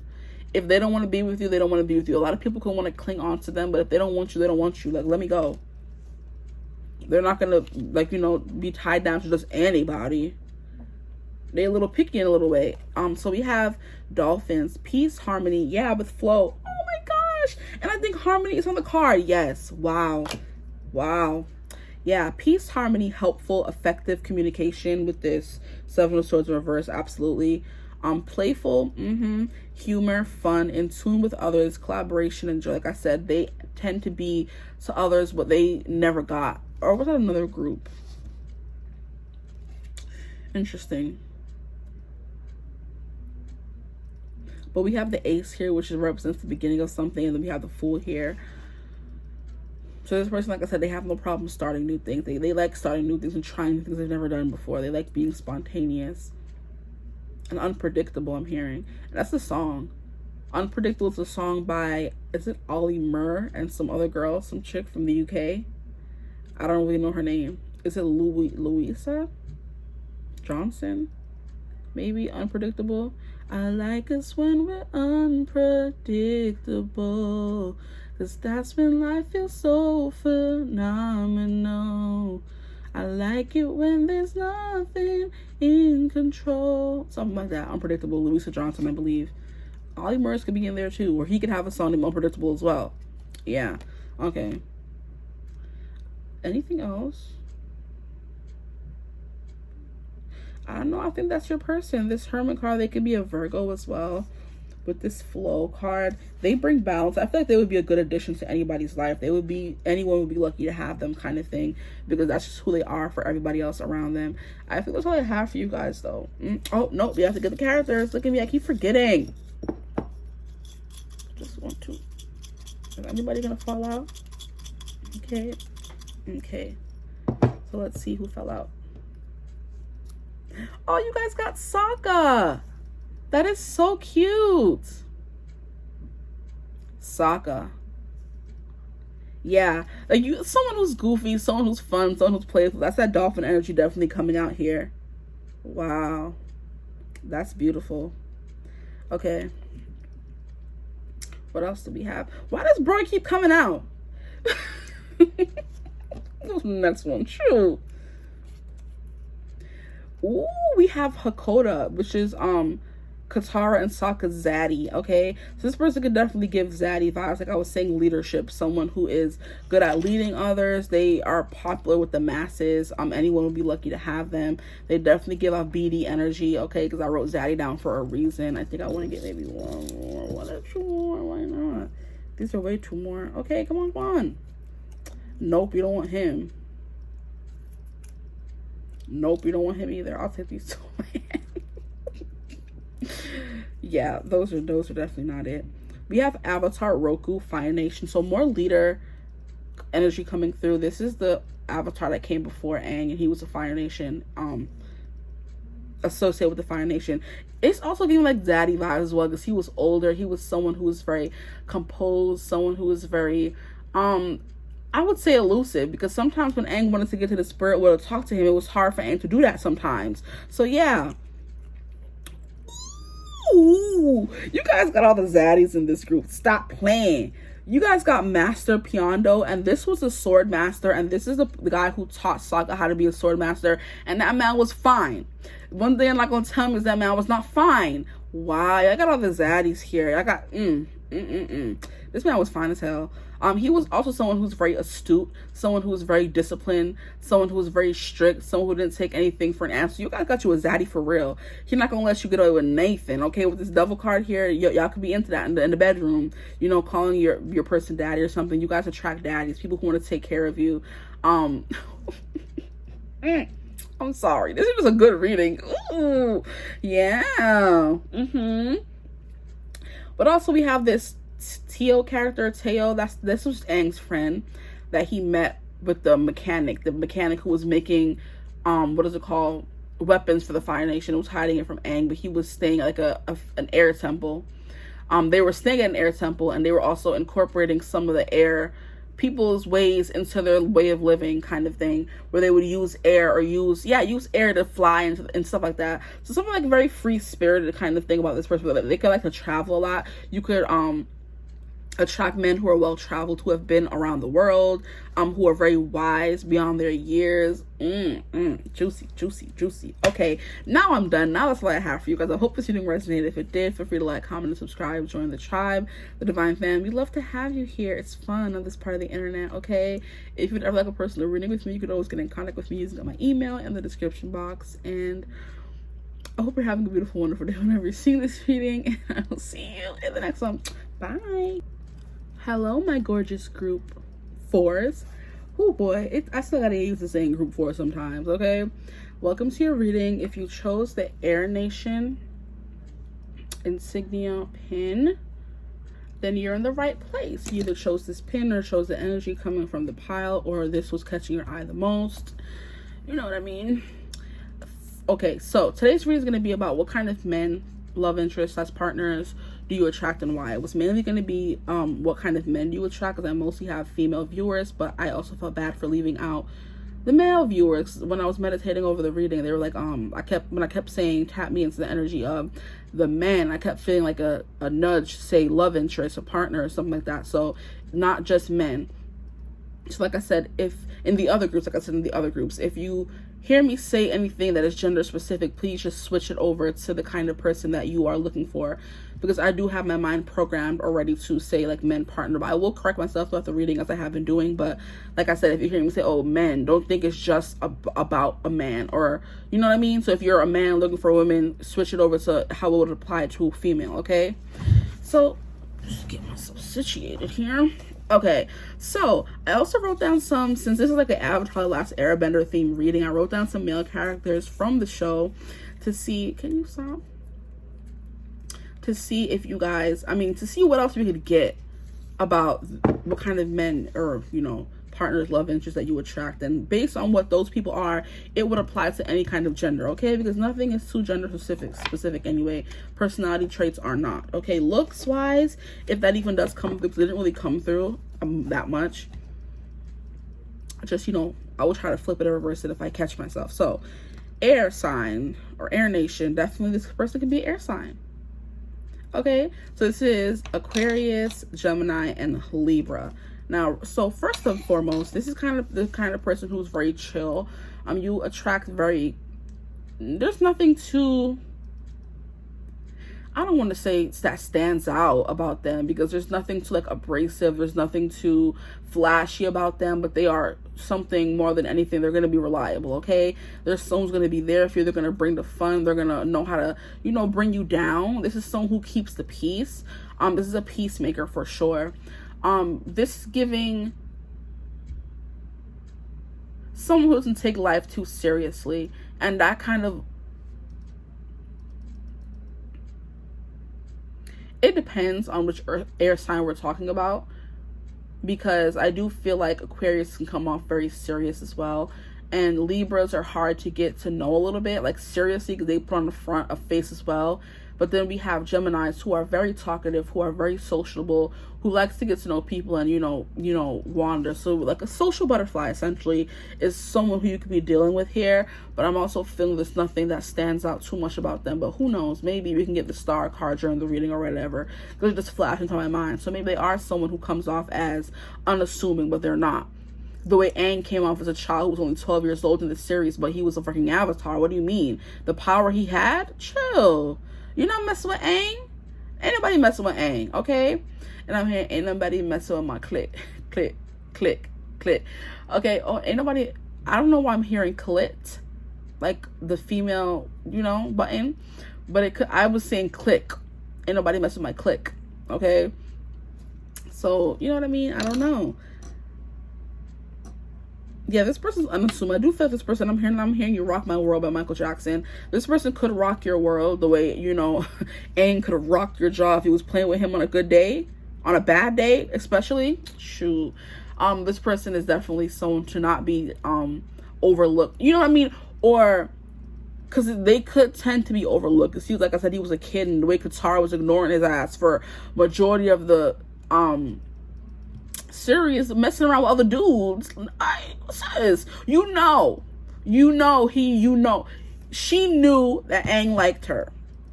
If they don't want to be with you, they don't want to be with you. A lot of people can want to cling on to them, but if they don't want you, they don't want you. Like, let me go. They're not gonna, like, be tied down to just anybody. They're a little picky in a little way. So we have dolphins, peace, harmony, yeah, with flow. Oh my gosh. And I think harmony is on the card. Yes. Wow. Yeah, peace, harmony, helpful, effective communication with this Seven of Swords in reverse. Absolutely. Playful, humor, fun, in tune with others, collaboration, and joy. Like I said, they tend to be to others what they never got. Or was that another group? Interesting. But we have the ace here, which represents the beginning of something, and then we have the fool here. So this person, like I said, they have no problem starting new things. They like starting new things and trying things they've never done before. They like being spontaneous and unpredictable, I'm hearing. And that's the song. Unpredictable is a song by, is it Ollie Murr and some other girl, some chick from the UK? I don't really know her name. Is it Louisa Johnson? Maybe. Unpredictable. I like us when we're unpredictable, 'cause that's when life feels so phenomenal. I like it when there's nothing in control. Something like that. Unpredictable. Louisa Johnson, I believe. Ollie Murs could be in there too, or he could have a song named Unpredictable as well. Yeah. Okay. Anything else? I don't know. I think that's your person. This Hermit card, they could be a Virgo as well. With this Flow card, they bring balance. I feel like they would be a good addition to anybody's life. Anyone would be lucky to have them, kind of thing, because that's just who they are for everybody else around them. I think that's all I have for you guys, though. Oh, no, we have to get the characters. Look at me. I keep forgetting. Just want to. Is anybody going to fall out? Okay. So let's see who fell out. Oh, you guys got Sokka. That is so cute. Sokka. Yeah. Like someone who's goofy, someone who's fun, someone who's playful. That's that dolphin energy definitely coming out here. Wow. That's beautiful. Okay. What else do we have? Why does Bro keep coming out? What's the next one? Shoot. Ooh, we have Hakoda, which is Katara and Sokka's zaddy. Okay, so this person could definitely give zaddy vibes. Like I was saying, leadership. Someone who is good at leading others. They are popular with the masses. Anyone would be lucky to have them. They definitely give off BD energy. Okay, because I wrote zaddy down for a reason. I think I want to get maybe one more. One extra more. Why not? These are way too more. Okay, come on. Nope, you don't want him. Nope, you don't want him either. I'll take these two. Yeah, those are definitely not it. We have Avatar, Roku, Fire Nation. So more leader energy coming through. This is the Avatar that came before Aang, and he was a Fire Nation, associated with the Fire Nation. It's also giving like daddy vibes as well, because he was older. He was someone who was very composed, someone who was very I would say elusive, because sometimes when Aang wanted to get to the spirit world to talk to him, it was hard for Aang to do that sometimes. So yeah. Ooh, you guys got all the zaddies in this group. Stop playing. You guys got Master Pyondo, and this was a sword master, and this is the guy who taught Sokka how to be a sword master, and that man was fine. One thing I'm not going to tell me is that man was not fine. Wow, I got all the zaddies here. I got This man was fine as hell. He was also someone who's very astute, someone who was very disciplined, someone who was very strict, someone who didn't take anything for an answer. You guys got you a zaddy for real. He's not gonna let you get away with Nathan, okay? With this devil card here, y'all could be into that in the bedroom, you know, calling your person daddy or something. You guys attract daddies, people who want to take care of you. I'm sorry. This is just a good reading. Ooh, yeah. But also we have this Teo character, Teo. This was Aang's friend that he met with the mechanic who was making what is it called, weapons for the Fire Nation. It was hiding it from Aang, but he was staying at like an air temple. They were staying at an air temple, and they were also incorporating some of the air people's ways into their way of living, kind of thing, where they would use air or use air to fly and stuff like that. So something like very free spirited kind of thing about this person. They could like to travel a lot. You could attract men who are well traveled, who have been around the world, who are very wise beyond their years. Juicy. Okay, now I'm done. Now that's all I have for you guys. I hope this reading resonated. If it did, feel free to like, comment, and subscribe. Join the tribe, the Divine Fam. We love to have you here. It's fun on this part of the internet. Okay, if you'd ever like a personal reading with me, you could always get in contact with me using my email in the description box. And I hope you're having a beautiful, wonderful day whenever you're seeing this reading, and I will see you in the next one. Bye. Hello, my gorgeous group 4s. Oh boy, I still gotta use the saying group 4 sometimes, okay? Welcome to your reading. If you chose the Air Nation insignia pin, then you're in the right place. You either chose this pin or chose the energy coming from the pile, or this was catching your eye the most. You know what I mean? Okay, so today's reading is going to be about what kind of men, love interests, as partners, do you attract and why. It was mainly going to be what kind of men do you attract, because I mostly have female viewers, but I also felt bad for leaving out the male viewers. When I was meditating over the reading, they were like, when I kept saying tap me into the energy of the men, I kept feeling like a nudge, say love interest, a partner, or something like that. So not just men. So like I said, if in the other groups, if you hear me say anything that is gender specific, please just switch it over to the kind of person that you are looking for, because I do have my mind programmed already to say like men partner. But I will correct myself throughout the reading, as I have been doing. But like I said, if you hear me say, oh, men, don't think it's just about a man, or you know what I mean. So if you're a man looking for a woman, switch it over to how it would apply to a female. Okay, so just get myself situated here. Okay, so I also wrote down some, since this is like an Avatar The Last Airbender theme reading, I wrote down some male characters from the show to see, can you stop? To see if you guys, to see what else we could get about what kind of men or, you know, partners, love interests that you attract. And based on what those people are, it would apply to any kind of gender, okay? Because nothing is too gender specific anyway. Personality traits are not, okay? Looks wise, if that even does come through, because it didn't really come through that much. Just, you know, I will try to flip it or reverse it if I catch myself. So air sign or Air Nation, definitely this person can be an air sign. Okay, so this is Aquarius, Gemini, and Libra. Now, so first and foremost, this is kind of the kind of person who's very chill. You attract there's nothing too, I don't want to say that stands out about them, because there's nothing too like abrasive, there's nothing too flashy about them, but they are something more than anything. They're going to be reliable, okay? There's someone's going to be there for you. They're going to bring the fun. They're going to know how to, you know, bring you down. This is someone who keeps the peace. This is a peacemaker for sure. This is giving someone who doesn't take life too seriously, and that kind of, it depends on which air sign we're talking about, because I do feel like Aquarius can come off very serious as well, and Libras are hard to get to know a little bit, like seriously, because they put on the front of face as well. But then we have Geminis who are very talkative, who are very sociable, who likes to get to know people and, you know, wander. So like a social butterfly essentially is someone who you could be dealing with here. But I'm also feeling there's nothing that stands out too much about them. But who knows? Maybe we can get the star card during the reading or whatever, because it just flashed into my mind. So maybe they are someone who comes off as unassuming, but they're not. The way Aang came off as a child who was only 12 years old in the series, but he was a freaking avatar. What do you mean? The power he had? Chill. You're not messing with Aang. Ain't nobody messing with Aang, okay? And I'm hearing, ain't nobody messing with my clit. Clit, clit, clit. Okay, oh, ain't nobody, I don't know why I'm hearing clit. Like the female, you know, button. But it could, I was saying click. Ain't nobody messing with my click, okay? So, you know what I mean? I don't know. Yeah, this person's unassuming. I do feel this person, I'm hearing You Rock My World by Michael Jackson. This person could rock your world the way, you know, Aang could have rocked your jaw if he was playing with him on a good day. On a bad day, especially. Shoot. This person is definitely someone to not be overlooked. You know what I mean? Or, because they could tend to be overlooked. It seems like I said he was a kid, and the way Katara was ignoring his ass for majority of the series, messing around with other dudes. She knew that Aang liked her,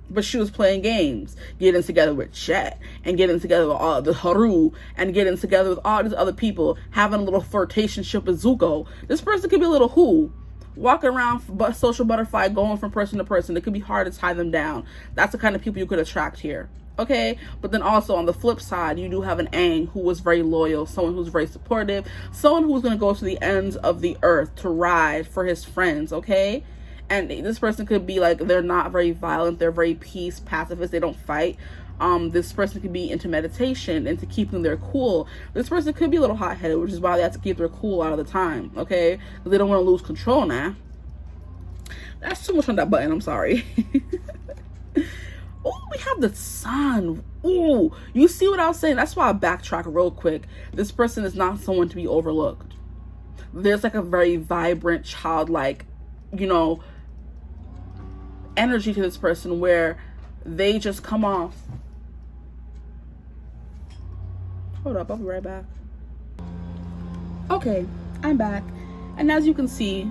but she was playing games, getting together with Chet, and getting together with all the Haru, and getting together with all these other people, having a little flirtationship with Zuko. This person could be a little who, walking around social butterfly, going from person to person. It could be hard to tie them down. That's the kind of people you could attract here. Okay, but then also on the flip side, you do have an Aang who was very loyal, someone who's very supportive, someone who's going to go to the ends of the earth to ride for his friends. Okay, and this person could be like, they're not very violent, they're very peace pacifists, they don't fight. This person could be into meditation, into keeping their cool. This person could be a little hot-headed, which is why they have to keep their cool out of the time. Okay, because they don't want to lose control now. That's too much on that button, I'm sorry. Oh, we have the sun. Ooh, you see what I was saying? That's why I backtrack real quick. This person is not someone to be overlooked. There's like a very vibrant, childlike, you know, energy to this person where they just come off. Hold up, I'll be right back. Okay, I'm back. And as you can see,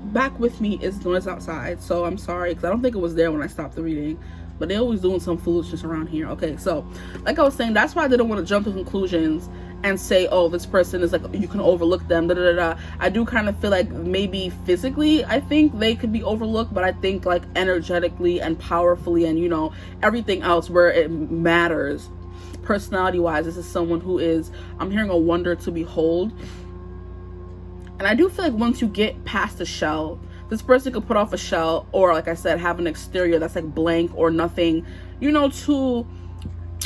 back with me is noise outside. So I'm sorry, because I don't think it was there when I stopped the reading. But they're always doing some foolishness around here. Okay, so like I was saying, that's why I didn't want to jump to conclusions and say, oh, this person is like, you can overlook them, da da da. I do kind of feel like maybe physically, I think they could be overlooked, but I think like energetically and powerfully and, you know, everything else where it matters, personality wise, this is someone who is, I'm hearing a wonder to behold. And I do feel like once you get past the shell, this person could put off a shell, or like I said, have an exterior that's like blank or nothing, you know, too,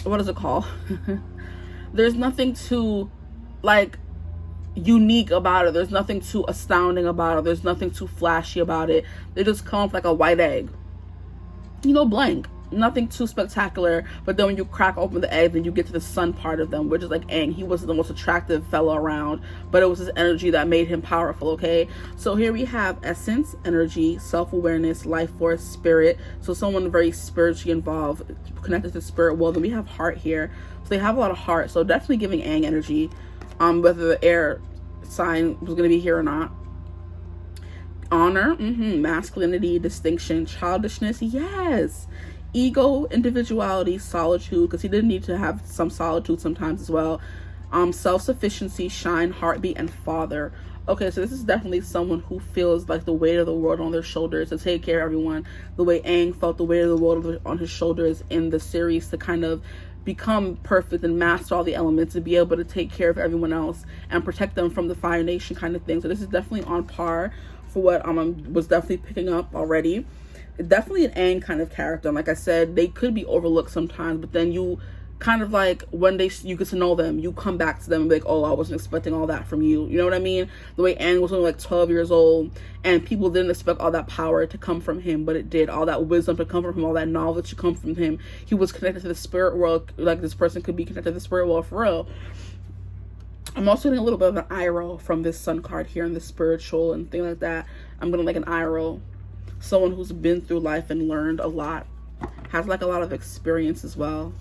what is it called? There's nothing too like unique about it. There's nothing too astounding about it. There's nothing too flashy about it. They just come off like a white egg, you know, blank. Nothing too spectacular. But then when you crack open the egg, then you get to the sun part of them, which is like Aang. He wasn't the most attractive fellow around, but it was his energy that made him powerful. Okay, so here we have essence, energy, self-awareness, life force, spirit. So someone very spiritually involved, connected to the spirit world. Then we have heart here, so they have a lot of heart, so definitely giving Aang energy. Whether the air sign was going to be here or not. Honor, masculinity, distinction, childishness, yes. Ego, individuality, solitude, because he did need to have some solitude sometimes as well. Self-sufficiency, shine, heartbeat, and father. Okay, so this is definitely someone who feels like the weight of the world on their shoulders to take care of everyone, the way Aang felt the weight of the world on his shoulders in the series, to kind of become perfect and master all the elements, to be able to take care of everyone else and protect them from the Fire Nation kind of thing. So this is definitely on par for what I was definitely picking up already. Definitely an Aang kind of character. And like I said, they could be overlooked sometimes, but then you kind of like, when you get to know them, you come back to them and be like, oh, I wasn't expecting all that from you. You know what I mean? The way Aang was only like 12 years old, and people didn't expect all that power to come from him, but it did. All that wisdom to come from him, all that knowledge to come from him. He was connected to the spirit world. Like, this person could be connected to the spirit world for real. I'm also getting a little bit of an eye roll from this sun card here and the spiritual and thing like that. I'm gonna like an eye roll. Someone who's been through life and learned a lot, has like a lot of experience as well.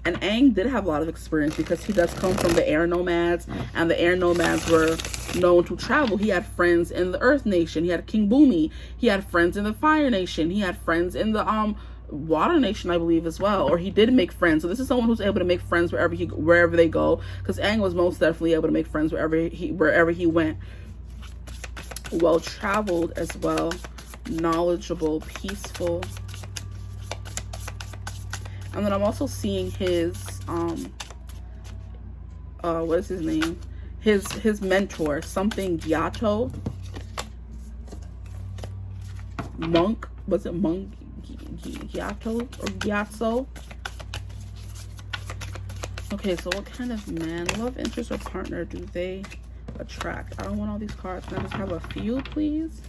And Aang did have a lot of experience because he does come from the air nomads, and the air nomads were known to travel. He had friends in the Earth Nation. He had King Bumi. He had friends in the Fire Nation. He had friends in the Water Nation, I believe, as well. Or he did make friends. So this is someone who's able to make friends wherever they go, because Aang was most definitely able to make friends wherever he went. Well traveled as well. Knowledgeable, peaceful. And then I'm also seeing his what is his name? His mentor, something Gyato. Monk, was it Monk Gyato or Gyatso? Okay, so what kind of man, love interest, or partner do they attract? I don't want all these cards. Can I just have a few, please?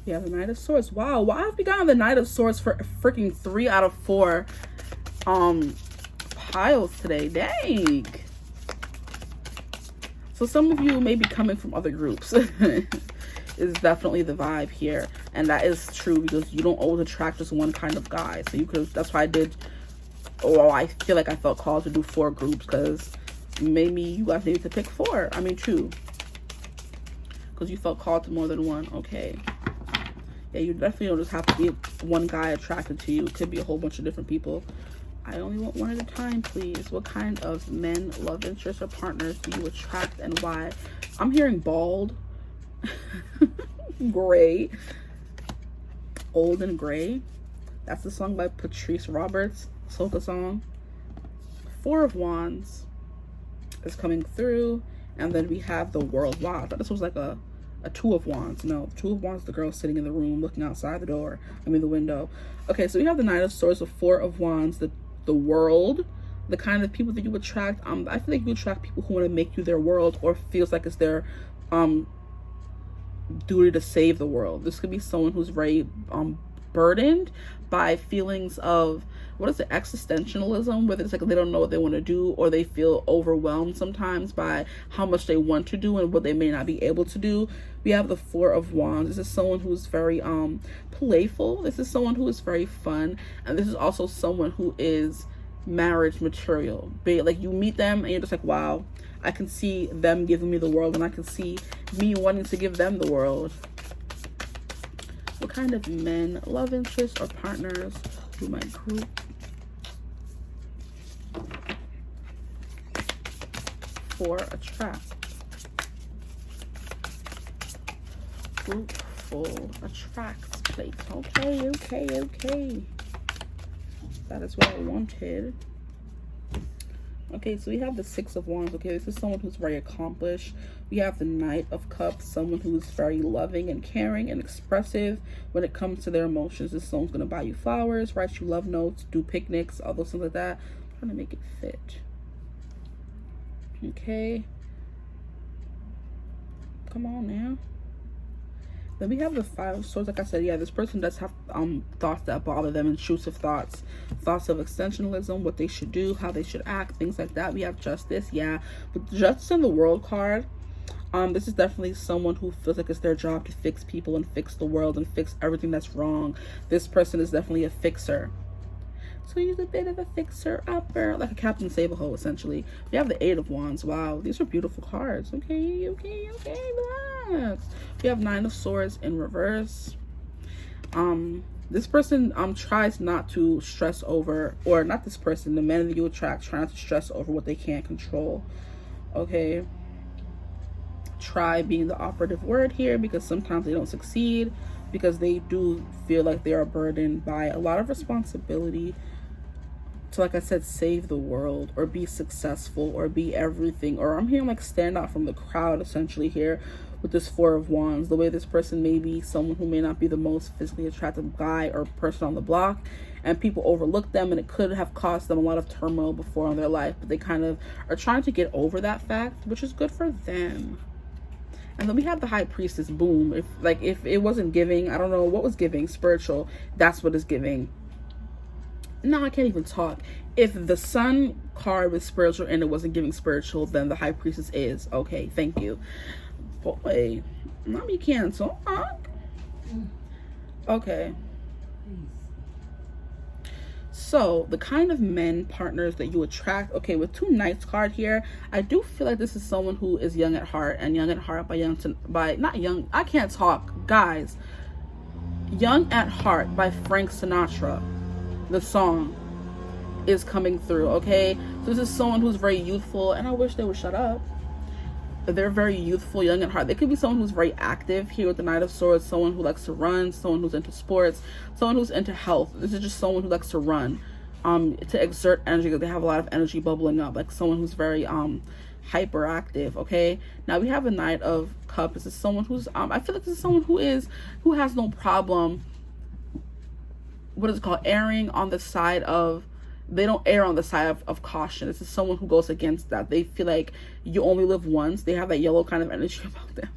We have the Knight of Swords. Wow, why have we gotten the Knight of Swords for freaking 3 out of 4 piles today? Dang. So some of you may be coming from other groups. Is definitely the vibe here, and that is true because you don't always attract just one kind of guy. So you could, that's why I did, or I feel like I felt called to do 4 groups, because maybe you guys needed to pick 4. I mean 2, because you felt called to more than one. Okay, yeah, you definitely don't just have to be one guy attracted to you. It could be a whole bunch of different people. I only want one at a time, please. What kind of men, love interests, or partners do you attract, and why? I'm hearing bald, gray, old and gray. That's the song by Patrice Roberts, soca song. 4 of Wands is coming through, and then we have the World. Wow, I thought this was like a 2 of Wands. No, 2 of Wands, the girl sitting in the room looking outside the door, I mean the window. Okay, so we have the Knight of Swords, the 4 of Wands, the World, the kind of people that you attract. I feel like you attract people who want to make you their world, or feels like it's their duty to save the world. This could be someone who's very burdened by feelings of, what is it, existentialism, whether it's like they don't know what they want to do, or they feel overwhelmed sometimes by how much they want to do and what they may not be able to do. We have the 4 of Wands. This is someone who's very playful. This is someone who is very fun, and this is also someone who is marriage material. Like you meet them and you're just like, wow, I can see them giving me the world, and I can see me wanting to give them the world. What kind of men, love interests, or partners do my group for attract? Group full attracts plate. Okay. That is what I wanted. Okay, so we have the 6 of Wands. Okay, this is someone who's very accomplished. We have the Knight of Cups, someone who's very loving and caring and expressive when it comes to their emotions. This someone's going to buy you flowers, write you love notes, do picnics, all those things like that. I'm trying to make it fit. Okay. Come on now. Then we have the 5 of Swords. Like I said, yeah, this person does have thoughts that bother them, intrusive thoughts of extensionalism, what they should do, how they should act, things like that. We have Justice. Yeah, with Justice in the World card, this is definitely someone who feels like it's their job to fix people and fix the world and fix everything that's wrong. This person is definitely a fixer. So he's a bit of a fixer-upper, like a Captain Save-A-Ho, essentially. We have the 8 of Wands. Wow, these are beautiful cards. Okay, relax. We have 9 of Swords in reverse. This person tries not to stress over, or not this person, the men that you attract, try not to stress over what they can't control. Okay. Try being the operative word here, because sometimes they don't succeed, because they do feel like they are burdened by a lot of responsibility to, like I said, save the world or be successful or be everything. Or I'm hearing like stand out from the crowd essentially here with this 4 of Wands. The way this person may be someone who may not be the most physically attractive guy or person on the block, and people overlook them, and it could have cost them a lot of turmoil before in their life, but they kind of are trying to get over that fact, which is good for them. And then we have the High Priestess. Boom. If it wasn't giving, I don't know what was giving, spiritual, that's what is giving. No, I can't even talk. If the Sun card was spiritual and it wasn't giving spiritual, then the High Priestess is. Okay, thank you. Boy, mommy can't talk. Okay. So the kind of men, partners that you attract. Okay, with 2 Knights card here, I do feel like this is someone who is young at heart, and Young at Heart I can't talk, guys. Young at Heart by Frank Sinatra, the song, is coming through. Okay, so this is someone who's very youthful, and I wish they would shut up. they're very youthful, young at heart. They could be someone who's very active here with the Knight of Swords, someone who likes to run, someone who's into sports, someone who's into health. This is just someone who likes to run, to exert energy, because they have a lot of energy bubbling up, like someone who's very hyperactive. Okay, now we have a Knight of Cups. This is someone who's I feel like this is someone who has no problem, what is it called, erring on the side of, they don't err on the side of caution. This is someone who goes against that. They feel like you only live once. They have that yellow kind of energy about them.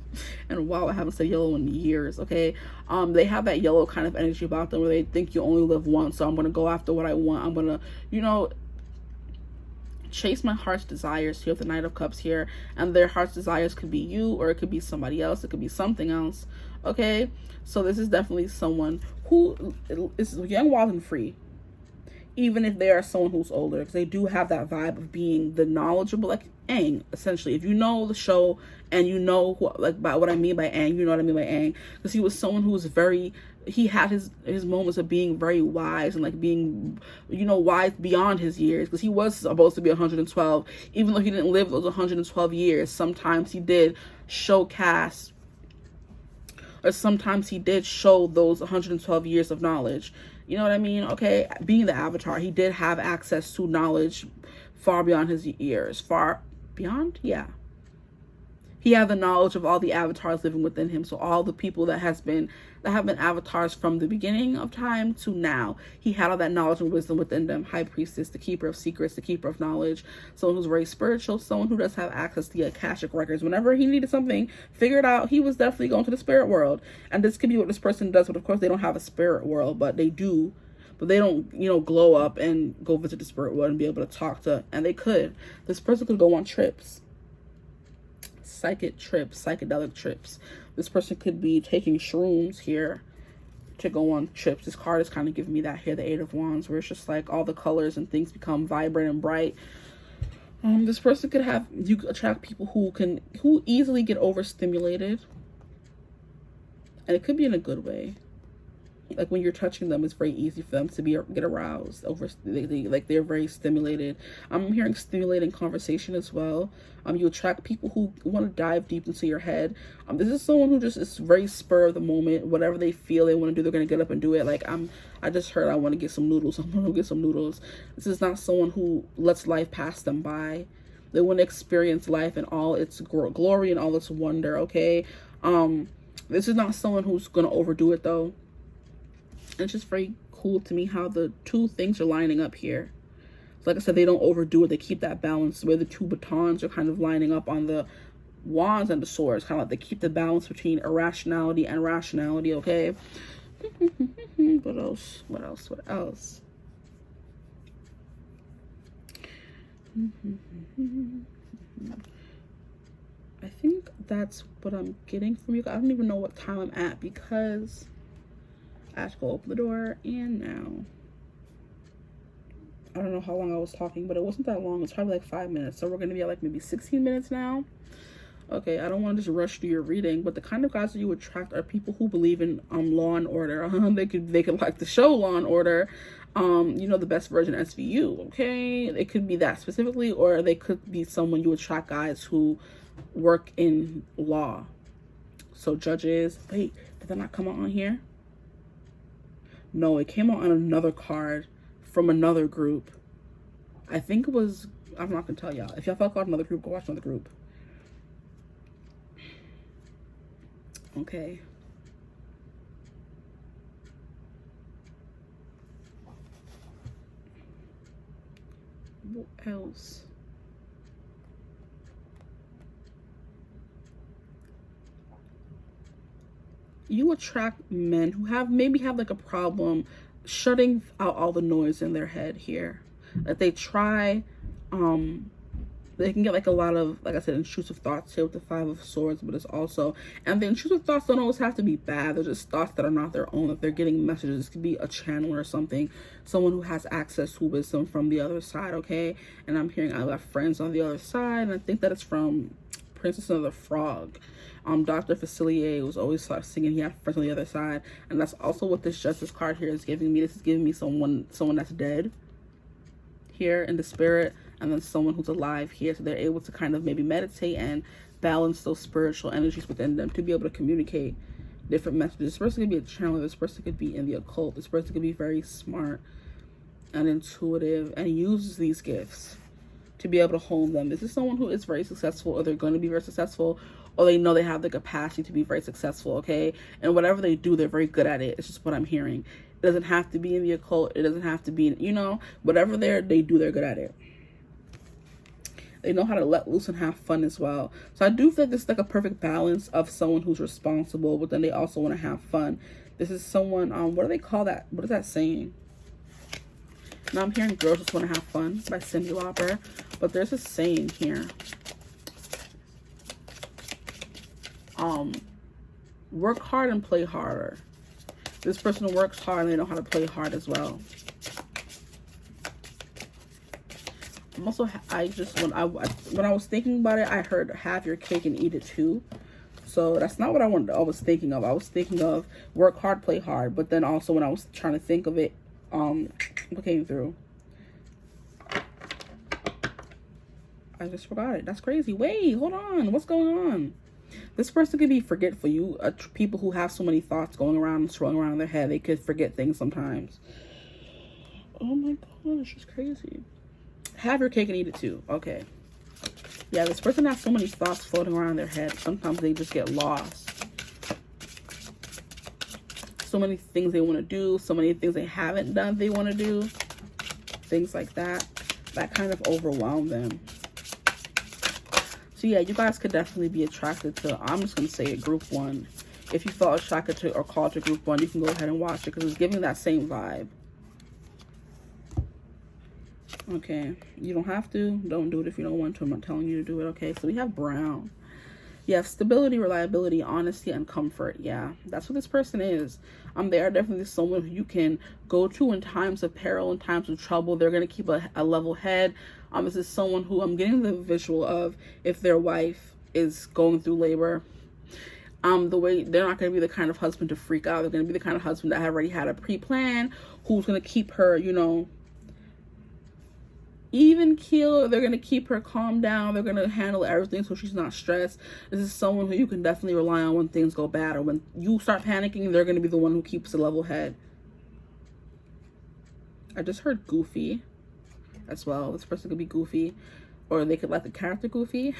And wow, I haven't said yellow in years. Okay, they have that yellow kind of energy about them where they think you only live once. So I'm gonna go after what I want. I'm gonna, you know, chase my heart's desires here with the Knight of Cups here. And their heart's desires could be you, or it could be somebody else. It could be something else. Okay, so this is definitely someone who is young, wild, and free. Even if they are someone who's older, because they do have that vibe of being the knowledgeable, like Aang, essentially. If you know the show and you know who, like, by what I mean by Aang, you know what I mean by Aang, because he was someone who was very, he had his moments of being very wise and like being, you know, wise beyond his years, because he was supposed to be 112, even though he didn't live those 112 years. Sometimes he did show cast, or sometimes he did show those 112 years of knowledge. You know what I mean? Okay, being the Avatar, he did have access to knowledge far beyond his years. Far beyond? Yeah. He had the knowledge of all the avatars living within him. So all the people that have been avatars from the beginning of time to now, he had all that knowledge and wisdom within them. High Priestess, the keeper of secrets, the keeper of knowledge, someone who's very spiritual, someone who does have access to the Akashic records. Whenever he needed something figured out, he was definitely going to the spirit world. And this could be what this person does, but of course they don't have a spirit world, but they do. But they don't, you know, glow up and go visit the spirit world and be able to talk to, and they could. This person could go on trips. Psychic trips, psychedelic trips. This person could be taking shrooms here to go on trips. This card is kind of giving me that here, the Eight of Wands, where it's just like all the colors and things become vibrant and bright. This person could have, you could attract people who easily get overstimulated, and it could be in a good way. Like when you're touching them, it's very easy for them to get aroused. They're very stimulated. I'm hearing stimulating conversation as well. You attract people who want to dive deep into your head. This is someone who just is very spur of the moment. Whatever they feel they want to do, they're gonna get up and do it. Like I just heard I want to get some noodles. I'm gonna go get some noodles. This is not someone who lets life pass them by. They want to experience life in all its glory and all its wonder. Okay. This is not someone who's gonna overdo it though. It's just very cool to me how the two things are lining up here. Like I said, they don't overdo it. They keep that balance where the two batons are kind of lining up on the wands and the swords. Kind of like they keep the balance between irrationality and rationality, okay? What else? What else? What else? I think that's what I'm getting from you. I don't even know what time I'm at because I have to go open the door, and now I don't know how long I was talking, but it wasn't that long. It's probably like 5 minutes, so we're gonna be at like maybe 16 minutes now. Okay, I don't want to just rush through your reading, but the kind of guys that you attract are people who believe in Law and Order. They could like the show Law and Order, you know, the Best Version SVU. Okay, it could be that specifically, or they could be someone you attract, guys who work in law. So judges. Wait, did that not come out on here? No, it came out on another card from another group. I think it was, I'm not gonna tell y'all. If y'all felt out another group, go watch another group. Okay. What else? You attract men who maybe have like a problem shutting out all the noise in their head here. That they try, they can get like a lot of, like I said, intrusive thoughts here with the Five of Swords, but it's also, and the intrusive thoughts don't always have to be bad. They're just thoughts that are not their own, that they're getting messages. This could be a channel or something, someone who has access to wisdom from the other side, okay? And I'm hearing I got friends on the other side, and I think that it's from Princess of the Frog. Dr. Facilier was always singing he had friends on the other side, and that's also what this Justice card here is giving me. This is giving me someone that's dead here in the spirit, and then someone who's alive here. So they're able to kind of maybe meditate and balance those spiritual energies within them to be able to communicate different messages. This person could be a channeler. This person could be in the occult. This person could be very smart and intuitive and uses these gifts to be able to hone them. This is someone who is very successful, or they're going to be very successful, or they know they have the capacity to be very successful, okay? And whatever they do, they're very good at it. It's just what I'm hearing. It doesn't have to be in the occult. It doesn't have to be, you know, whatever they do, they're good at it. They know how to let loose and have fun as well. So I do think this is like a perfect balance of someone who's responsible, but then they also want to have fun. This is someone, what do they call that? What is that saying? Now I'm hearing Girls Just Want to Have Fun by Cyndi Lauper, but there's a saying here. Work hard and play harder. This person works hard and they know how to play hard as well. I'm also, when I was thinking about it, I heard have your cake and eat it too. So that's not what I was thinking of. I was thinking of work hard, play hard. But then also when I was trying to think of it, what came through? I just forgot it. That's crazy. Wait, hold on. What's going on? This person could be forgetful. People who have so many thoughts going around and swirling around in their head, they could forget things sometimes. Oh my gosh, it's crazy. Have your cake and eat it too. Okay. Yeah, this person has so many thoughts floating around in their head. Sometimes they just get lost. So many things they want to do. So many things they haven't done they want to do. Things like that. That kind of overwhelm them. So yeah, you guys could definitely be attracted to, I'm just going to say it, group one. If you felt attracted to or called to group one, you can go ahead and watch it because it's giving that same vibe. Okay, you don't have to. Don't do it if you don't want to. I'm not telling you to do it. Okay, so we have brown. You have stability, reliability, honesty, and comfort. Yeah, that's what this person is. They are definitely someone who you can go to in times of peril, in times of trouble. They're going to keep a level head. This is someone who I'm getting the visual of if their wife is going through labor. The way they're not going to be the kind of husband to freak out. They're going to be the kind of husband that already had a pre-plan, who's going to keep her, you know, even keel. They're going to keep her calm down. They're going to handle everything so she's not stressed. This is someone who you can definitely rely on when things go bad, or when you start panicking, they're going to be the one who keeps a level head. I just heard goofy as well. This person could be goofy, or they could let the character Goofy.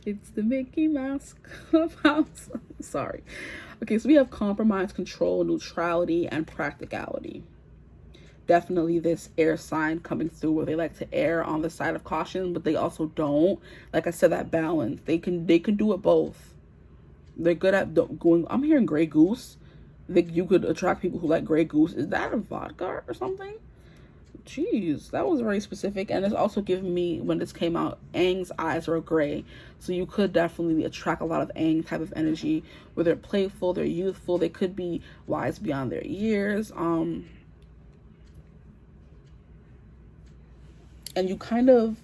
It's the Mickey Mouse Clubhouse. Sorry. Okay, so we have compromise, control, neutrality, and practicality. Definitely this air sign coming through, where they like to err on the side of caution, but they also don't. Like I said, that balance. They can do it both. They're good at going. I'm hearing Grey Goose. You could attract people who like Grey Goose. Is that a vodka or something? Jeez, that was very specific. And it's also giving me, when this came out, Aang's eyes are gray. So you could definitely attract a lot of Aang type of energy, where they're playful, they're youthful, they could be wise beyond their years. And you kind of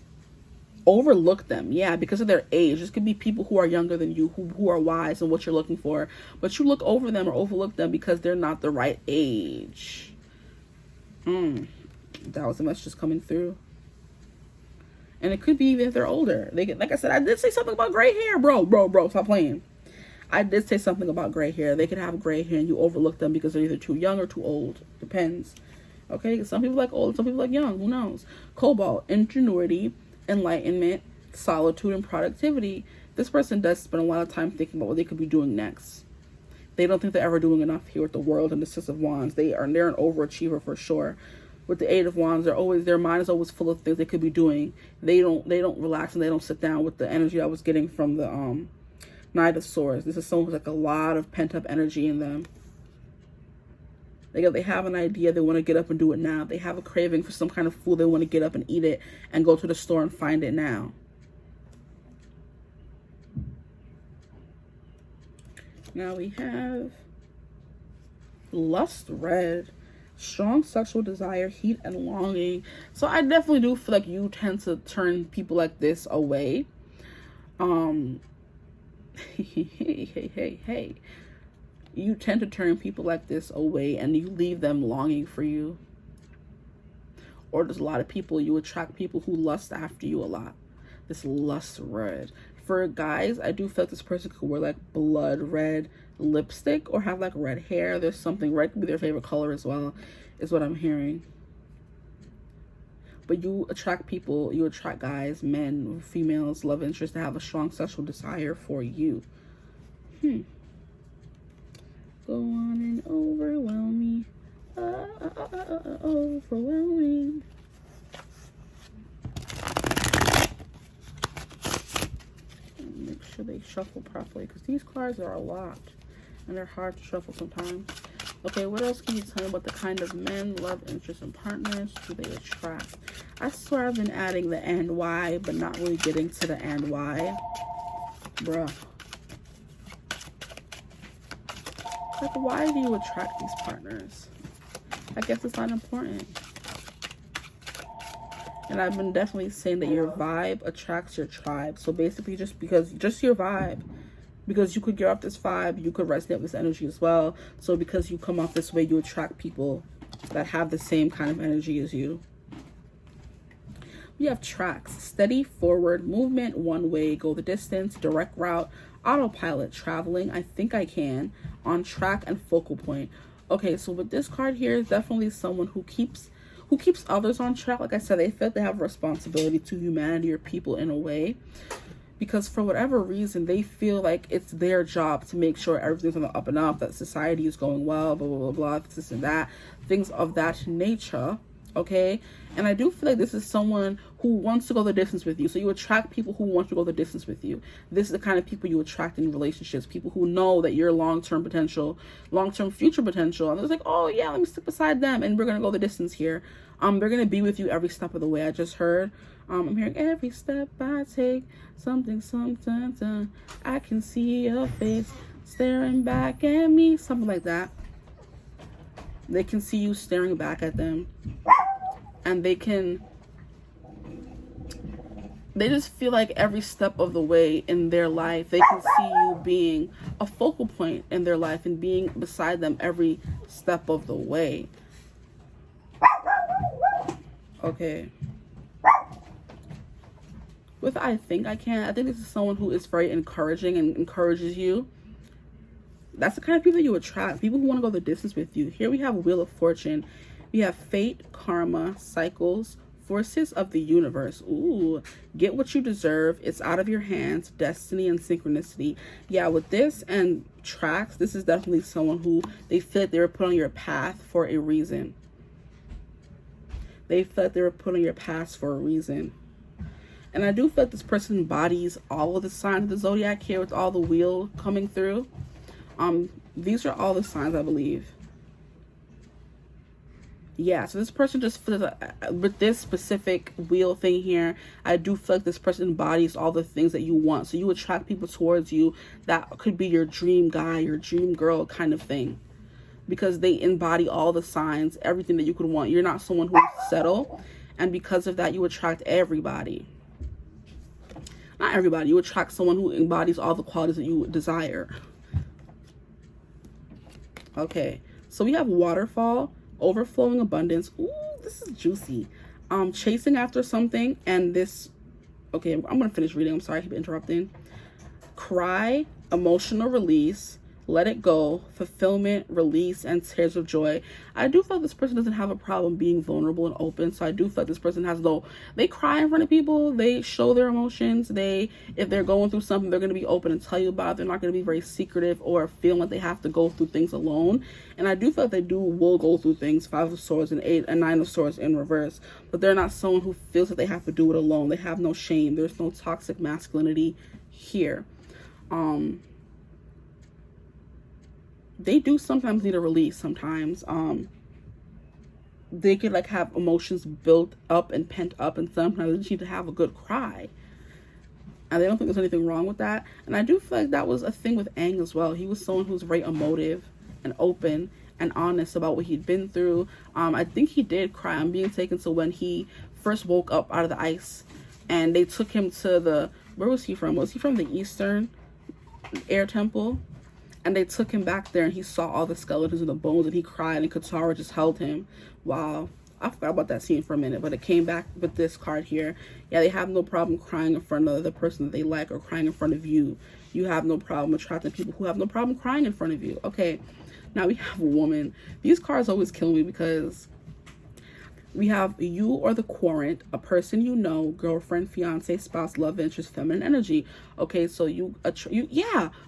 overlook them, yeah, because of their age. This could be people who are younger than you, who are wise in what you're looking for, but you look over them or overlook them because they're not the right age. That was the message just coming through. And it could be even if they're older. They get, like I said, I did say something about gray hair, bro, stop playing. I did say something about gray hair. They could have gray hair and you overlook them because they're either too young or too old. Depends. Okay, some people like old, some people like young, who knows? Cobalt, ingenuity, enlightenment, solitude, and productivity. This person does spend a lot of time thinking about what they could be doing next. They don't think they're ever doing enough here with the World and the Six of Wands. They're an overachiever for sure. With the Eight of Wands, their mind is always full of things they could be doing. They don't relax and they don't sit down with the energy I was getting from the Knight of Swords. This is someone who's like a lot of pent up energy in them. They have an idea, they want to get up and do it now. They have a craving for some kind of food, they want to get up and eat it and go to the store and find it now. Now we have Lust Red. Strong sexual desire, heat, and longing. So I definitely do feel like you tend to turn people like this away. Hey. You tend to turn people like this away and you leave them longing for you. or there's a lot of people, you attract people who lust after you a lot. This lust red. For guys, I do feel like this person could wear like blood red lipstick or have like red hair. There's something, red could be their favorite color as well, is what I'm hearing. But you attract people, you attract guys, men, females, love interests that have a strong sexual desire for you. Go on and overwhelm me. Overwhelming. Make sure they shuffle properly, because these cards are a lot and they're hard to shuffle sometimes. Okay, what else can you tell me about the kind of men, love interests, and partners do they attract? I swear I've been adding the and why, but not really getting to the and why. Bruh. Like, why do you attract these partners? I guess it's not important. And I've been definitely saying that your vibe attracts your tribe. So basically just your vibe. Because you could get off this vibe, you could resonate with this energy as well. So because you come off this way, you attract people that have the same kind of energy as you. We have tracks: steady forward movement, one way, go the distance, direct route, autopilot, traveling, I think I can, on track, and focal point. Okay, so with this card here, is definitely someone who keeps others on track. Like I said, they feel they have a responsibility to humanity or people in a way. Because for whatever reason, they feel like it's their job to make sure everything's on the up and up, that society is going well, blah, blah, blah, blah, this and that, things of that nature, okay? And I do feel like this is someone who wants to go the distance with you. So you attract people who want to go the distance with you. This is the kind of people you attract in relationships, people who know that you're long-term potential, long-term future potential. And it's like, oh yeah, let me stick beside them and we're going to go the distance here. They're going to be with you every step of the way. I just heard. I'm hearing every step I take, something, I can see your face staring back at me, something like that. They can see you staring back at them, and they just feel like every step of the way in their life, they can see you being a focal point in their life and being beside them every step of the way. Okay. With I think this is someone who is very encouraging and encourages you. That's the kind of people you attract, people who want to go the distance with you. Here we have Wheel of Fortune. We have fate, karma, cycles, forces of the universe. Ooh, get what you deserve. It's out of your hands, destiny and synchronicity. Yeah, with this and tracks, this is definitely someone who they feel like they were put on your path for a reason. They feel like they were put on your path for a reason. And I do feel like this person embodies all of the signs of the zodiac here with all the wheel coming through. These are all the signs, I believe. Yeah, so this person just feels with this specific wheel thing here, I do feel like this person embodies all the things that you want. So you attract people towards you that could be your dream guy, your dream girl kind of thing. Because they embody all the signs, everything that you could want. You're not someone who will settle. And because of that, you attract everybody. Not everybody. You attract someone who embodies all the qualities that you desire. Okay. So we have waterfall, overflowing abundance. Ooh, this is juicy. Chasing after something. And this... Okay, I'm going to finish reading. I'm sorry, I keep interrupting. Cry, emotional release, let it go, fulfillment, release, and tears of joy. I do feel like this person doesn't have a problem being vulnerable and open. So I do feel like this person has they cry in front of people, they show their emotions, if they're going through something, they're going to be open and tell you about it. They're not going to be very secretive or feeling like they have to go through things alone. And I do feel like will go through things, 5 of Swords and 9 of Swords in reverse. But they're not someone who feels that they have to do it alone. They have no shame. There's no toxic masculinity here. They do sometimes need a release sometimes. They could have emotions built up and pent up, and sometimes they just need to have a good cry. And they don't think there's anything wrong with that. And I do feel like that was a thing with Aang as well. He was someone who was very emotive and open and honest about what he'd been through. I think he did cry. I'm being taken to when he first woke up out of the ice and they took him to where was he from? Was he from the Eastern Air Temple? And they took him back there and he saw all the skeletons and the bones and he cried and Katara just held him. Wow. I forgot about that scene for a minute, but it came back with this card here. Yeah, they have no problem crying in front of the person that they like, or crying in front of you. You have no problem attracting people who have no problem crying in front of you. Okay, now we have a woman. These cards always kill me because we have you or the querent, a person you know, girlfriend, fiance, spouse, love interest, feminine energy. Okay, so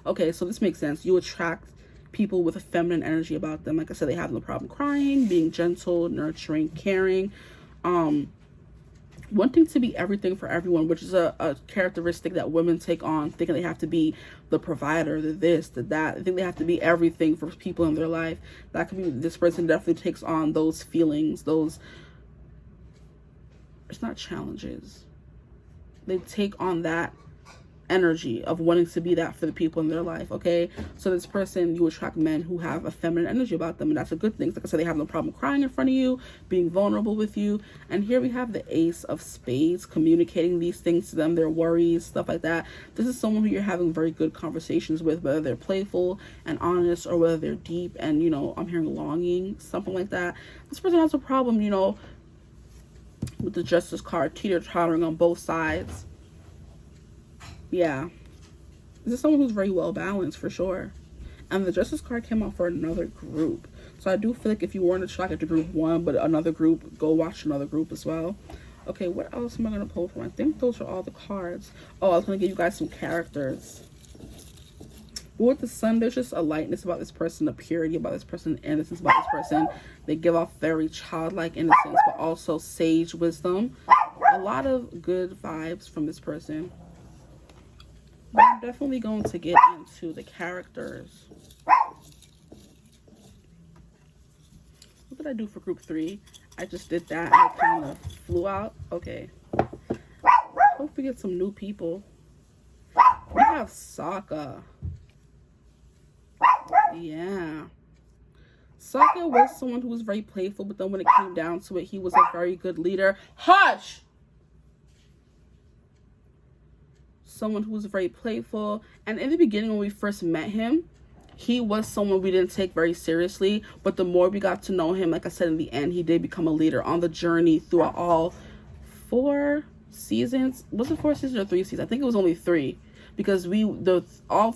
okay, so this makes sense. You attract people with a feminine energy about them. Like I said, they have no problem crying, being gentle, nurturing, caring, wanting to be everything for everyone, which is a characteristic that women take on, thinking they have to be the provider, the this, the that. I think they have to be everything for people in their life. That could be, this person definitely takes on those feelings, those, it's not challenges. They take on that energy of wanting to be that for the people in their life. Okay, so this person, you attract men who have a feminine energy about them, and that's a good thing. Like I said, they have no problem crying in front of you, being vulnerable with you. And here we have the Ace of Spades, communicating these things to them, their worries, stuff like that. This is someone who you're having very good conversations with, whether they're playful and honest, or whether they're deep and, you know, I'm hearing longing, something like that. This person has a problem, you know, with the Justice card, teeter-tottering on both sides. Yeah, this is someone who's very well balanced for sure. And the Justice card came out for another group, so I do feel like if you weren't attracted to group one but another group, go watch another group as well. Okay, what else am I going to pull from? I think those are all the cards. Oh, I was going to give you guys some characters. With the Sun, there's just a lightness about this person, a purity about this person, innocence about this person. They give off very childlike innocence, but also sage wisdom. A lot of good vibes from this person. But I'm definitely going to get into the characters. What did I do for group 3? I just did that and it kind of flew out. Okay. Hope we get some new people. We have Sokka. Yeah. Sokka was someone who was very playful, but then when it came down to it, he was a very good leader. Hush! Someone who was very playful, and in the beginning when we first met him, he was someone we didn't take very seriously, but the more we got to know him, like I said, in the end he did become a leader on the journey throughout all 4 seasons. Was it 4 seasons or 3 seasons? I think it was only 3, because all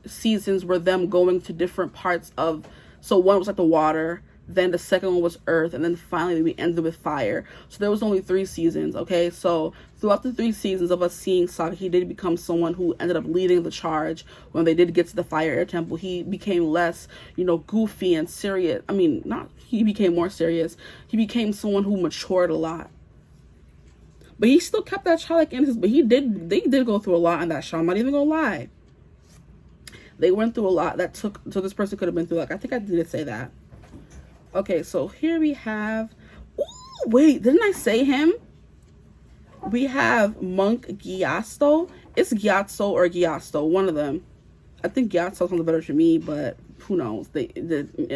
seasons were them going to different parts of, so one was like the water, then the second one was earth, and then finally we ended with fire. So there was only 3 seasons. Okay, so throughout the 3 seasons of us seeing Sokka, he did become someone who ended up leading the charge. When they did get to the fire air temple, he became less, you know, goofy and serious. I mean, not he became more serious, he became someone who matured a lot, but he still kept that childlike innocence. But they did go through a lot in that show. I'm not even gonna lie, they went through a lot that took, so this person could have been through, like, I think I did say that. Okay, so here we have, ooh, wait, didn't I say him? We have Monk Gyatso. It's Gyatso or Gyatso, one of them. I think Gyatso sounds better to me, but who knows? It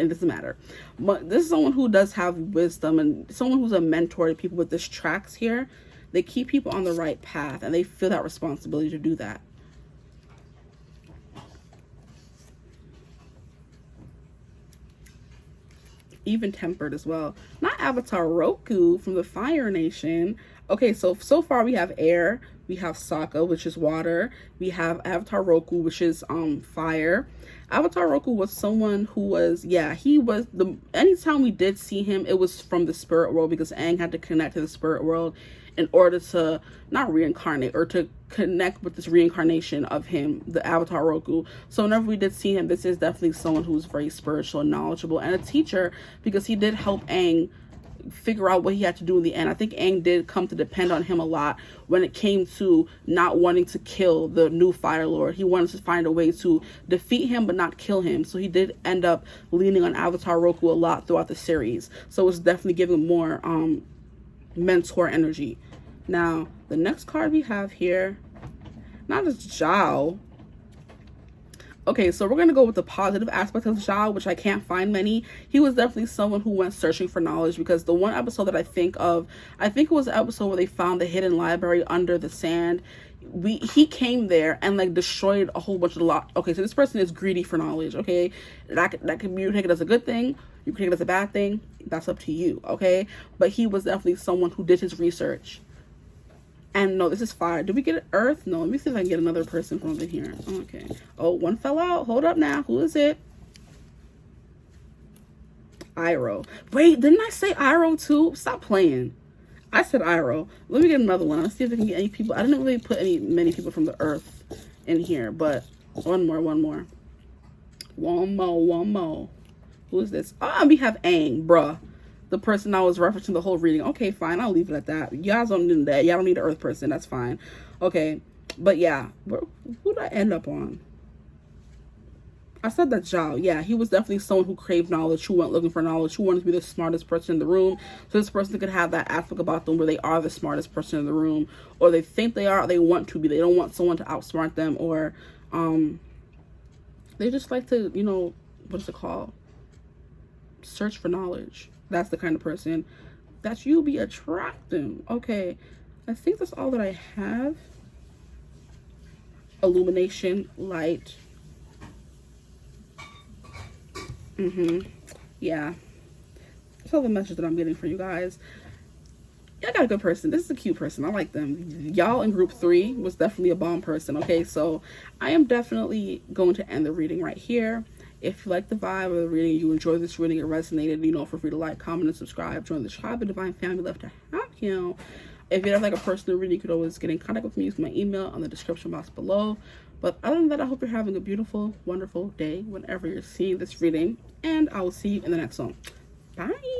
doesn't matter. But this is someone who does have wisdom, and someone who's a mentor to people with this tracks here. They keep people on the right path, and they feel that responsibility to do that. Even tempered as well. Not Avatar Roku from the Fire Nation. Okay, so far we have air, we have Sokka, which is water, we have Avatar Roku, which is fire. Avatar Roku was someone who was, yeah, he was anytime we did see him, it was from the spirit world, because Aang had to connect to the spirit world in order to not reincarnate, or to connect with this reincarnation of him, the Avatar Roku. So whenever we did see him, this is definitely someone who's very spiritual and knowledgeable, and a teacher, because he did help Aang figure out what he had to do in the end. I think Aang did come to depend on him a lot when it came to not wanting to kill the new Fire Lord. He wanted to find a way to defeat him but not kill him. So he did end up leaning on Avatar Roku a lot throughout the series. So it's definitely giving more mentor energy. Now, the next card we have here, not as Zhao. Okay, so we're going to go with the positive aspect of Zhao, which I can't find many. He was definitely someone who went searching for knowledge, because the one episode that I think it was the episode where they found the hidden library under the sand. He came there and like destroyed a whole bunch of Okay, so this person is greedy for knowledge, okay? That can be taken as a good thing. You can take it as a bad thing. That's up to you, okay? But he was definitely someone who did his research. And no, this is fire. Did we get Earth? No, let me see if I can get another person from over here. Okay. Oh, one fell out. Hold up now. Who is it? Iro. Wait, didn't I say Iro too? Stop playing. I said Iro. Let me get another one. Let's see if I can get any people. I didn't really put many people from the Earth in here, but one more. One more. Who is this? Oh, we have Aang, bruh. The person I was referencing the whole reading. Okay, fine. I'll leave it at that. You guys don't need that. Y'all don't need an Earth person. That's fine. Okay. But yeah. Who did I end up on? I said that Zhao. Yeah, he was definitely someone who craved knowledge, who went looking for knowledge, who wanted to be the smartest person in the room. So this person could have that aspect about them where they are the smartest person in the room. Or they think they are, or they want to be. They don't want someone to outsmart them. Or they just like to, you know, what is it called? Search for knowledge. That's the kind of person that you'll be attracting. Okay, I think that's all that I have. Illumination, light. Yeah, that's all the message that I'm getting for you guys. I got a good person. This is a cute person. I like them. Y'all in group 3 was definitely a bomb person. Okay, so I am definitely going to end the reading right here. If you like the vibe of the reading, you enjoyed this reading, it resonated, you know, feel free to like, comment, and subscribe. Join the tribe of divine family. Love to have you. If you have like a personal reading, you could always get in contact with me using my email on the description box below. But other than that, I hope you're having a beautiful, wonderful day whenever you're seeing this reading. And I will see you in the next one. Bye.